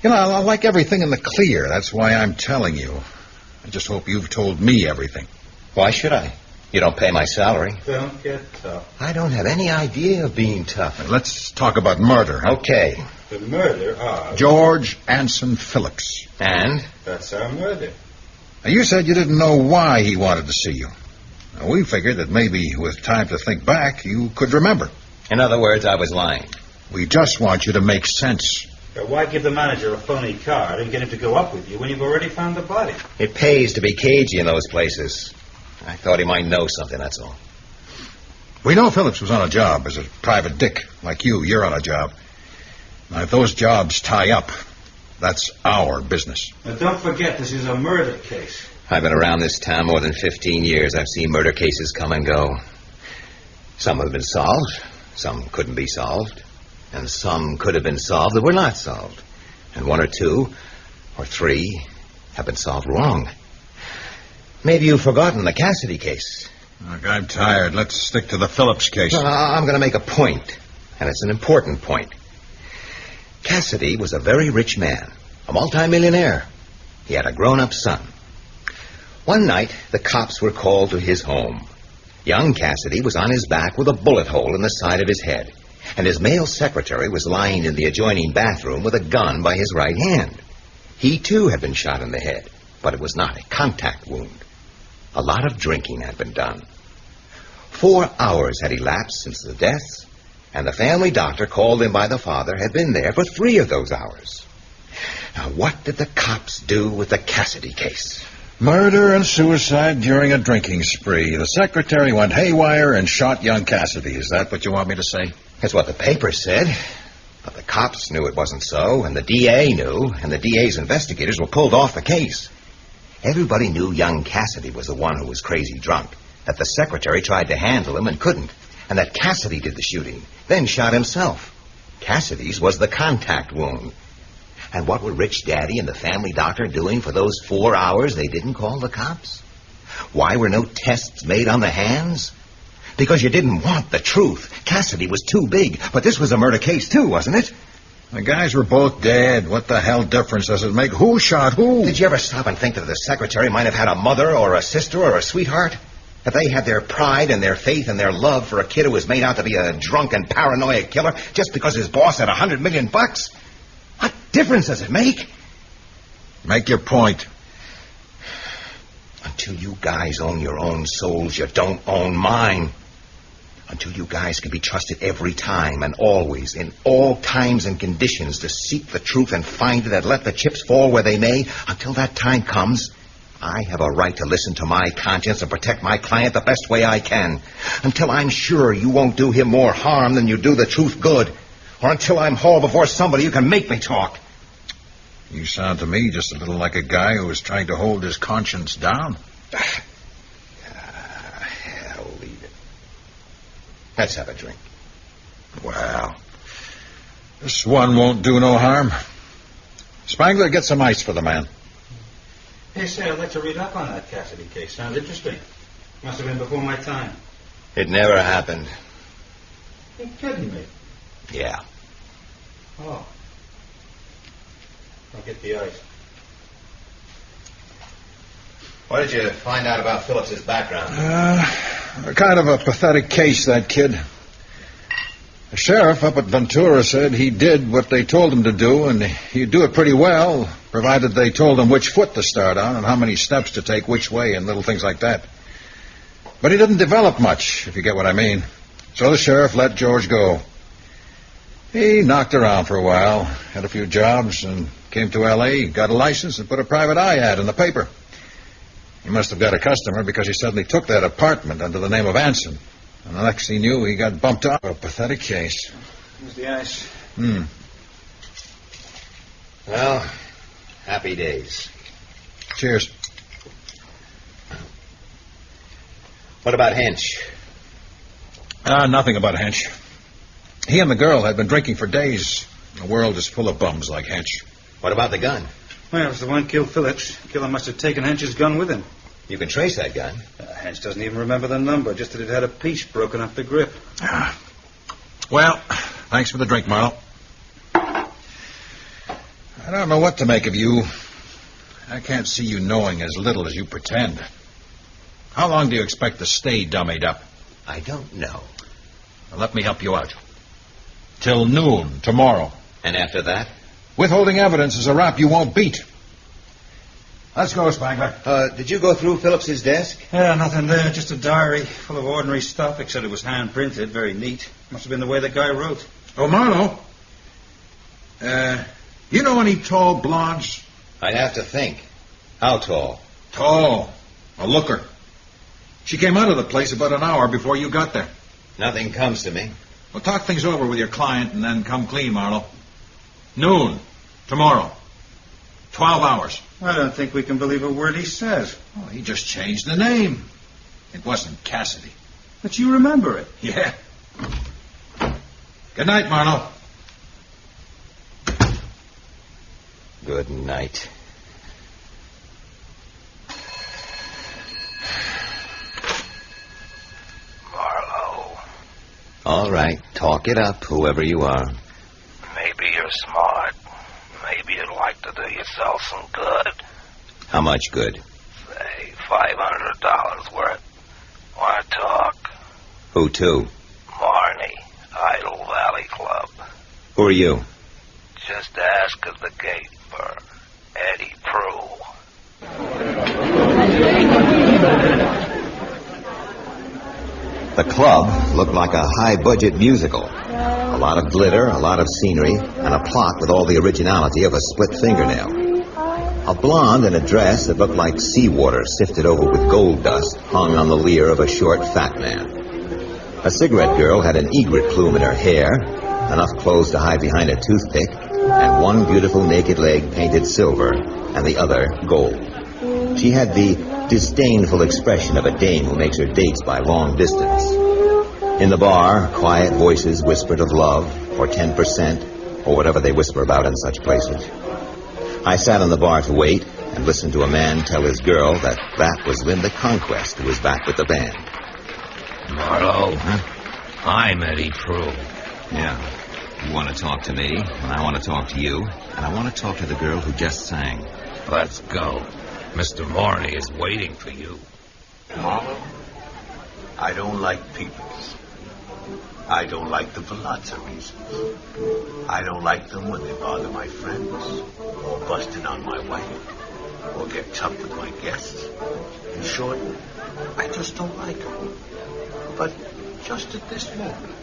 You know, I like everything in the clear. That's why I'm telling you. I just hope you've told me everything. Why should I? You don't pay my salary. Don't get tough. I don't have any idea of being tough. Now, let's talk about murder. Huh? Okay. The murder of... George Anson Phillips. And? That's our murder. Now, you said you didn't know why he wanted to see you. Now, we figured that maybe with time to think back, you could remember. In other words, I was lying. We just want you to make sense. But why give the manager a phony card and get him to go up with you when you've already found the body? It pays to be cagey in those places. I thought he might know something, that's all. We know Phillips was on a job as a private dick. Like you're on a job. Now, if those jobs tie up, that's our business. Now, don't forget, this is a murder case. I've been around this town more than 15 years. I've seen murder cases come and go. Some have been solved. Some couldn't be solved. And some could have been solved that were not solved. And 1 or 2 or 3 have been solved wrong. Maybe you've forgotten the Cassidy case. Look, I'm tired. Let's stick to the Phillips case. No, I'm going to make a point, and it's an important point. Cassidy was a very rich man, a multimillionaire. He had a grown-up son. One night, the cops were called to his home. Young Cassidy was on his back with a bullet hole in the side of his head, and his male secretary was lying in the adjoining bathroom with a gun by his right hand. He, too, had been shot in the head, but it was not a contact wound. A lot of drinking had been done. 4 hours had elapsed since the deaths, and the family doctor called in by the father had been there for 3 of those hours. Now, what did the cops do with the Cassidy case? Murder and suicide during a drinking spree. The secretary went haywire and shot young Cassidy. Is that what you want me to say? That's what the paper said. But the cops knew it wasn't so, and the DA knew, and the DA's investigators were pulled off the case. Everybody knew young Cassidy was the one who was crazy drunk, that the secretary tried to handle him and couldn't, and that Cassidy did the shooting, then shot himself. Cassidy's was the contact wound. And what were Rich Daddy and the family doctor doing for those 4 hours they didn't call the cops? Why were no tests made on the hands? Because you didn't want the truth. Cassidy was too big, but this was a murder case too, wasn't it? The guys were both dead. What the hell difference does it make? Who shot who? Did you ever stop and think that the secretary might have had a mother or a sister or a sweetheart? That they had their pride and their faith and their love for a kid who was made out to be a drunken, paranoid killer just because his boss had $100 million? What difference does it make? Make your point. Until you guys own your own souls, you don't own mine. Until you guys can be trusted every time and always, in all times and conditions, to seek the truth and find it and let the chips fall where they may, until that time comes, I have a right to listen to my conscience and protect my client the best way I can. Until I'm sure you won't do him more harm than you do the truth good. Or until I'm hauled before somebody who can make me talk. You sound to me just a little like a guy who was trying to hold his conscience down. Hell, leave it. Let's have a drink. Well, this one won't do no harm. Spangler, get some ice for the man. Hey, say, I'd like to read up on that Cassidy case. Sounds interesting. Must have been before my time. It never happened. You're kidding me. Yeah. Oh. I'll get the ice. What did you find out about Phillips's background? Kind of a pathetic case, that kid. The sheriff up at Ventura said he did what they told him to do, and he'd do it pretty well, provided they told him which foot to start on and how many steps to take which way and little things like that. But he didn't develop much, if you get what I mean. So the sheriff let George go. He knocked around for a while, had a few jobs, and came to L.A., got a license, and put a private eye ad in the paper. He must have got a customer because he suddenly took that apartment under the name of Anson. And the next he knew, he got bumped out. A pathetic case. Here's the ice. Well, happy days. Cheers. What about Hench? Nothing about Hench. He and the girl had been drinking for days. The world is full of bums like Hench. What about the gun? Well, it was the one killed Phillips. Killer must have taken Hench's gun with him. You can trace that gun. Hench doesn't even remember the number, just that it had a piece broken off the grip. Well, thanks for the drink, Marlowe. I don't know what to make of you. I can't see you knowing as little as you pretend. How long do you expect to stay dummied up? I don't know. Well, let me help you out. Till noon tomorrow. And after that? Withholding evidence is a rap you won't beat. Let's go, Spangler. Did you go through Phillips's desk? Yeah, nothing there. Just a diary full of ordinary stuff, except it was hand-printed. Very neat. Must have been the way the guy wrote. Oh, Marlowe. You know any tall blondes? I'd have to think. How tall? Tall. A looker. She came out of the place about an hour before you got there. Nothing comes to me. Well, talk things over with your client and then come clean, Marlowe. Noon. Tomorrow. 12 hours. I don't think we can believe a word he says. Oh, he just changed the name. It wasn't Cassidy. But you remember it. Yeah. Good night, Marlowe. Good night. Marlowe. All right, talk it up, whoever you are. Maybe you're smart. Maybe you'd like to do yourself some good. How much good? Say $500 worth. Want to talk? Who to? Marnie, Idle Valley Club. Who are you? Just ask at the gate for Eddie Prue. The club looked like a high-budget musical. A lot of glitter, a lot of scenery, and a plot with all the originality of a split fingernail. A blonde in a dress that looked like seawater sifted over with gold dust hung on the leer of a short, fat man. A cigarette girl had an egret plume in her hair, enough clothes to hide behind a toothpick, and one beautiful naked leg painted silver, and the other gold. She had the disdainful expression of a dame who makes her dates by long distance. In the bar, quiet voices whispered of love, or 10%, or whatever they whisper about in such places. I sat on the bar to wait and listened to a man tell his girl that was Linda Conquest who was back with the band. Marlowe, Huh? I'm Eddie Prue. Yeah. You want to talk to me, and I want to talk to you, and I want to talk to the girl who just sang. Let's go. Mr. Morney is waiting for you. Marlowe, I don't like peoples. I don't like them for lots of reasons. I don't like them when they bother my friends, or bust in on my wife, or get tough with my guests. In short, I just don't like them. But just at this moment,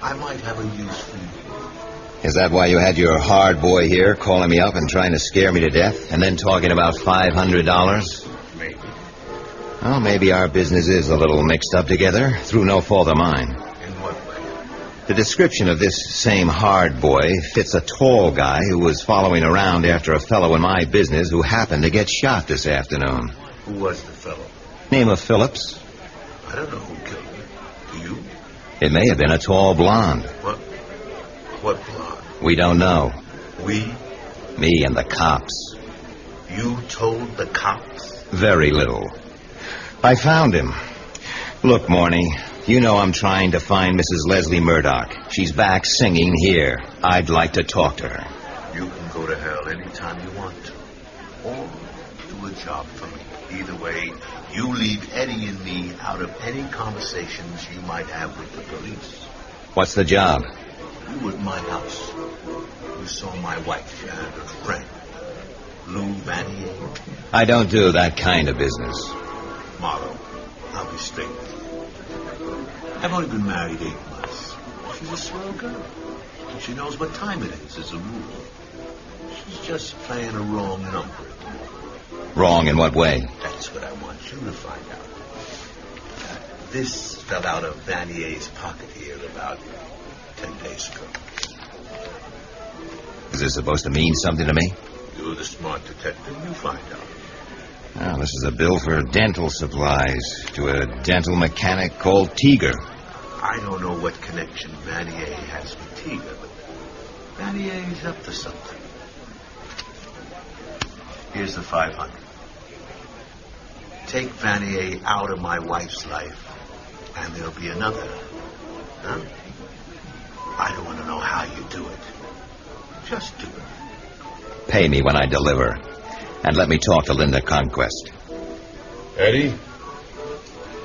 I might have a use for you. Is that why you had your hard boy here calling me up and trying to scare me to death, and then talking about $500? Maybe. Well, maybe our business is a little mixed up together, through no fault of mine. In what way? The description of this same hard boy fits a tall guy who was following around after a fellow in my business who happened to get shot this afternoon. Who was the fellow? Name of Phillips. I don't know who killed him. Do you? It may have been a tall blonde. What blonde? We don't know. We? Me and the cops. You told the cops? Very little. I found him. Look, Morney, you know I'm trying to find Mrs. Leslie Murdoch. She's back singing here. I'd like to talk to her. You can go to hell anytime you want to. Or do a job for me. Either way, you leave Eddie and me out of any conversations you might have with the police. What's the job? You were at my house. You saw my wife and her friend, Lou Vanier. I don't do that kind of business. Marlowe, I'll be straight with you. I've only been married 8 months. She's a swell girl. And she knows what time it is, as a rule. She's just playing a wrong number. Wrong in what way? That's what I want you to find out. This fell out of Vanier's pocket here about 10 days ago. Is this supposed to mean something to me? You're the smart detective. You find out. Well, this is a bill for dental supplies to a dental mechanic called Teeger. I don't know what connection Vanier has with Teeger, but Vanier's up to something. Here's the 500. Take Vanier out of my wife's life, and there'll be another. Huh? I don't want to know how you do it. Just do it. Pay me when I deliver. And let me talk to Linda Conquest. Eddie,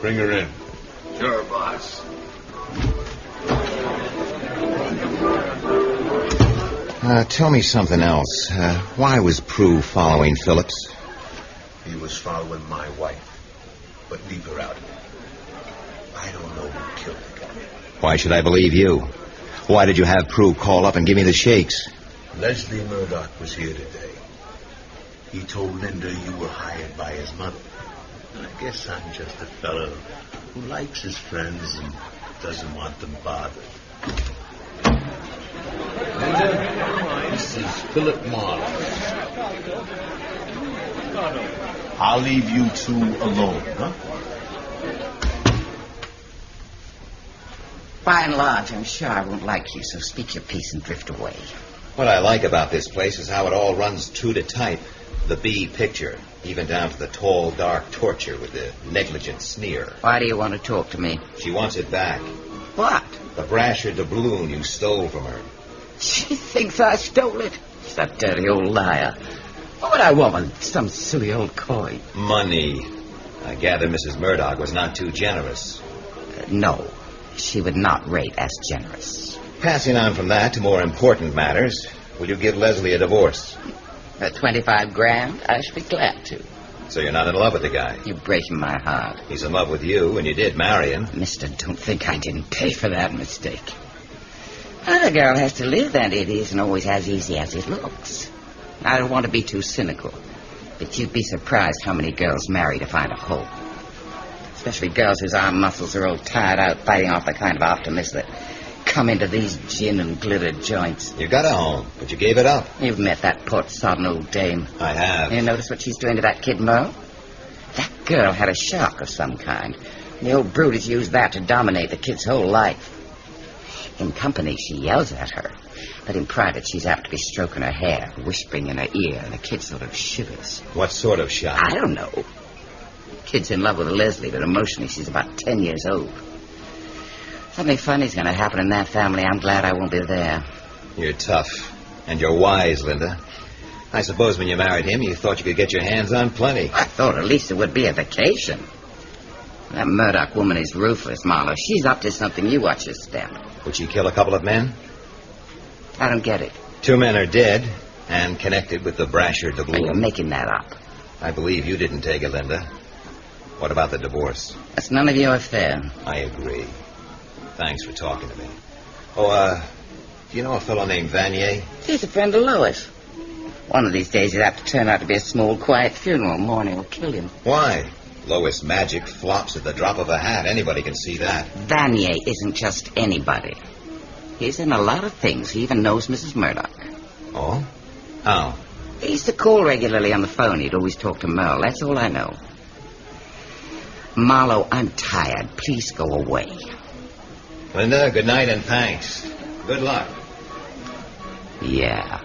bring her in. Sure, boss. Tell me something else. Why was Prue following Phillips? He was following my wife. But leave her out of it. I don't know who killed the guy. Why should I believe you? Why did you have Prue call up and give me the shakes? Leslie Murdoch was here today. He told Linda you were hired by his mother. I guess I'm just a fellow who likes his friends and doesn't want them bothered. Linda, this is Philip Marlowe. I'll leave you two alone, huh? By and large, I'm sure I won't like you, so speak your piece and drift away. What I like about this place is how it all runs true to type. The B picture, even down to the tall, dark torture with the negligent sneer. Why do you want to talk to me? She wants it back. What? The brasher doubloon you stole from her. She thinks I stole it. She's that dirty old liar. What would I want with some silly old coin? Money. I gather Mrs. Murdoch was not too generous. No, she would not rate as generous. Passing on from that to more important matters, will you give Leslie a divorce? At $25,000, I should be glad to. So you're not in love with the guy? You're breaking my heart. He's in love with you, and you did marry him. Mister, don't think I didn't pay for that mistake. A girl has to live, and it isn't always as easy as it looks. I don't want to be too cynical, but you'd be surprised how many girls marry to find a home. Especially girls whose arm muscles are all tired out fighting off the kind of optimists that come into these gin and glitter joints. You got a home, but you gave it up. You've met that port-sodden old dame. I have. You notice what she's doing to that kid Mo? That girl had a shock of some kind. The old brute has used that to dominate the kid's whole life. In company, she yells at her. But in private, she's apt to be stroking her hair, whispering in her ear, and the kid sort of shivers. What sort of shot? I don't know. Kid's in love with Leslie, but emotionally she's about 10 years old. Something funny's going to happen in that family. I'm glad I won't be there. You're tough. And you're wise, Linda. I suppose when you married him, you thought you could get your hands on plenty. I thought at least it would be a vacation. That Murdoch woman is ruthless, Marlowe. She's up to something. You watch her step. Would she kill a couple of men? I don't get it. 2 men are dead and connected with the Brasher doubloon. You're making that up. I believe you didn't take it, Linda. What about the divorce? That's none of your affair. I agree. Thanks for talking to me. Oh, do you know a fellow named Vanier? He's a friend of Lois. One of these days he'd have to turn out to be a small, quiet funeral. Morning will kill him. Why? Lois' magic flops at the drop of a hat. Anybody can see that. Vanier isn't just anybody. He's in a lot of things. He even knows Mrs. Murdoch. Oh? How? He used to call regularly on the phone. He'd always talk to Merle. That's all I know. Marlowe, I'm tired. Please go away. Linda, good night and thanks. Good luck. Yeah.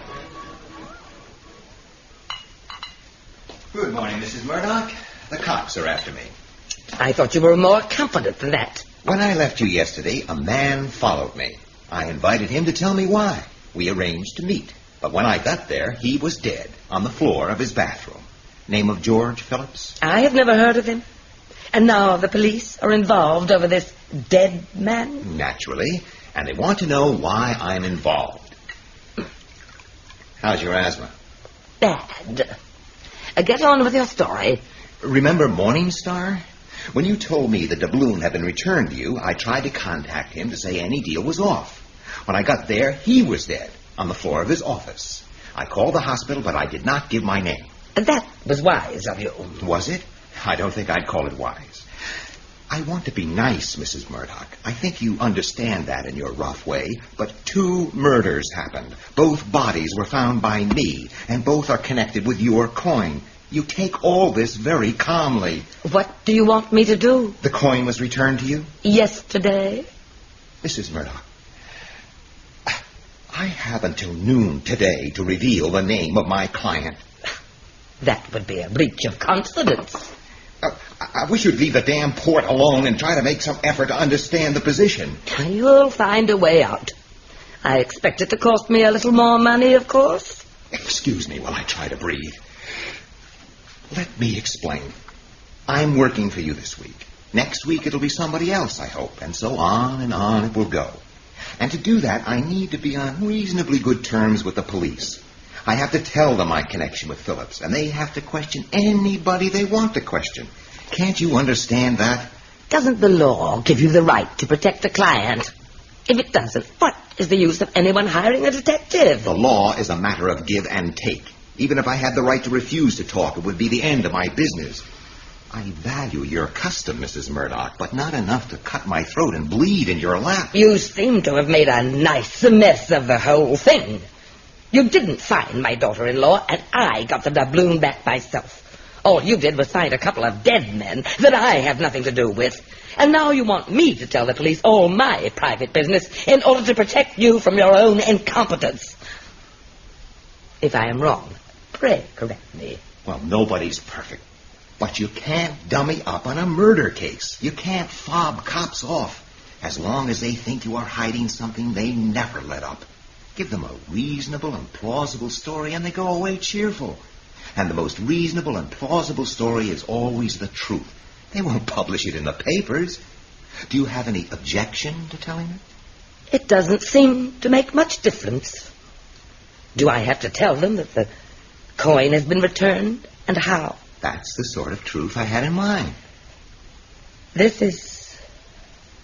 Good morning, Mrs. Murdoch. The cops are after me. I thought you were more confident than that. When I left you yesterday, a man followed me. I invited him to tell me why. We arranged to meet. But when I got there, he was dead on the floor of his bathroom. Name of George Phillips? I have never heard of him. And now the police are involved over this dead man? Naturally. And they want to know why I'm involved. How's your asthma? Bad. Get on with your story. Remember Morningstar? When you told me the doubloon had been returned to you, I tried to contact him to say any deal was off. When I got there, he was dead on the floor of his office. I called the hospital, but I did not give my name. That was wise of you. Was it? I don't think I'd call it wise. I want to be nice, Mrs. Murdoch. I think you understand that in your rough way. But 2 murders happened. Both bodies were found by me, and both are connected with your coin. You take all this very calmly. What do you want me to do? The coin was returned to you? Yesterday. Mrs. Murdoch, I have until noon today to reveal the name of my client. That would be a breach of confidence. I wish you'd leave the damn port alone and try to make some effort to understand the position. You'll find a way out. I expect it to cost me a little more money, of course. Excuse me while I try to breathe. Let me explain. I'm working for you this week. Next week it'll be somebody else, I hope, and so on and on it will go. And to do that, I need to be on reasonably good terms with the police. I have to tell them my connection with Phillips, and they have to question anybody they want to question. Can't you understand that? Doesn't the law give you the right to protect a client? If it doesn't, what is the use of anyone hiring a detective? The law is a matter of give and take. Even if I had the right to refuse to talk, it would be the end of my business. I value your custom, Mrs. Murdoch, but not enough to cut my throat and bleed in your lap. You seem to have made a nice mess of the whole thing. You didn't find my daughter-in-law, and I got the doubloon back myself. All you did was find a couple of dead men that I have nothing to do with. And now you want me to tell the police all my private business in order to protect you from your own incompetence. If I am wrong, pray correct me. Well, nobody's perfect. But you can't dummy up on a murder case. You can't fob cops off. As long as they think you are hiding something, they never let up. Give them a reasonable and plausible story, and they go away cheerful. And the most reasonable and plausible story is always the truth. They won't publish it in the papers. Do you have any objection to telling it? It doesn't seem to make much difference. Do I have to tell them that the coin has been returned, and how? That's the sort of truth I had in mind. This is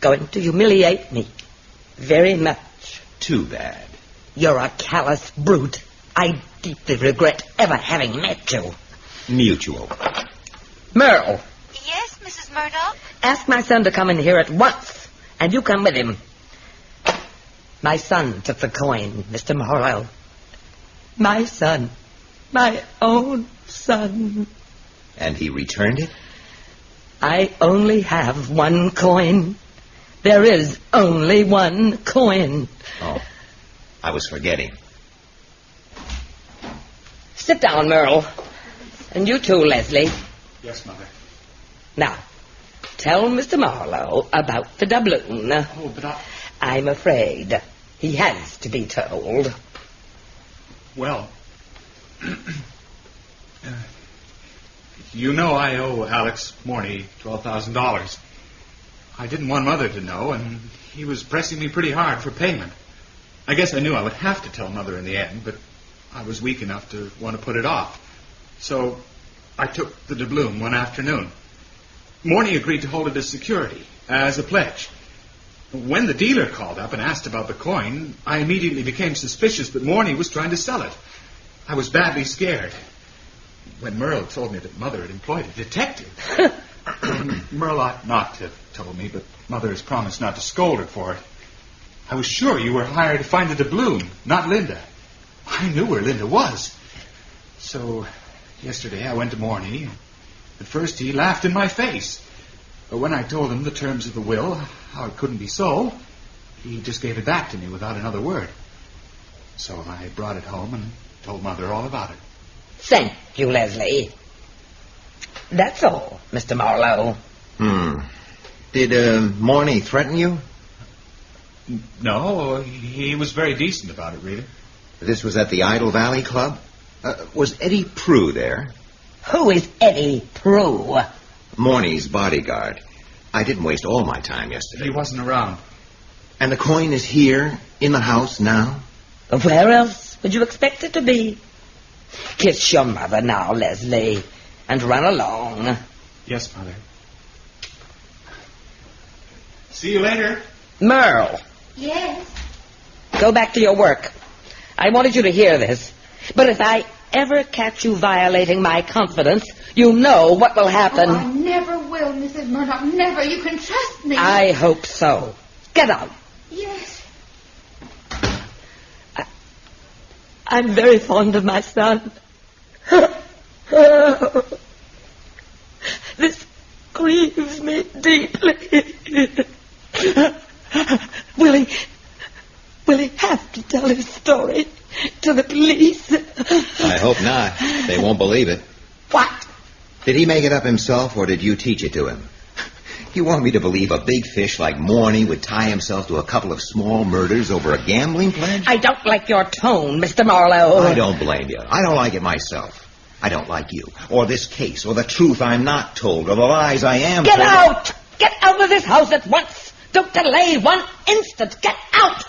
going to humiliate me very much. Too bad. You're a callous brute. I deeply regret ever having met you. Mutual. Merle. Yes, Mrs. Murdoch? Ask my son to come in here at once, and you come with him. My son took the coin, Mr. Marlowe. My son. My own son. And he returned it? I only have one coin. There is only one coin. Oh, I was forgetting. Sit down, Merle. And you too, Leslie. Yes, Mother. Now, tell Mr. Marlowe about the doubloon. Oh, but I'm afraid he has to be told. Well, you know I owe Alex Morney $12,000. I didn't want Mother to know, and he was pressing me pretty hard for payment. I guess I knew I would have to tell Mother in the end, but I was weak enough to want to put it off. So I took the doubloon one afternoon. Morney agreed to hold it as security, as a pledge. When the dealer called up and asked about the coin, I immediately became suspicious that Morney was trying to sell it. I was badly scared. When Merle told me that Mother had employed a detective... Merle ought not to have told me, but Mother has promised not to scold her for it. I was sure you were hired to find the doubloon, not Linda. I knew where Linda was. So, yesterday I went to Morney. At first he laughed in my face. But when I told him the terms of the will, how it couldn't be sold, he just gave it back to me without another word. So I brought it home and told Mother all about it. Thank you, Leslie. That's all, Mr. Marlowe. Did Morney threaten you? No, he was very decent about it, really. This was at the Idle Valley Club? Was Eddie Prue there? Who is Eddie Prue? Morney's bodyguard. I didn't waste all my time yesterday. He wasn't around. And the coin is here, in the house now? Where else would you expect it to be? Kiss your mother now, Leslie, and run along. Yes, Mother. See you later. Merle. Yes? Go back to your work. I wanted you to hear this. But if I ever catch you violating my confidence, you know what will happen. Oh, I never will, Mrs. Murdoch. Never. You can trust me. I hope so. Get out. Yes. I'm very fond of my son. This grieves me deeply. Will he have to tell his story to the police? I hope not. They won't believe it. What? Did he make it up himself, or did you teach it to him? You want me to believe a big fish like Morney would tie himself to a couple of small murders over a gambling pledge? I don't like your tone, Mr. Marlowe. I don't blame you. I don't like it myself. I don't like you, or this case, or the truth I'm not told, or the lies I am Get told. out! Get out of this house at once! Don't delay 1 instant! Get out!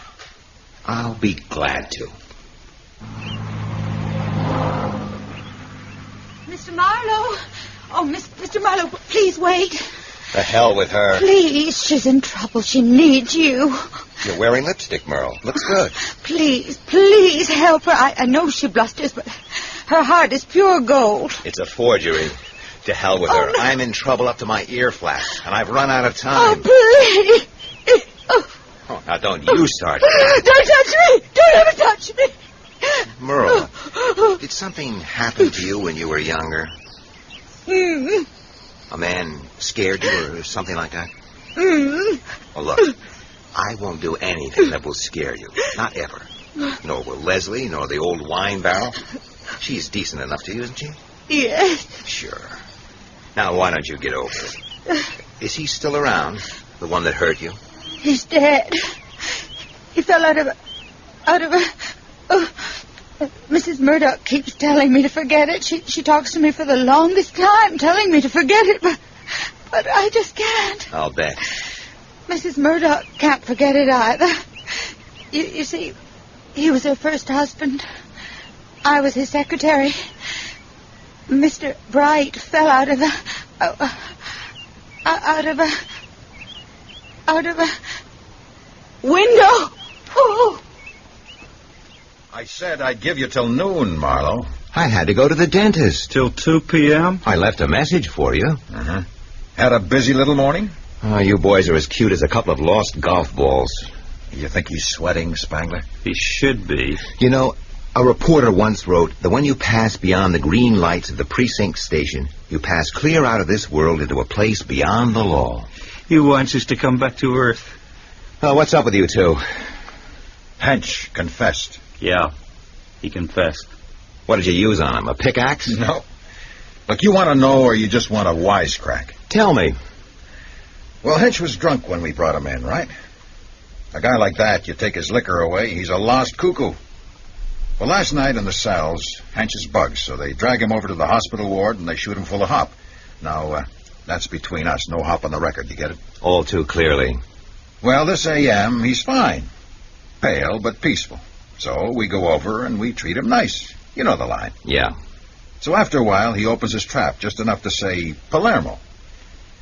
I'll be glad to. Mr. Marlowe. Oh, Mr. Marlowe, please wait. The hell with her. Please, she's in trouble. She needs you. You're wearing lipstick, Merle. Looks good. Please help her. I know she blusters, but her heart is pure gold. It's a forgery. To hell with her. No. I'm in trouble up to my ear flaps, and I've run out of time. Oh, please. Oh, now don't you start. Don't touch me. Don't ever touch me. Merle, did something happen to you when you were younger? A man scared you or something like that? Well, look, I won't do anything that will scare you. Not ever. Nor will Leslie, nor the old wine barrel. She's decent enough to you, isn't she? Yes. Sure. Now, why don't you get over it? Is he still around, the one that hurt you? He's dead. He fell out of a... Mrs. Murdoch keeps telling me to forget it. She talks to me for the longest time, telling me to forget it, but I just can't. I'll bet. Mrs. Murdoch can't forget it either. You see, he was her first husband. I was his secretary. Mr. Bright fell out of a window. Oh. I said I'd give you till noon, Marlowe. I had to go to the dentist. Till 2 p.m.? I left a message for you. Had a busy little morning? Oh, you boys are as cute as a couple of lost golf balls. You think he's sweating, Spangler? He should be. You know, A reporter once wrote that when you pass beyond the green lights of the precinct station, you pass clear out of this world into a place beyond the law. He wants us to come back to Earth. Well, what's up with you two? Hench confessed. Yeah, he confessed. What did you use on him, a pickaxe? No. Look, you want to know or you just want a wisecrack? Tell me. Well, Hench was drunk when we brought him in, right? A guy like that, you take his liquor away, he's a lost cuckoo. Well, last night in the cells, Hench is bugged, so they drag him over to the hospital ward and they shoot him full of hop. Now, that's between us. No hop on the record, you get it? All too clearly. Well, this AM, he's fine. Pale, but peaceful. So we go over and we treat him nice. You know the line. Yeah. So after a while, he opens his trap, just enough to say, Palermo.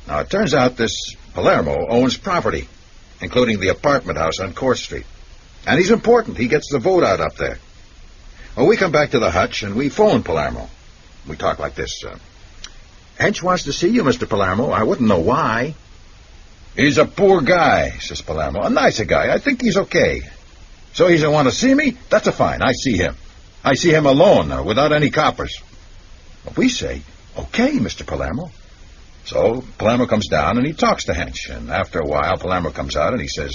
Now, it turns out this Palermo owns property, including the apartment house on Court Street. And he's important. He gets the vote out up there. Well, we come back to the hutch and we phone Palermo. We talk like this. Hench wants to see you, Mr. Palermo. I wouldn't know why. He's a poor guy, says Palermo. A nicer guy. I think he's okay. So he doesn't want to see me? That's a fine. I see him. I see him alone, without any coppers. Well, we say, okay, Mr. Palermo. So Palermo comes down and he talks to Hench. And after a while, Palermo comes out and he says,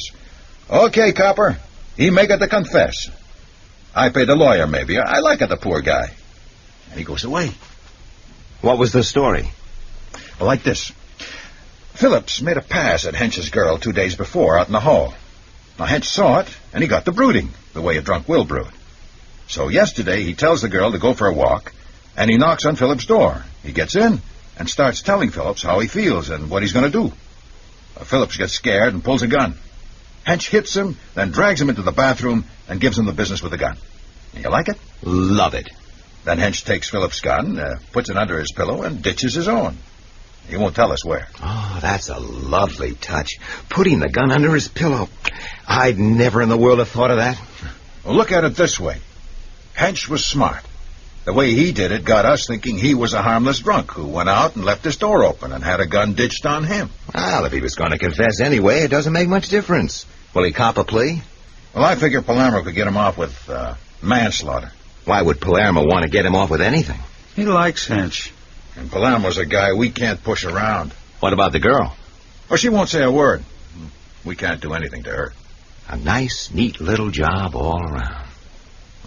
okay, copper, he make it to confess. I pay the lawyer, maybe. I like it, the poor guy. And he goes away. What was the story? Well, like this. Phillips made a pass at Hench's girl 2 days before out in the hall. Now, Hench saw it, and he got the brooding, the way a drunk will brood. So yesterday, he tells the girl to go for a walk, and he knocks on Phillips' door. He gets in and starts telling Phillips how he feels and what he's going to do. Phillips gets scared and pulls a gun. Hench hits him, then drags him into the bathroom and gives him the business with the gun. You like it? Love it. Then Hench takes Phillips' gun, puts it under his pillow, and ditches his own. He won't tell us where. Oh, that's a lovely touch. Putting the gun under his pillow. I'd never in the world have thought of that. Well, look at it this way. Hench was smart. The way he did it got us thinking he was a harmless drunk who went out and left his door open and had a gun ditched on him. Well, if he was going to confess anyway, it doesn't make much difference. Will he cop a plea? Well, I figure Palermo could get him off with manslaughter. Why would Palermo want to get him off with anything? He likes Hench. And Palermo's a guy we can't push around. What about the girl? Well, she won't say a word. We can't do anything to her. A nice, neat little job all around.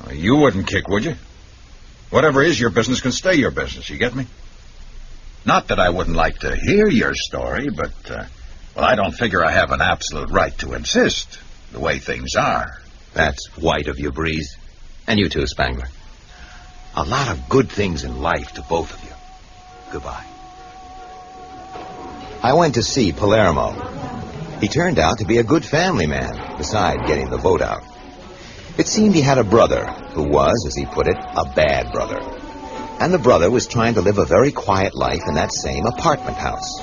Well, you wouldn't kick, would you? Whatever is your business can stay your business, you get me? Not that I wouldn't like to hear your story, but, well, I don't figure I have an absolute right to insist, the way things are. That's white of you, Breeze. And you too, Spangler. A lot of good things in life to both of you. Goodbye. I went to see Palermo. He turned out to be a good family man, beside getting the vote out. It seemed he had a brother who was, as he put it, a bad brother. And the brother was trying to live a very quiet life in that same apartment house.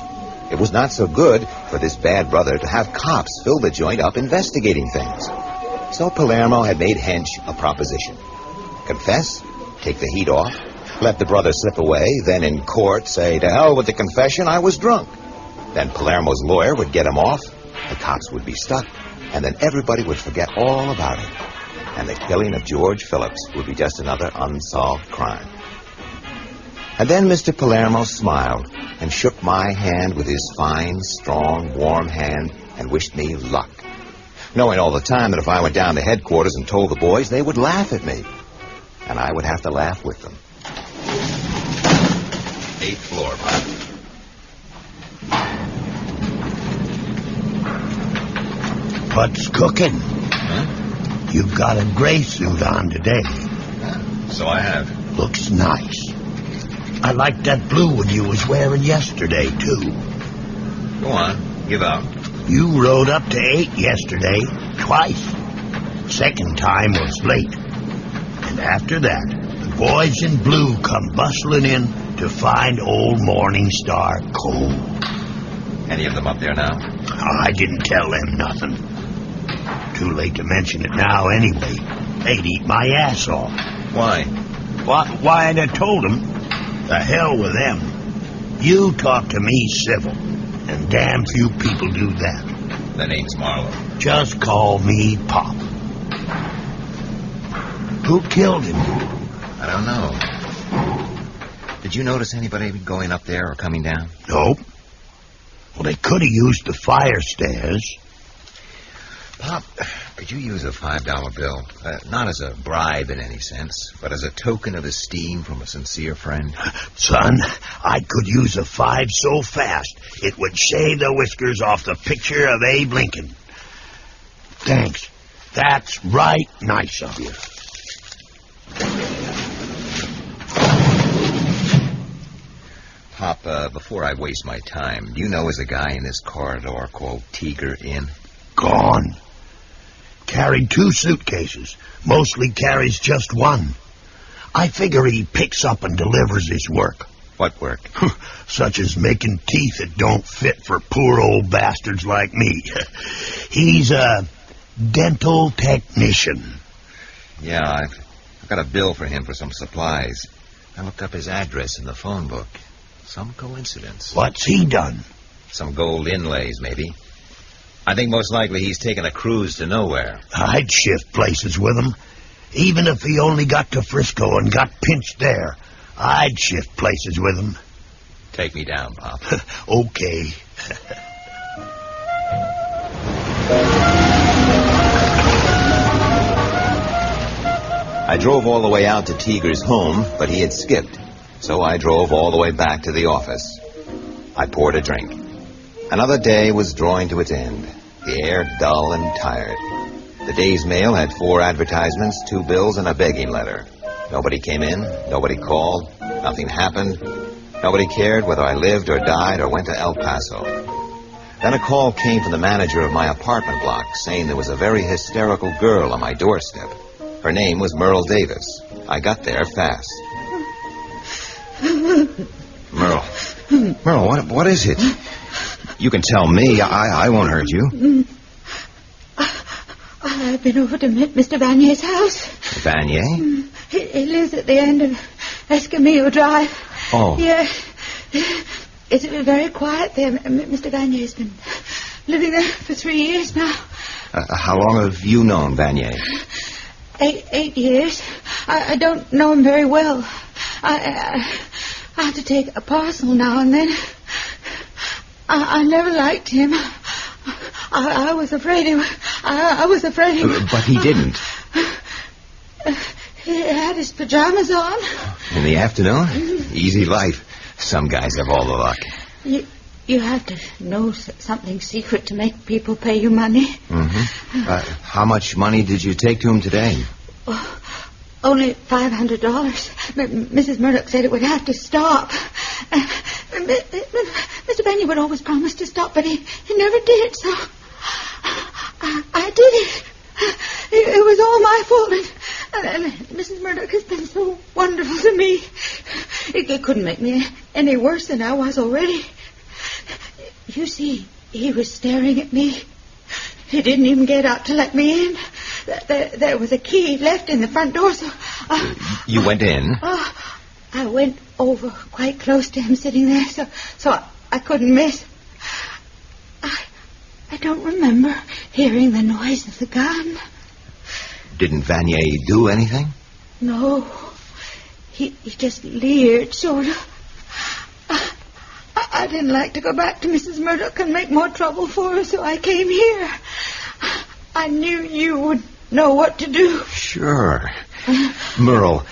It was not so good for this bad brother to have cops fill the joint up investigating things. So Palermo had made Hench a proposition. Confess, take the heat off, let the brother slip away, then in court say, to hell with the confession, I was drunk. Then Palermo's lawyer would get him off, the cops would be stuck, and then everybody would forget all about it. And the killing of George Phillips would be just another unsolved crime. And then Mr. Palermo smiled and shook my hand with his fine, strong, warm hand and wished me luck, knowing all the time that if I went down to headquarters and told the boys, they would laugh at me. And I would have to laugh with them. 8th floor, Bob. What's cooking? Huh? You've got a gray suit on today. So I have. Looks nice. I like that blue one you was wearing yesterday, too. Go on. Give out. You rode up to 8 yesterday, twice. Second time was late. And after that, the boys in blue come bustling in to find old Morning Star cold. Any of them up there now? I didn't tell them nothing. Too late to mention it now anyway. They'd eat my ass off. Why? Why I'd have told them. The hell with them. You talk to me civil, and damn few people do that. The name's Marlowe. Just call me Pop. Who killed him? I don't know. Did you notice anybody going up there or coming down? Nope. Well, they could have used the fire stairs. Pop, could you use a $5 bill? Not as a bribe in any sense, but as a token of esteem from a sincere friend? Son, I could use a 5 so fast it would shave the whiskers off the picture of Abe Lincoln. Thanks. That's right nice of you. Pop, before I waste my time, do you know there's a guy in this corridor called Tiger Inn? Gone. Carried 2 suitcases. Mostly carries just one. I figure he picks up and delivers his work. What work? Such as making teeth that don't fit for poor old bastards like me. He's a dental technician. Yeah, I've got a bill for him for some supplies. I looked up his address in the phone book. Some coincidence. What's he done? Some gold inlays, maybe. I think most likely he's taken a cruise to nowhere. I'd shift places with him. Even if he only got to Frisco and got pinched there, I'd shift places with him. Take me down, Pop. Okay. I drove all the way out to Tiger's home, but he had skipped. So I drove all the way back to the office. I poured a drink. Another day was drawing to its end. The air dull and tired. The day's mail had 4 advertisements, 2 bills, and a begging letter. Nobody came in. Nobody called. Nothing happened. Nobody cared whether I lived or died or went to El Paso. Then a call came from the manager of my apartment block saying there was a very hysterical girl on my doorstep. Her name was Merle Davis. I got there fast. Merle, what is it? You can tell me. I won't hurt you. I've been over to Mr. Vanier's house. Vanier? He lives at the end of Escamillo Drive. Oh. Yeah. It's very quiet there. Mr. Vanier's been living there for 3 years now. How long have you known Vanier? 8 years. I don't know him very well. I have to take a parcel now and then. I never liked him. I was afraid he... I was afraid he... But he didn't. He had his pajamas on. In the afternoon? Easy life. Some guys have all the luck. You have to know something secret to make people pay you money. Mm-hmm. How much money did you take to him today? Only $500. Mrs. Murdoch said it would have to stop. Mr. Benny would always promise to stop, but he never did, so I did it. It was all my fault, and Mrs. Murdoch has been so wonderful to me. It couldn't make me any worse than I was already. You see, he was staring at me. He didn't even get out to let me in. There was a key left in the front door, so... You went in? I went over quite close to him sitting there, so I couldn't miss. I don't remember hearing the noise of the gun. Didn't Vanier do anything? No. He just leered, sort of. I didn't like to go back to Mrs. Murdoch and make more trouble for her, so I came here. I knew you would know what to do. Sure. Merle,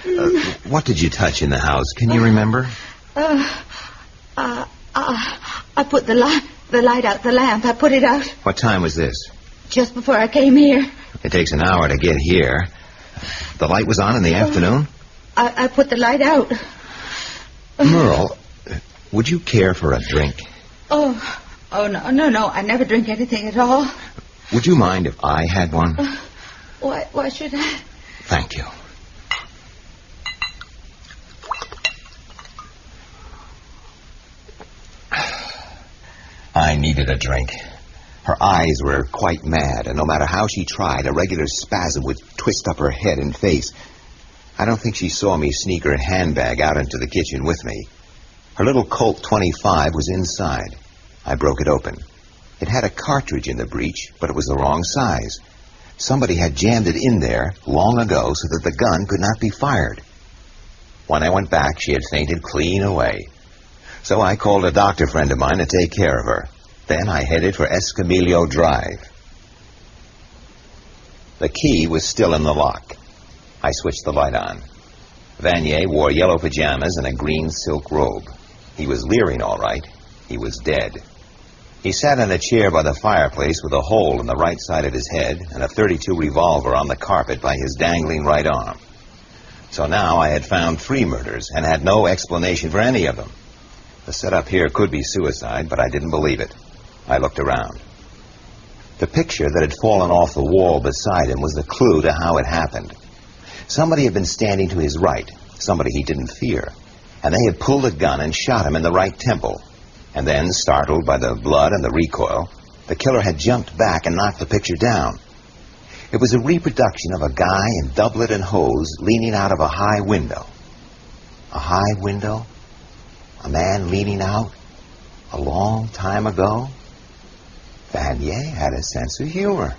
what did you touch in the house? Can you remember? I put the light out, the lamp. I put it out. What time was this? Just before I came here. It takes an hour to get here. The light was on in the afternoon? I put the light out. Merle, would you care for a drink? Oh, no. I never drink anything at all. Would you mind if I had one? Why should I? Thank you. I needed a drink. Her eyes were quite mad, and no matter how she tried, a regular spasm would twist up her head and face. I don't think she saw me sneak her handbag out into the kitchen with me. Her little Colt 25 was inside. I broke it open. It had a cartridge in the breech, but it was the wrong size. Somebody had jammed it in there long ago so that the gun could not be fired. When I went back, she had fainted clean away. So I called a doctor friend of mine to take care of her. Then I headed for Escamillo Drive. The key was still in the lock. I switched the light on. Vanier wore yellow pajamas and a green silk robe. He was leering all right. He was dead. He sat in a chair by the fireplace with a hole in the right side of his head and a .32 revolver on the carpet by his dangling right arm. So now I had found 3 murders and had no explanation for any of them. The setup here could be suicide, but I didn't believe it. I looked around. The picture that had fallen off the wall beside him was the clue to how it happened. Somebody had been standing to his right, somebody he didn't fear, and they had pulled a gun and shot him in the right temple. And then, startled by the blood and the recoil, the killer had jumped back and knocked the picture down. It was a reproduction of a guy in doublet and hose leaning out of a high window. A high window? A man leaning out? A long time ago? Vanier had a sense of humor.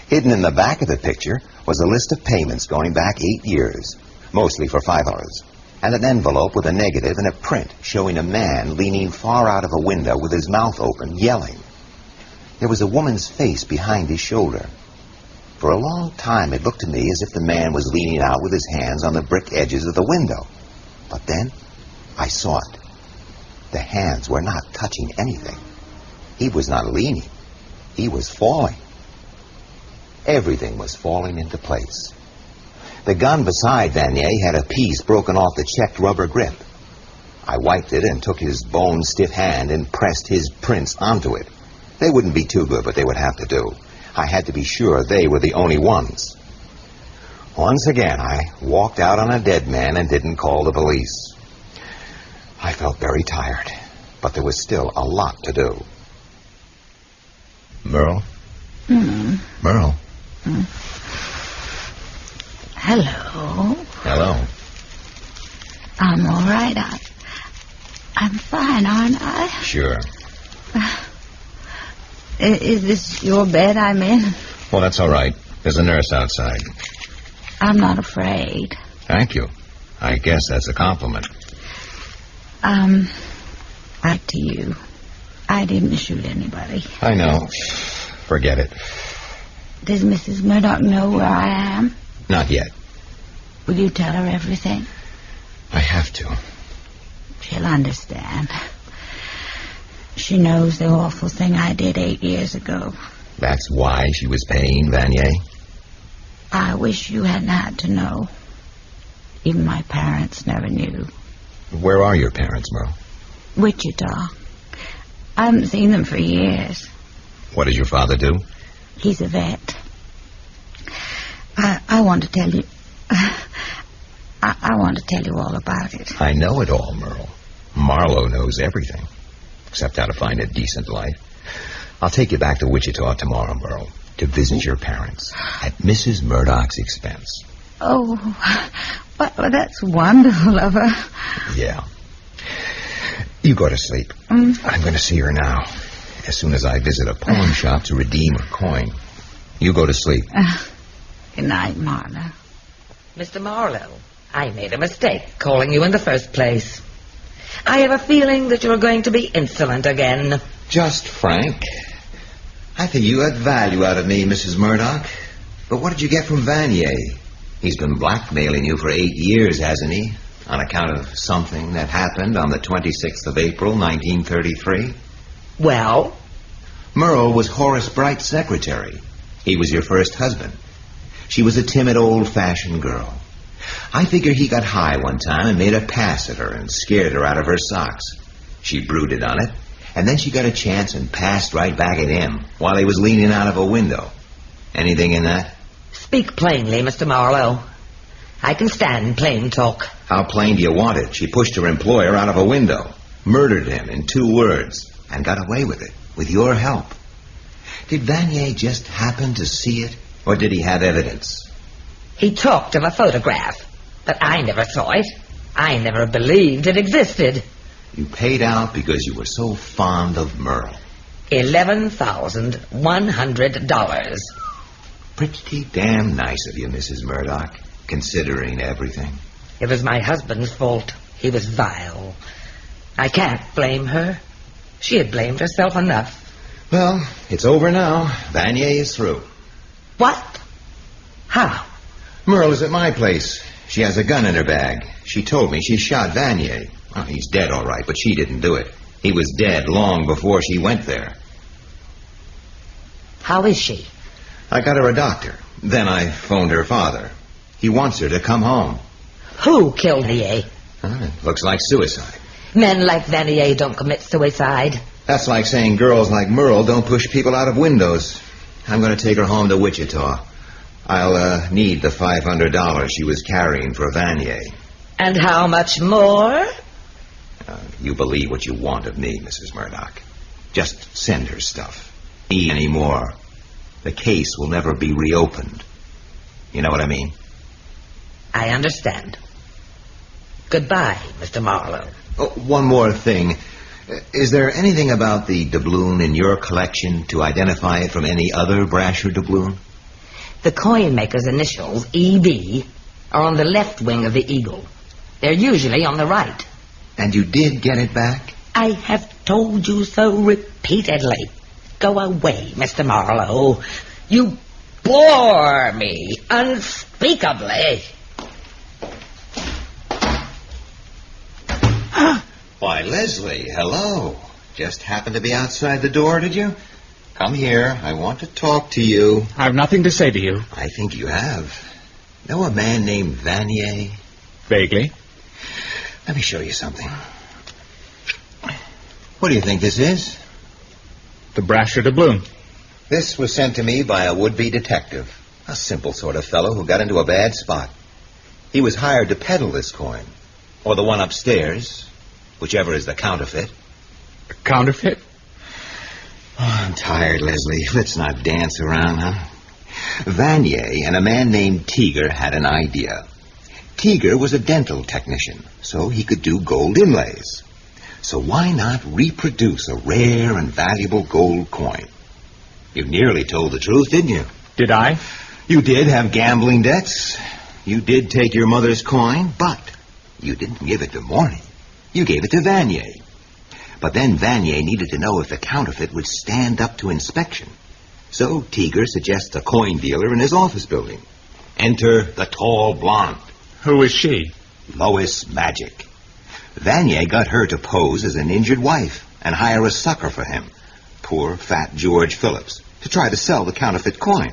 Hidden in the back of the picture was a list of payments going back 8 years, mostly for $5. And an envelope with a negative and a print showing a man leaning far out of a window with his mouth open, yelling. There was a woman's face behind his shoulder. For a long time it looked to me as if the man was leaning out with his hands on the brick edges of the window. But then I saw it. The hands were not touching anything. He was not leaning. He was falling. Everything was falling into place. The gun beside Vanier had a piece broken off the checked rubber grip. I wiped it and took his bone-stiff hand and pressed his prints onto it. They wouldn't be too good, but they would have to do. I had to be sure they were the only ones. Once again, I walked out on a dead man and didn't call the police. I felt very tired, but there was still a lot to do. Merle? Merle? Hello. Hello. I'm all right. I'm fine, aren't I? Sure. Is this your bed I'm in? Well, that's all right. There's a nurse outside. I'm not afraid. Thank you. I guess that's a compliment. Back to you. I didn't shoot anybody. I know. Forget it. Does Mrs. Murdoch know where I am? Not yet. Will you tell her everything? I have to. She'll understand. She knows the awful thing I did 8 years ago. That's why she was paying Vanier? I wish you hadn't had to know. Even my parents never knew. Where are your parents, Merle? Wichita. I haven't seen them for years. What does your father do? He's a vet. I want to tell you... I want to tell you all about it. I know it all, Merle. Marlowe knows everything, except how to find a decent life. I'll take you back to Wichita tomorrow, Merle, to visit your parents at Mrs. Murdoch's expense. Oh, well, that's wonderful of her. Yeah. You go to sleep. I'm going to see her now, as soon as I visit a pawn shop to redeem her coin. You go to sleep. Good night, Marlowe. Mr. Marlowe, I made a mistake calling you in the first place. I have a feeling that you're going to be insolent again. Just frank. I think you got value out of me, Mrs. Murdoch. But what did you get from Vanier? He's been blackmailing you for 8 years, hasn't he? On account of something that happened on the 26th of April, 1933? Well? Merle was Horace Bright's secretary. He was your first husband. She was a timid, old-fashioned girl. I figure he got high one time and made a pass at her and scared her out of her socks. She brooded on it, and then she got a chance and passed right back at him while he was leaning out of a window. Anything in that? Speak plainly, Mr. Marlowe. I can stand plain talk. How plain do you want it? She pushed her employer out of a window, murdered him in 2 words, and got away with it, with your help. Did Vanier just happen to see it, or did he have evidence? He talked of a photograph, but I never saw it. I never believed it existed. You paid out because you were so fond of Merle. $11,100. Pretty damn nice of you, Mrs. Murdoch, considering everything. It was my husband's fault. He was vile. I can't blame her. She had blamed herself enough. Well, it's over now. Vanier is through. What? How? Merle is at my place. She has a gun in her bag. She told me she shot Vanier. Oh, he's dead, all right, but she didn't do it. He was dead long before she went there. How is she? I got her a doctor. Then I phoned her father. He wants her to come home. Who killed Vanier? Looks like suicide. Men like Vanier don't commit suicide. That's like saying girls like Merle don't push people out of windows. I'm going to take her home to Wichita. I'll need the $500 she was carrying for Vanier. And how much more? You believe what you want of me, Mrs. Murdoch. Just send her stuff. Need any more. The case will never be reopened. You know what I mean? I understand. Goodbye, Mr. Marlowe. Oh, one more thing. Is there anything about the doubloon in your collection to identify it from any other Brasher doubloon? The coin maker's initials, E.B., are on the left wing of the eagle. They're usually on the right. And you did get it back? I have told you so repeatedly. Go away, Mr. Marlowe. You bore me unspeakably. Why, Leslie, hello. Just happened to be outside the door, did you? Come here. I want to talk to you. I have nothing to say to you. I think you have. Know a man named Vanier? Vaguely. Let me show you something. What do you think this is? The Brasher doubloon. This was sent to me by a would-be detective. A simple sort of fellow who got into a bad spot. He was hired to peddle this coin. Or the one upstairs. Whichever is the counterfeit. A counterfeit? Oh, I'm tired, Leslie. Let's not dance around, huh? Vanier and a man named Teager had an idea. Teager was a dental technician, so he could do gold inlays. So why not reproduce a rare and valuable gold coin? You nearly told the truth, didn't you? Did I? You did have gambling debts. You did take your mother's coin, but you didn't give it to Morny. You gave it to Vanier. But then Vanier needed to know if the counterfeit would stand up to inspection. So Teager suggests a coin dealer in his office building. Enter the tall blonde. Who is she? Lois Magic. Vanier got her to pose as an injured wife and hire a sucker for him, poor fat George Phillips, to try to sell the counterfeit coin.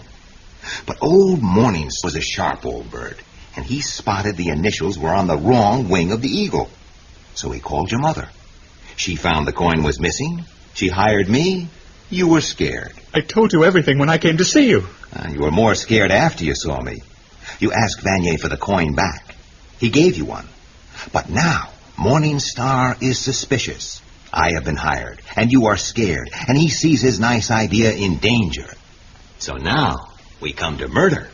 But old Mornings was a sharp old bird, and he spotted the initials were on the wrong wing of the eagle. So he called your mother. She found the coin was missing. She hired me. You were scared. I told you everything when I came to see you. You were more scared after you saw me. You asked Vanier for the coin back. He gave you one. But now, Morning Star is suspicious. I have been hired, and you are scared, and he sees his nice idea in danger. So now, we come to murder.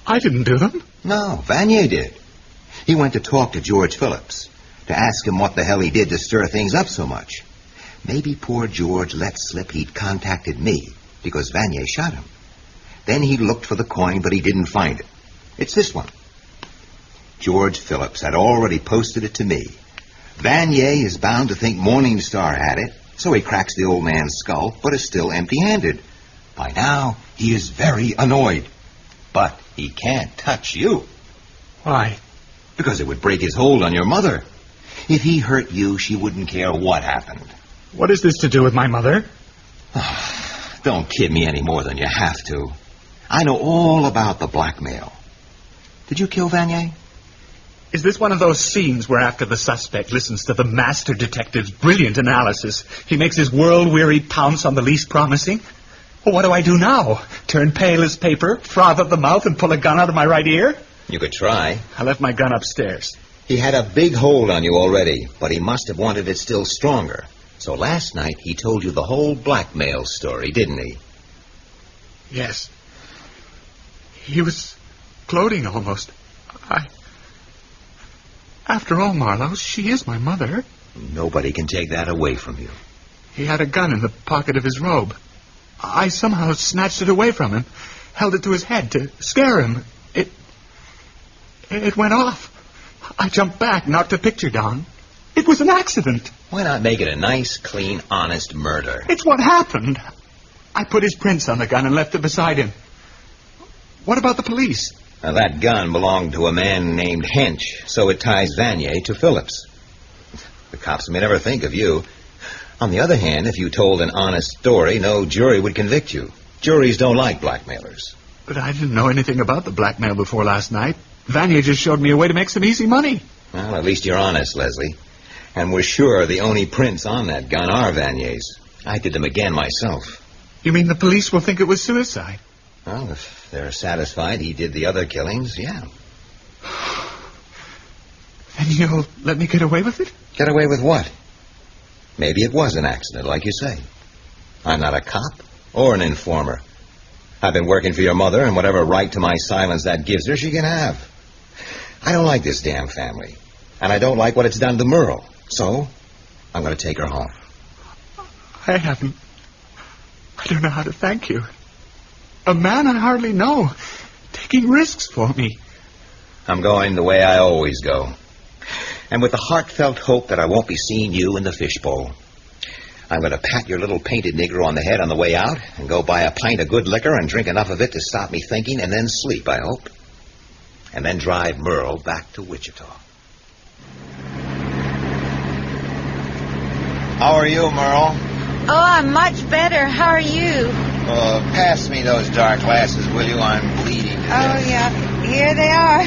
I didn't do them. No, Vanier did. He went to talk to George Phillips, to ask him what the hell he did to stir things up so much. Maybe poor George let slip he'd contacted me, because Vanier shot him. Then he looked for the coin, but he didn't find it. It's this one. George Phillips had already posted it to me. Vanier is bound to think Morning Star had it, so he cracks the old man's skull, but is still empty-handed. By now, he is very annoyed. But he can't touch you. Why? Because it would break his hold on your mother. If he hurt you, she wouldn't care what happened. What is this to do with my mother? Don't kid me any more than you have to. I know all about the blackmail. Did you kill Vanier? Is this one of those scenes where after the suspect listens to the master detective's brilliant analysis, he makes his world-weary pounce on the least promising? Well, what do I do now? Turn pale as paper, froth at the mouth, and pull a gun out of my right ear? You could try. I left my gun upstairs. He had a big hold on you already, but he must have wanted it still stronger. So last night he told you the whole blackmail story, didn't he? Yes. He was gloating almost. After all, Marlowe, she is my mother. Nobody can take that away from you. He had a gun in the pocket of his robe. I somehow snatched it away from him. held it to his head to scare him. It went off. I jumped back, knocked the picture down. It was an accident. Why not make it a nice, clean, honest murder? It's what happened. I put his prints on the gun and left it beside him. What about the police? Now, that gun belonged to a man named Hench, so it ties Vanier to Phillips. The cops may never think of you. On the other hand, if you told an honest story, no jury would convict you. Juries don't like blackmailers. But I didn't know anything about the blackmail before last night. Vanier just showed me a way to make some easy money. Well, at least you're honest, Leslie. And we're sure the only prints on that gun are Vanier's. I did them again myself. You mean the police will think it was suicide? Well, if they're satisfied he did the other killings, yeah. Then you'll let me get away with it? Get away with what? Maybe it was an accident, like you say. I'm not a cop or an informer. I've been working for your mother, and whatever right to my silence that gives her, she can have. I don't like this damn family, and I don't like what it's done to Merle. So, I'm going to take her home. I don't know how to thank you. A man I hardly know, taking risks for me. I'm going the way I always go. And with the heartfelt hope that I won't be seeing you in the fishbowl. I'm going to pat your little painted Negro on the head on the way out and go buy a pint of good liquor and drink enough of it to stop me thinking, and then sleep, I hope. And then drive Merle back to Wichita. How are you, Merle? Oh, I'm much better. How are you? Pass me those dark glasses, will you? I'm bleeding. Oh, yeah. Here they are.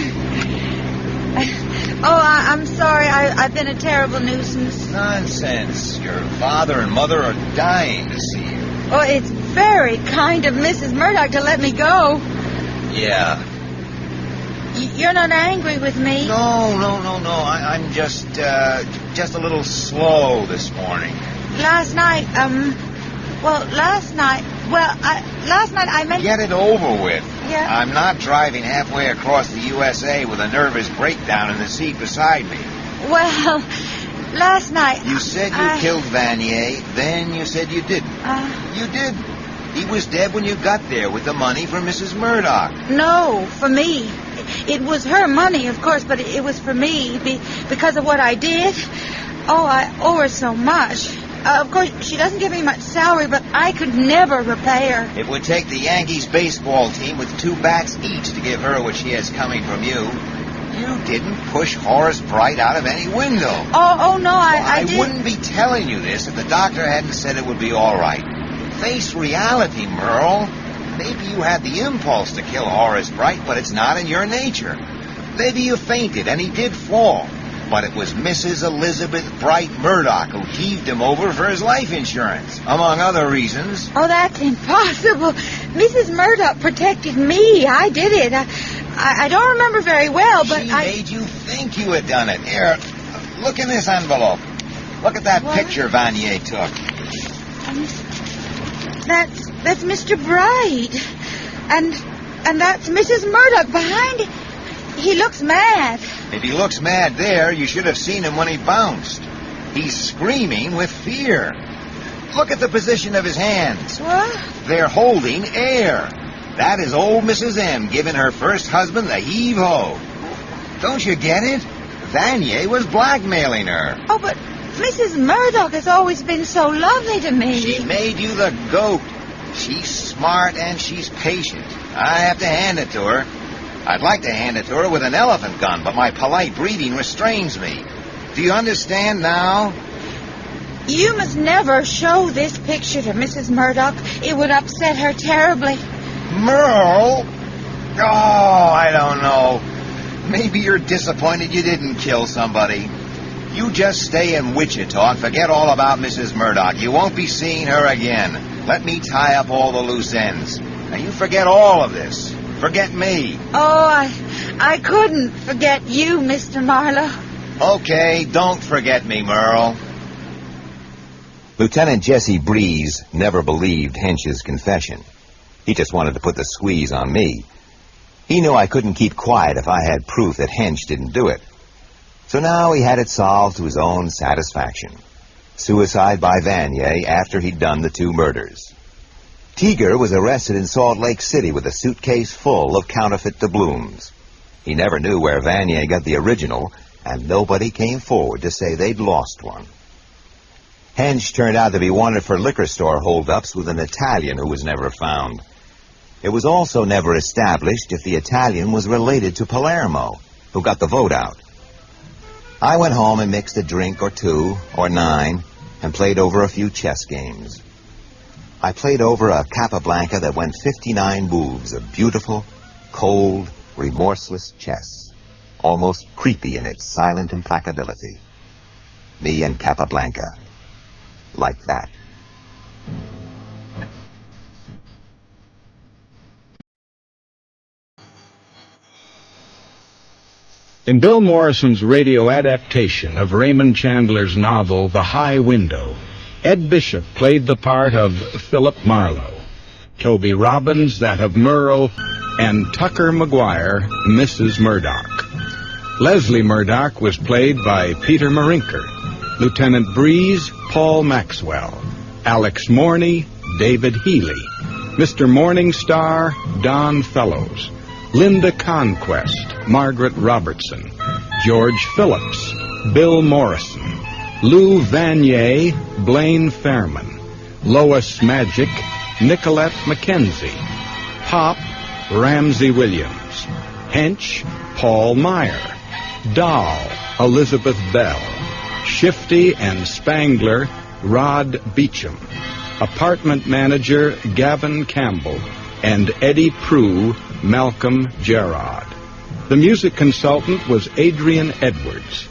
I'm sorry. I've been a terrible nuisance. Nonsense. Your father and mother are dying to see you. Oh, it's very kind of Mrs. Murdoch to let me go. Yeah. You're not angry with me? No. I'm just a little slow this morning. Last night I meant... Get it over with. Yeah. I'm not driving halfway across the USA with a nervous breakdown in the seat beside me. Well, last night... You said you killed Vanier, then you said you didn't. You did. He was dead when you got there with the money from Mrs. Murdoch. No, for me. It was her money, of course, but it was for me because of what I did. Oh, I owe her so much. Of course, she doesn't give me much salary, but I could never repay her. It would take the Yankees baseball team with 2 bats each to give her what she has coming from you. You didn't push Horace Bright out of any window. Oh no, I did. I wouldn't be telling you this if the doctor hadn't said it would be all right. Face reality, Merle. Maybe you had the impulse to kill Horace Bright, but it's not in your nature. Maybe you fainted and he did fall. But it was Mrs. Elizabeth Bright Murdoch who heaved him over for his life insurance, among other reasons. Oh, that's impossible. Mrs. Murdoch protected me. I did it. I don't remember very well, but She made you think you had done it. Here, look in this envelope. Look at that picture Vanier took. That's Mr. Bright. And that's Mrs. Murdoch behind it. He looks mad. If he looks mad there, you should have seen him when he bounced. He's screaming with fear. Look at the position of his hands. What? They're holding air. That is old Mrs. M giving her first husband the heave-ho. Don't you get it? Vanier was blackmailing her. Oh, but Mrs. Murdoch has always been so lovely to me. She made you the goat. She's smart and she's patient. I have to hand it to her. I'd like to hand it to her with an elephant gun, but my polite breeding restrains me. Do you understand now? You must never show this picture to Mrs. Murdoch. It would upset her terribly. Merle? Oh, I don't know. Maybe you're disappointed you didn't kill somebody. You just stay in Wichita and forget all about Mrs. Murdoch. You won't be seeing her again. Let me tie up all the loose ends. Now, you forget all of this. Forget me. Oh, I couldn't forget you, Mr. Marlowe. Okay, don't forget me, Merle. Lieutenant Jesse Breeze never believed Hench's confession. He just wanted to put the squeeze on me. He knew I couldn't keep quiet if I had proof that Hench didn't do it. So now he had it solved to his own satisfaction. Suicide by Vanier after he'd done the 2 murders. Teeger was arrested in Salt Lake City with a suitcase full of counterfeit doubloons. He never knew where Vanier got the original, and nobody came forward to say they'd lost one. Hench turned out to be wanted for liquor store holdups with an Italian who was never found. It was also never established if the Italian was related to Palermo, who got the vote out. I went home and mixed a drink or two, or 9, and played over a few chess games. I played over a Capablanca that went 59 moves of beautiful, cold, remorseless chess, almost creepy in its silent implacability. Me and Capablanca. Like that. In Bill Morrison's radio adaptation of Raymond Chandler's novel The High Window, Ed Bishop played the part of Philip Marlowe, Toby Robbins that of Murrow, and Tucker Maguire, Mrs. Murdoch. Leslie Murdoch was played by Peter Marinker, Lieutenant Breeze, Paul Maxwell, Alex Morney, David Healy, Mr. Morningstar, Don Fellows, Linda Conquest, Margaret Robertson, George Phillips, Bill Morrison, Lou Vanier, Blaine Fairman, Lois Magic, Nicolette Mackenzie, Pop, Ramsey Williams, Hench, Paul Meyer, Doll, Elizabeth Bell, Shifty and Spangler, Rod Beecham, Apartment Manager, Gavin Campbell, and Eddie Prue, Malcolm Gerard. The music consultant was Adrian Edwards.